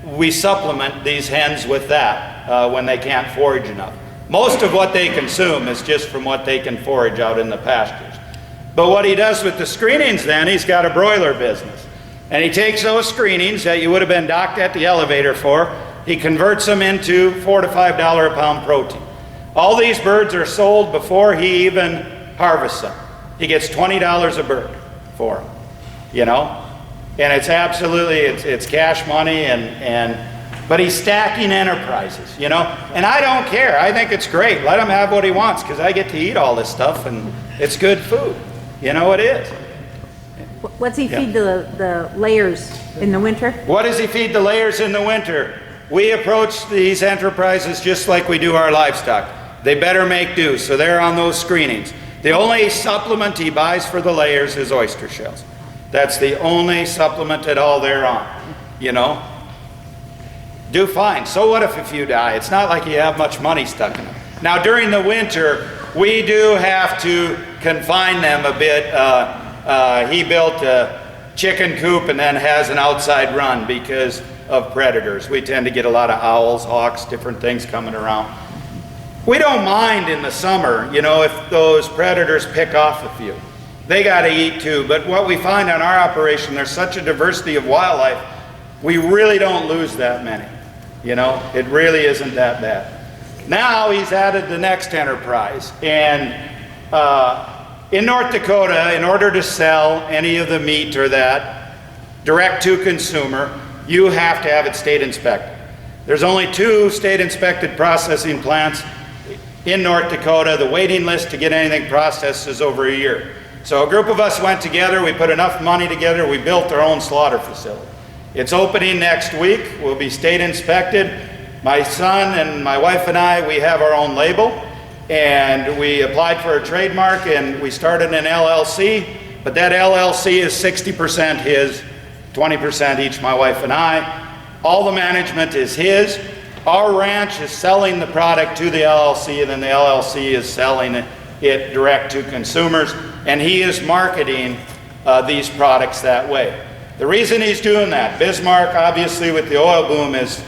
we supplement these hens with that when they can't forage enough. Most of what they consume is just from what they can forage out in the pastures. But what he does with the screenings then, he's got a broiler business. And he takes those screenings that you would have been docked at the elevator for, he converts them into $4 to $5 a pound protein. All these birds are sold before he even harvests them. He gets $20 a bird for them, you know? And it's absolutely, it's cash money, but he's stacking enterprises, you know? And I don't care. I think it's great. Let him have what he wants, because I get to eat all this stuff, and it's good food. You know, it is. What's he feed the layers in the winter? What does he feed the layers in the winter? We approach these enterprises just like we do our livestock. They better make do, so they're on those screenings. The only supplement he buys for the layers is oyster shells. That's the only supplement at all they're on, you know? Do fine. So what if a few die? It's not like you have much money stuck in them. Now during the winter, we do have to confine them a bit. He built a chicken coop and then has an outside run because of predators. We tend to get a lot of owls, hawks, different things coming around. We don't mind in the summer, you know, if those predators pick off a few. They got to eat too, but what we find on our operation, there's such a diversity of wildlife, we really don't lose that many. You know, it really isn't that bad. Now he's added the next enterprise, and in North Dakota, in order to sell any of the meat or that direct to consumer, you have to have it state inspected. There's only 2 state inspected processing plants in North Dakota. The waiting list to get anything processed is over a year. So a group of us went together, we put enough money together, we built our own slaughter facility. It's opening next week. We'll be state inspected. My son and my wife and I, we have our own label, and we applied for a trademark, and we started an LLC, but that LLC is 60% his, 20% each, my wife and I. All the management is his. Our ranch is selling the product to the LLC, and then the LLC is selling it direct to consumers, and he is marketing these products that way. The reason he's doing that, Bismark, obviously with the oil boom, is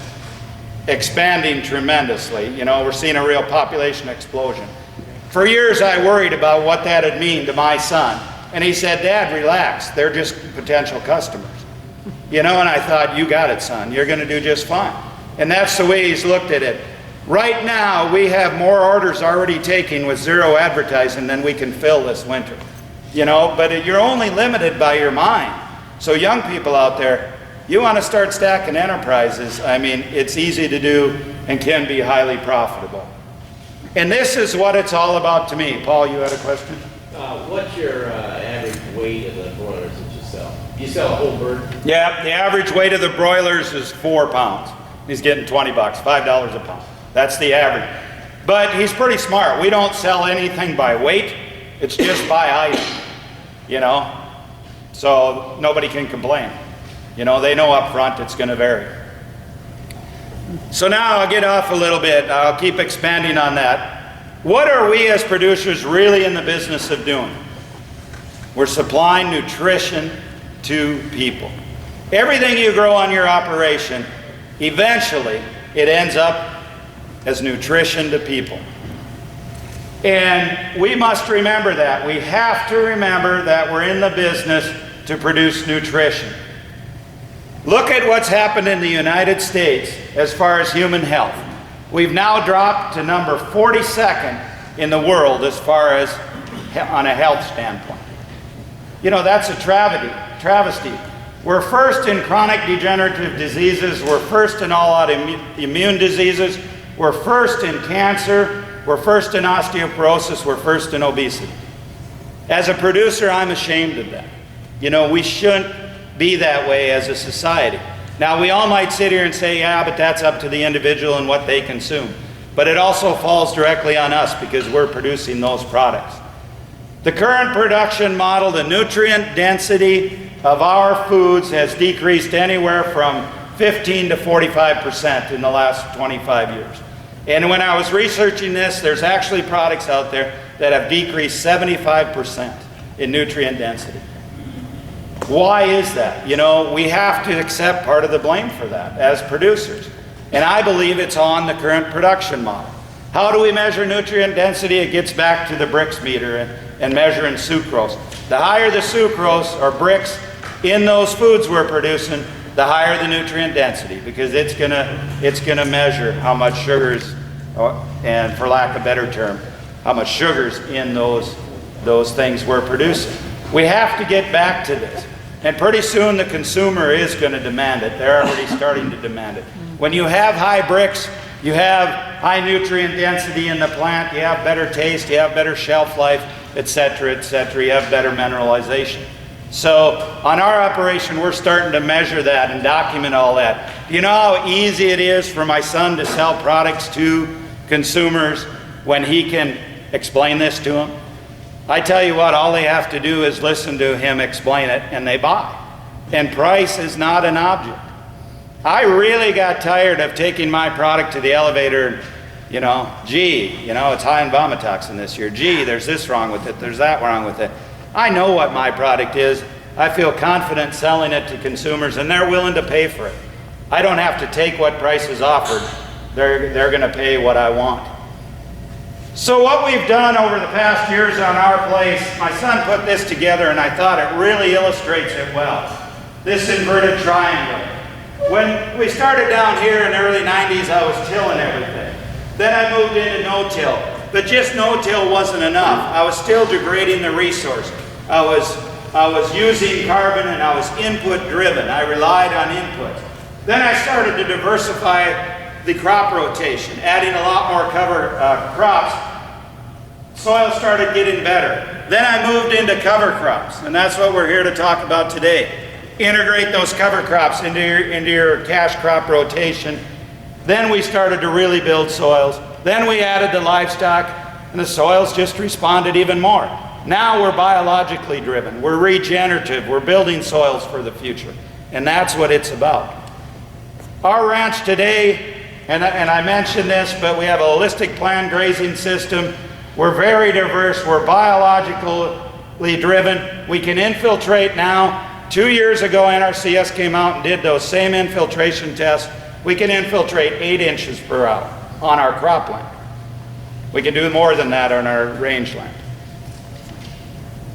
expanding tremendously. You know, we're seeing a real population explosion. For years I worried about what that'd mean to my son, and he said, "Dad, relax, they're just potential customers." You know, and I thought, you got it, son, you're gonna do just fine. And that's the way he's looked at it. Right now, we have more orders already taken with 0 advertising than we can fill this winter. You know, but you're only limited by your mind. So young people out there, you want to start stacking enterprises, I mean, it's easy to do and can be highly profitable. And this is what it's all about to me. Paul, you had a question? What's your average weight of the broilers that you sell? Do you sell a whole bird? Yeah, the average weight of the broilers is 4 pounds. He's getting $20, $5 a pound. That's the average. But he's pretty smart. We don't sell anything by weight. It's just by item, you know? So nobody can complain. You know, they know up front it's going to vary. So now I'll get off a little bit. I'll keep expanding on that. What are we as producers really in the business of doing? We're supplying nutrition to people. Everything you grow on your operation, eventually it ends up as nutrition to people. And we must remember that. We have to remember that we're in the business to produce nutrition. Look at what's happened in the United States as far as human health. We've now dropped to number 42nd in the world as far as on a health standpoint. You know, that's a travesty. We're first in chronic degenerative diseases. We're first in all autoimmune diseases. We're first in cancer. We're first in osteoporosis. We're first in obesity. As a producer, I'm ashamed of that. You know, we shouldn't be that way as a society. Now, we all might sit here and say, yeah, but that's up to the individual and what they consume. But it also falls directly on us because we're producing those products. The current production model, the nutrient density of our foods has decreased anywhere from 15 to 45% in the last 25 years. And when I was researching this, there's actually products out there that have decreased 75% in nutrient density. Why is that? You know, we have to accept part of the blame for that as producers. And I believe it's on the current production model. How do we measure nutrient density? It gets back to the bricks meter and measuring sucrose. The higher the sucrose or bricks in those foods we're producing, the higher the nutrient density, because it's gonna measure how much sugars, and for lack of a better term, how much sugars in those those things we're producing. We have to get back to this. And pretty soon the consumer is going to demand it. They're already starting to demand it. When you have high bricks, you have high nutrient density in the plant, you have better taste, you have better shelf life, etc., etc. You have better mineralization. So on our operation, we're starting to measure that and document all that. Do you know how easy it is for my son to sell products to consumers when he can explain this to them? I tell you what, all they have to do is listen to him explain it and they buy. And price is not an object. I really got tired of taking my product to the elevator and, gee, it's high in vomitoxin this year. Gee, there's this wrong with it, there's that wrong with it. I know what my product is. I feel confident selling it to consumers and they're willing to pay for it. I don't have to take what price is offered. They're going to pay what I want. So what we've done over the past years on our place, my son put this together and I thought it really illustrates it well. This inverted triangle. When we started down here in the early 90s, I was tilling everything. Then I moved into no-till. But just no-till wasn't enough. I was still degrading the resource. I was using carbon and I was input driven. I relied on input. Then I started to diversify the crop rotation, adding a lot more cover crops. Soil started getting better. Then I moved into cover crops, and that's what we're here to talk about today. Integrate those cover crops into your cash crop rotation. Then we started to really build soils. Then we added the livestock, and the soils just responded even more. Now we're biologically driven. We're regenerative. We're building soils for the future, and that's what it's about. Our ranch today, and I mentioned this, but we have a holistic planned grazing system. We're very diverse. We're biologically driven. We can infiltrate now. 2 years ago, NRCS came out and did those same infiltration tests. We can infiltrate 8 inches per hour on our cropland. We can do more than that on our rangeland.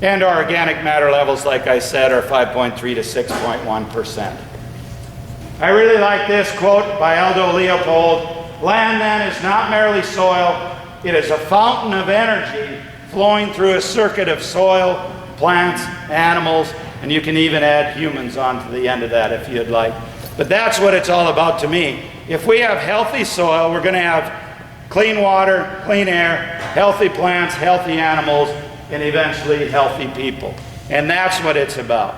And our organic matter levels, like I said, are 5.3 to 6.1%. I really like this quote by Aldo Leopold. Land then is not merely soil, it is a fountain of energy flowing through a circuit of soil, plants, animals, and you can even add humans onto the end of that if you'd like. But that's what it's all about to me. If we have healthy soil, we're going to have clean water, clean air, healthy plants, healthy animals, and eventually healthy people. And that's what it's about.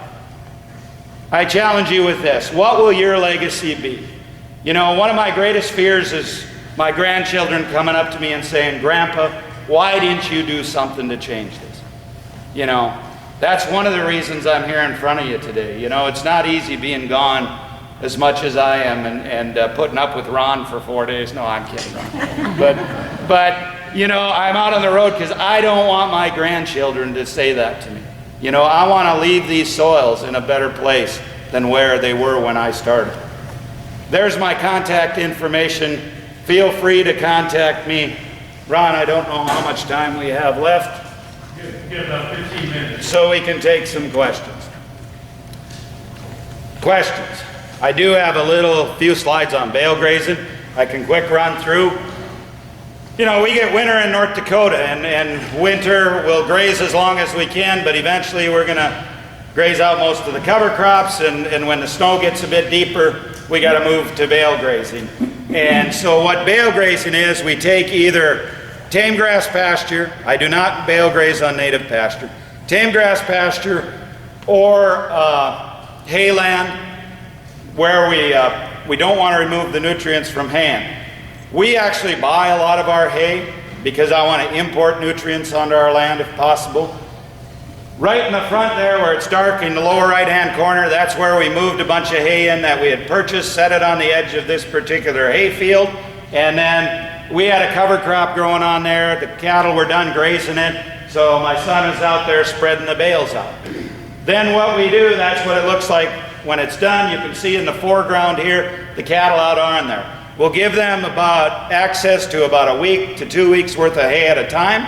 I challenge you with this. What will your legacy be? One of my greatest fears is my grandchildren coming up to me and saying, Grandpa, why didn't you do something to change this? That's one of the reasons I'm here in front of you today. It's not easy being gone as much as I am and putting up with Ron for 4 days. No, I'm kidding, Ron. But I'm out on the road because I don't want my grandchildren to say that to me. I want to leave these soils in a better place than where they were when I started. There's my contact information. Feel free to contact me. Ron, I don't know how much time we have left. Give about 15 minutes. So we can take some questions. Questions. I do have a few slides on bale grazing. I can quick run through. We get winter in North Dakota, and winter we'll graze as long as we can, but eventually we're going to graze out most of the cover crops, and when the snow gets a bit deeper, we got to move to bale grazing. And so what bale grazing is, we take either tame grass pasture. I do not bale graze on native pasture. Tame grass pasture or hayland where we don't want to remove the nutrients from hand. We actually buy a lot of our hay because I want to import nutrients onto our land if possible. Right in the front there where it's dark in the lower right-hand corner, that's where we moved a bunch of hay in that we had purchased, set it on the edge of this particular hay field, and then we had a cover crop growing on there. The cattle were done grazing it, so my son is out there spreading the bales out. Then what we do, that's what it looks like when it's done. You can see in the foreground here, the cattle out on there. We'll give them access to about a week to 2 weeks worth of hay at a time,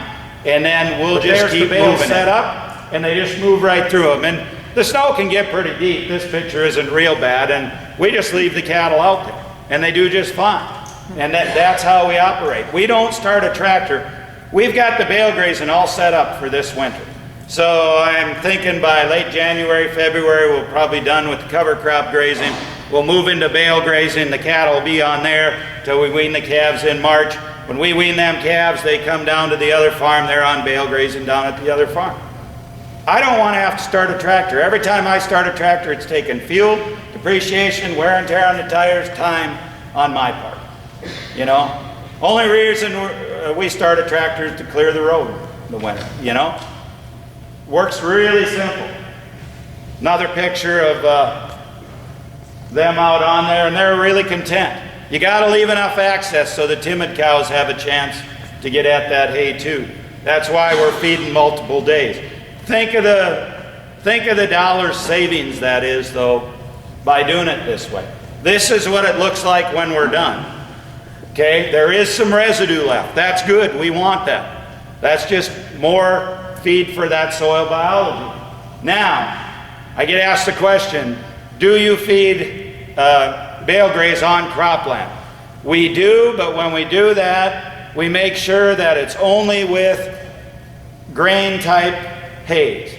and then we'll just keep moving set up, and they just move right through them. And the snow can get pretty deep. This picture isn't real bad, and we just leave the cattle out there, and they do just fine. And that's how we operate. We don't start a tractor. We've got the bale grazing all set up for this winter. So I'm thinking by late January, February, we'll probably be done with the cover crop grazing. We'll move into bale grazing. The cattle will be on there till we wean the calves in March. When we wean them calves, they come down to the other farm. They're on bale grazing down at the other farm. I don't want to have to start a tractor. Every time I start a tractor, it's taking fuel, depreciation, wear and tear on the tires, time on my part. You know, only reason we start a tractor is to clear the road in the winter, you know. Works really simple. Another picture of them out on there, and they're really content. You got to leave enough access so the timid cows have a chance to get at that hay too. That's why we're feeding multiple days. Think of the dollar savings that is, though, by doing it this way. This is what it looks like when we're done. Okay, there is some residue left. That's good. We want that. That's just more feed for that soil biology. Now, I get asked the question, do you feed bale graze on cropland? We do, but when we do that, we make sure that it's only with grain type hays.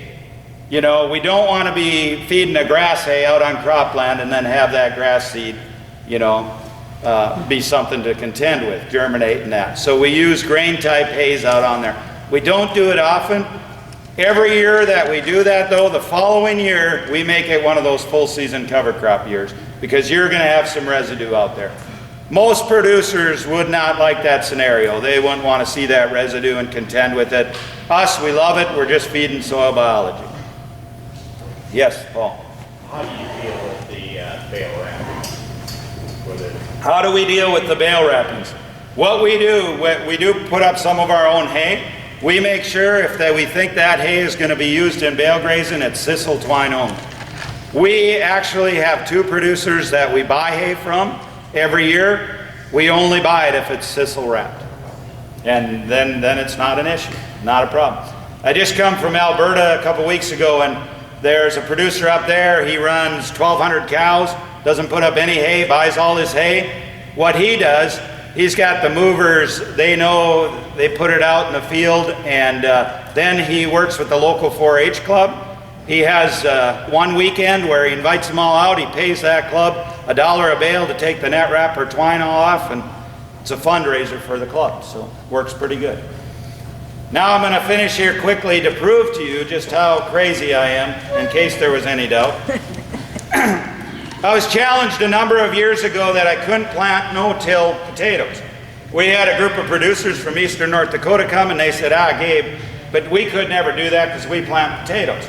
You know, we don't want to be feeding a grass hay out on cropland and then have that grass seed, you know, be something to contend with, germinate and that. So we use grain type hays out on there. We don't do it often. Every year that we do that, though, the following year, we make it one of those full season cover crop years because you're going to have some residue out there. Most producers would not like that scenario. They wouldn't want to see that residue and contend with it. Us, we love it. We're just feeding soil biology. Yes, Paul. How do you deal with the bale wrappings? How do we deal with the bale wrappings? What we do put up some of our own hay. We make sure if we think that hay is going to be used in bale grazing, it's sisal twine only. We actually have 2 producers that we buy hay from every year. We only buy it if it's sisal wrapped. And then it's not an issue, not a problem. I just come from Alberta a couple weeks ago, and there's a producer up there. He runs 1,200 cows, doesn't put up any hay, buys all his hay. What he does, he's got the movers, they know, they put it out in the field, and then he works with the local 4-H club. He has one weekend where he invites them all out. He pays that club $1 a bale to take the net wrap or twine all off, and it's a fundraiser for the club, so works pretty good. Now I'm going to finish here quickly to prove to you just how crazy I am, in case there was any doubt. I was challenged a number of years ago that I couldn't plant no-till potatoes. We had a group of producers from eastern North Dakota come, and they said, Gabe, but we could never do that because we plant potatoes.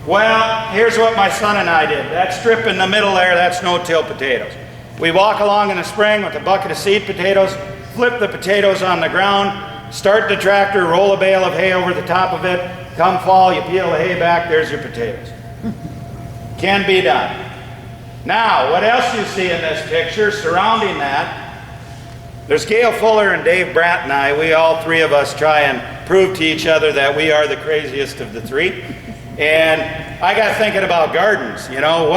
Well, here's what my son and I did. That strip in the middle there, that's no-till potatoes. We walk along in the spring with a bucket of seed potatoes, flip the potatoes on the ground, start the tractor, roll a bale of hay over the top of it. Come fall, you peel the hay back, there's your potatoes. Can be done. Now, what else you see in this picture surrounding that, there's Gail Fuller and Dave Brandt and I. We all 3 of us try and prove to each other that we are the craziest of the 3. And I got thinking about gardens. You know,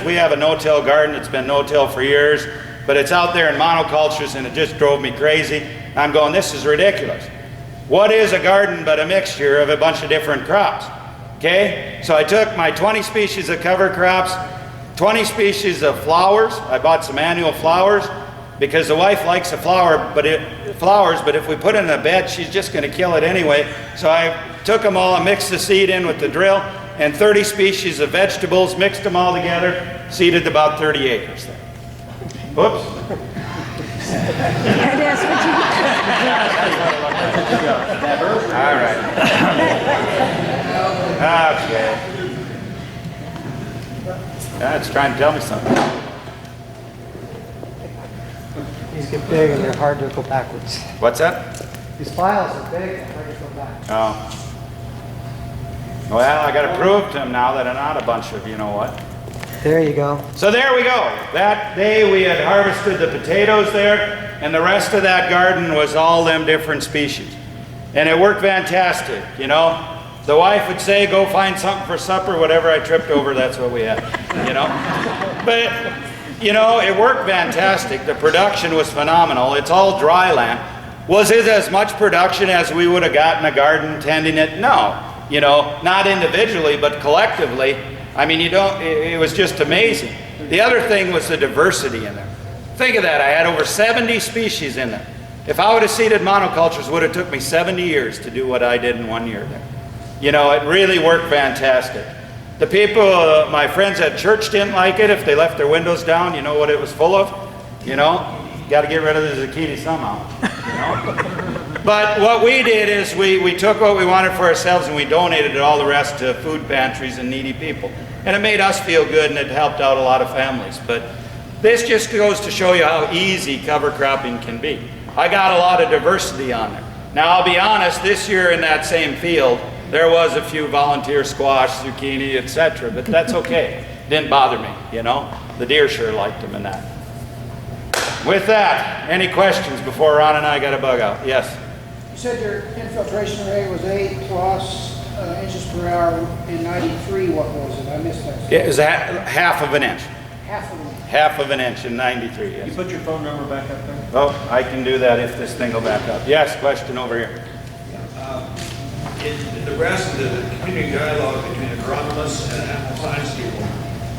we have a no-till garden. It's been no-till for years, but it's out there in monocultures, and it just drove me crazy. I'm going, this is ridiculous. What is a garden but a mixture of a bunch of different crops? Okay, so I took my 20 species of cover crops, 20 species of flowers. I bought some annual flowers because the wife likes the flowers, but if we put it in a bed, she's just going to kill it anyway. So I took them all and mixed the seed in with the drill, and 30 species of vegetables, mixed them all together, seeded about 30 acres there. Whoops. All right. Okay. It's trying to tell me something. These get big and they're hard to go backwards. What's that? These files are big and hard to go back. Oh. Well, I got to prove to him now that I'm not a bunch of, you know what. There you go. So there we go. That day we had harvested the potatoes there, and the rest of that garden was all them different species. And it worked fantastic, you know. The wife would say, go find something for supper, whatever I tripped over, that's what we had, you know. But, you know, it worked fantastic. The production was phenomenal. It's all dry land. Was it as much production as we would have gotten a garden tending it? No. you know, not individually, but collectively. I mean, it was just amazing. The other thing was the diversity in there. Think of that, I had over 70 species in there. If I would have seeded monocultures, it would have took me 70 years to do what I did in 1 year there. You know, it really worked fantastic. The people, my friends at church didn't like it. If they left their windows down, you know what it was full of? You know, got to get rid of the zucchini somehow. You know? But what we did is we took what we wanted for ourselves and we donated all the rest to food pantries and needy people. And it made us feel good and it helped out a lot of families. But this just goes to show you how easy cover cropping can be. I got a lot of diversity on there. Now I'll be honest, this year in that same field, there was a few volunteer squash, zucchini, etc. But that's okay. Didn't bother me, you know. The deer sure liked them in that. With that, any questions before Ron and I got a bug out? Yes? You said your infiltration rate was 8+ inches per hour in 93. What was it? I missed that. It was half of an inch. Half of an inch. Half of an inch in 93, yes. You put your phone number back up there? Oh, I can do that if this thing will back up. Yes, question over here. In the rest of the community dialogue between agronomists and animal science people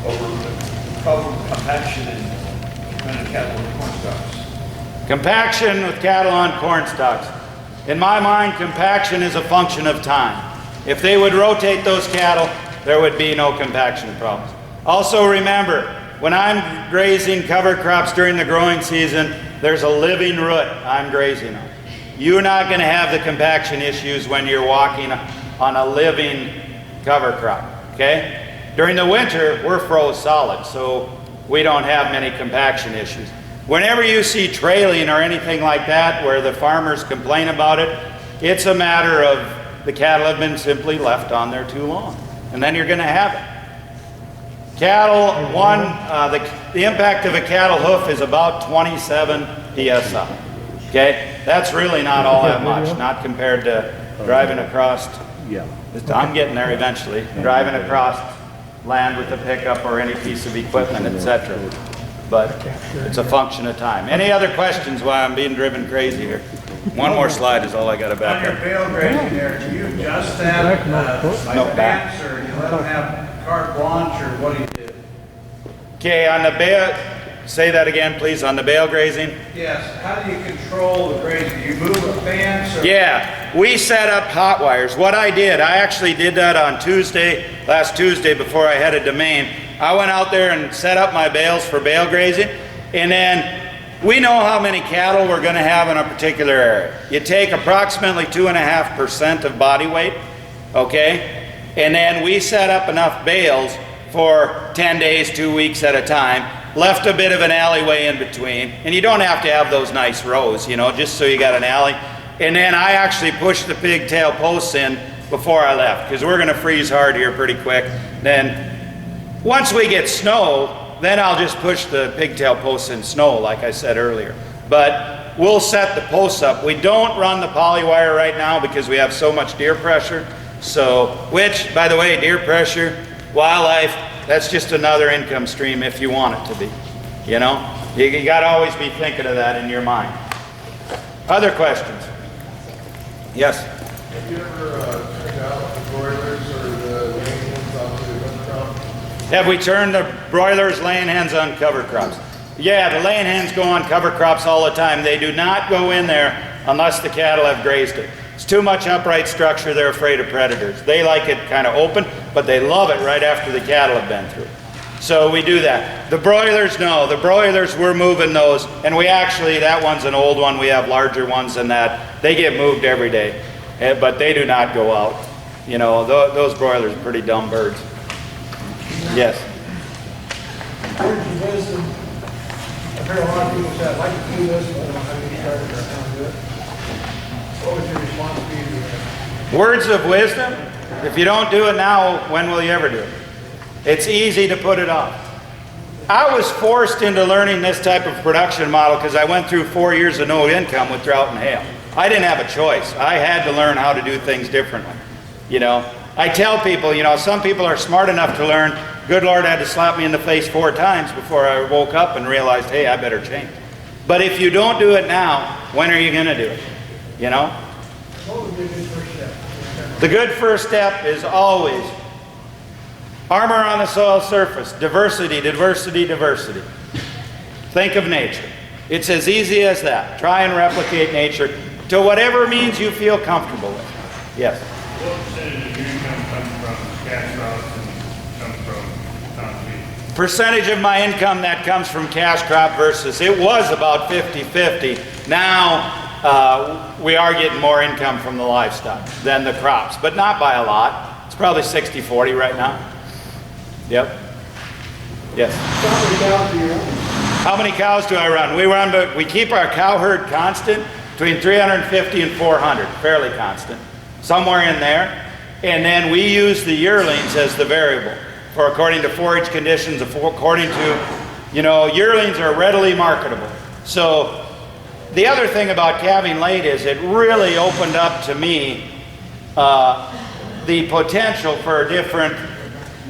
over the problem of compaction and cattle and corn stalks. Compaction with cattle on corn stalks. In my mind, compaction is a function of time. If they would rotate those cattle, there would be no compaction problems. Also remember, when I'm grazing cover crops during the growing season, there's a living root I'm grazing on. You're not going to have the compaction issues when you're walking on a living cover crop, okay? During the winter, we're froze solid, so we don't have many compaction issues. Whenever you see trailing or anything like that where the farmers complain about it, it's a matter of the cattle have been simply left on there too long, and then you're going to have it. Cattle, the impact of a cattle hoof is about 27 psi. Okay, that's really not all that much, not compared to driving across. Yeah, I'm getting there eventually. Driving across land with a pickup or any piece of equipment, etc. But it's a function of time. Any other questions while I'm being driven crazy here? One more slide is all I got to back On up. your bale grazing there, do you adjust that like fence, or do you let them have carte blanche, or what do you do? Okay, on the bale, say that again, please. On the bale grazing. Yes. How do you control the grazing? Do you move a fence? Or? Yeah, we set up hot wires. What I actually did that on last Tuesday before I headed to Maine. I went out there and set up my bales for bale grazing, and then we know how many cattle we're going to have in a particular area. You take approximately 2.5% of body weight, okay? And then we set up enough bales for 10 days, 2 weeks at a time, left a bit of an alleyway in between, and you don't have to have those nice rows, you know, just so you got an alley. And then I actually pushed the pigtail posts in before I left, because we're going to freeze hard here pretty quick. Then once we get snow, then I'll just push the pigtail posts in snow, like I said earlier. But we'll set the posts up. We don't run the poly wire right now because we have so much deer pressure. So, which, by the way, deer pressure, wildlife, that's just another income stream if you want it to be. You know, you got to always be thinking of that in your mind. Other questions? Yes? Have you ever turned out the broilers or the laying hens onto the cover crop? Have we turned the broilers, laying hens on cover crops? Yeah, the laying hens go on cover crops all the time. They do not go in there unless the cattle have grazed it. It's too much upright structure, they're afraid of predators. They like it kind of open, but they love it right after the cattle have been through. So we do that. The broilers, no. The broilers, we're moving those. And we actually, that one's an old one. We have larger ones than that. They get moved every day. But they do not go out. You know, those broilers are pretty dumb birds. Yes? Words of wisdom. I've heard a lot of people say, I'd like to do this, but I don't have any started or how to do it. What would your response be to that? Words of wisdom? If you don't do it now, when will you ever do it? It's easy to put it off. I was forced into learning this type of production model because I went through 4 years of no income with drought and hail. I didn't have a choice. I had to learn how to do things differently. You know, I tell people, you know, some people are smart enough to learn. Good Lord had to slap me in the face 4 times before I woke up and realized, hey, I better change. But if you don't do it now, when are you going to do it? You know? What would be a good first step? The good first step is always armor on the soil surface, diversity, diversity, diversity. Think of nature. It's as easy as that. Try and replicate nature to whatever means you feel comfortable with. Yes? What percentage of your income comes from cash crops and comes from concrete? Percentage of my income that comes from cash crop versus, it was about 50-50. Now we are getting more income from the livestock than the crops, but not by a lot. It's probably 60-40 right now. Yep. Yes. How many cows do I run? We keep our cow herd constant between 350 and 400, fairly constant, somewhere in there. And then we use the yearlings as the variable for according to forage conditions, according to, yearlings are readily marketable. So the other thing about calving late is it really opened up to me the potential for different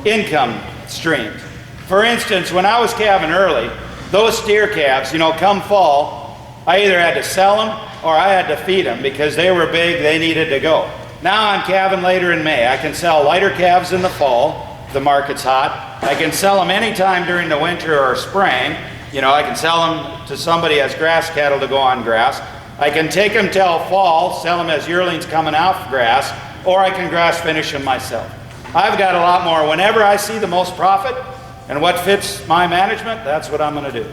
income streams. For instance, when I was calving early, those steer calves, come fall, I either had to sell them or I had to feed them because they were big, they needed to go. Now I'm calving later in May. I can sell lighter calves in the fall, if the market's hot. I can sell them anytime during the winter or spring. I can sell them to somebody as grass cattle to go on grass. I can take them till fall, sell them as yearlings coming out grass, or I can grass finish them myself. I've got a lot more. Whenever I see the most profit and what fits my management, that's what I'm going to do.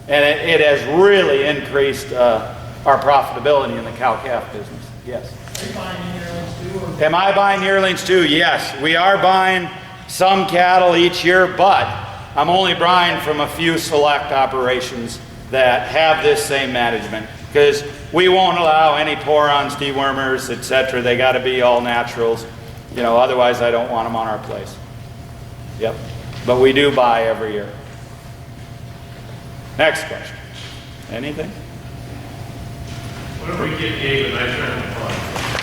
And it has really increased our profitability in the cow-calf business. Yes? Are you buying yearlings too? Am I buying yearlings too? Yes. We are buying some cattle each year, but I'm only buying from a few select operations that have this same management because we won't allow any porons, dewormers, etc. They got to be all naturals. Otherwise I don't want them on our place. Yep. But we do buy every year. Next question. Anything? Whenever we get Gabe a nice round of applause.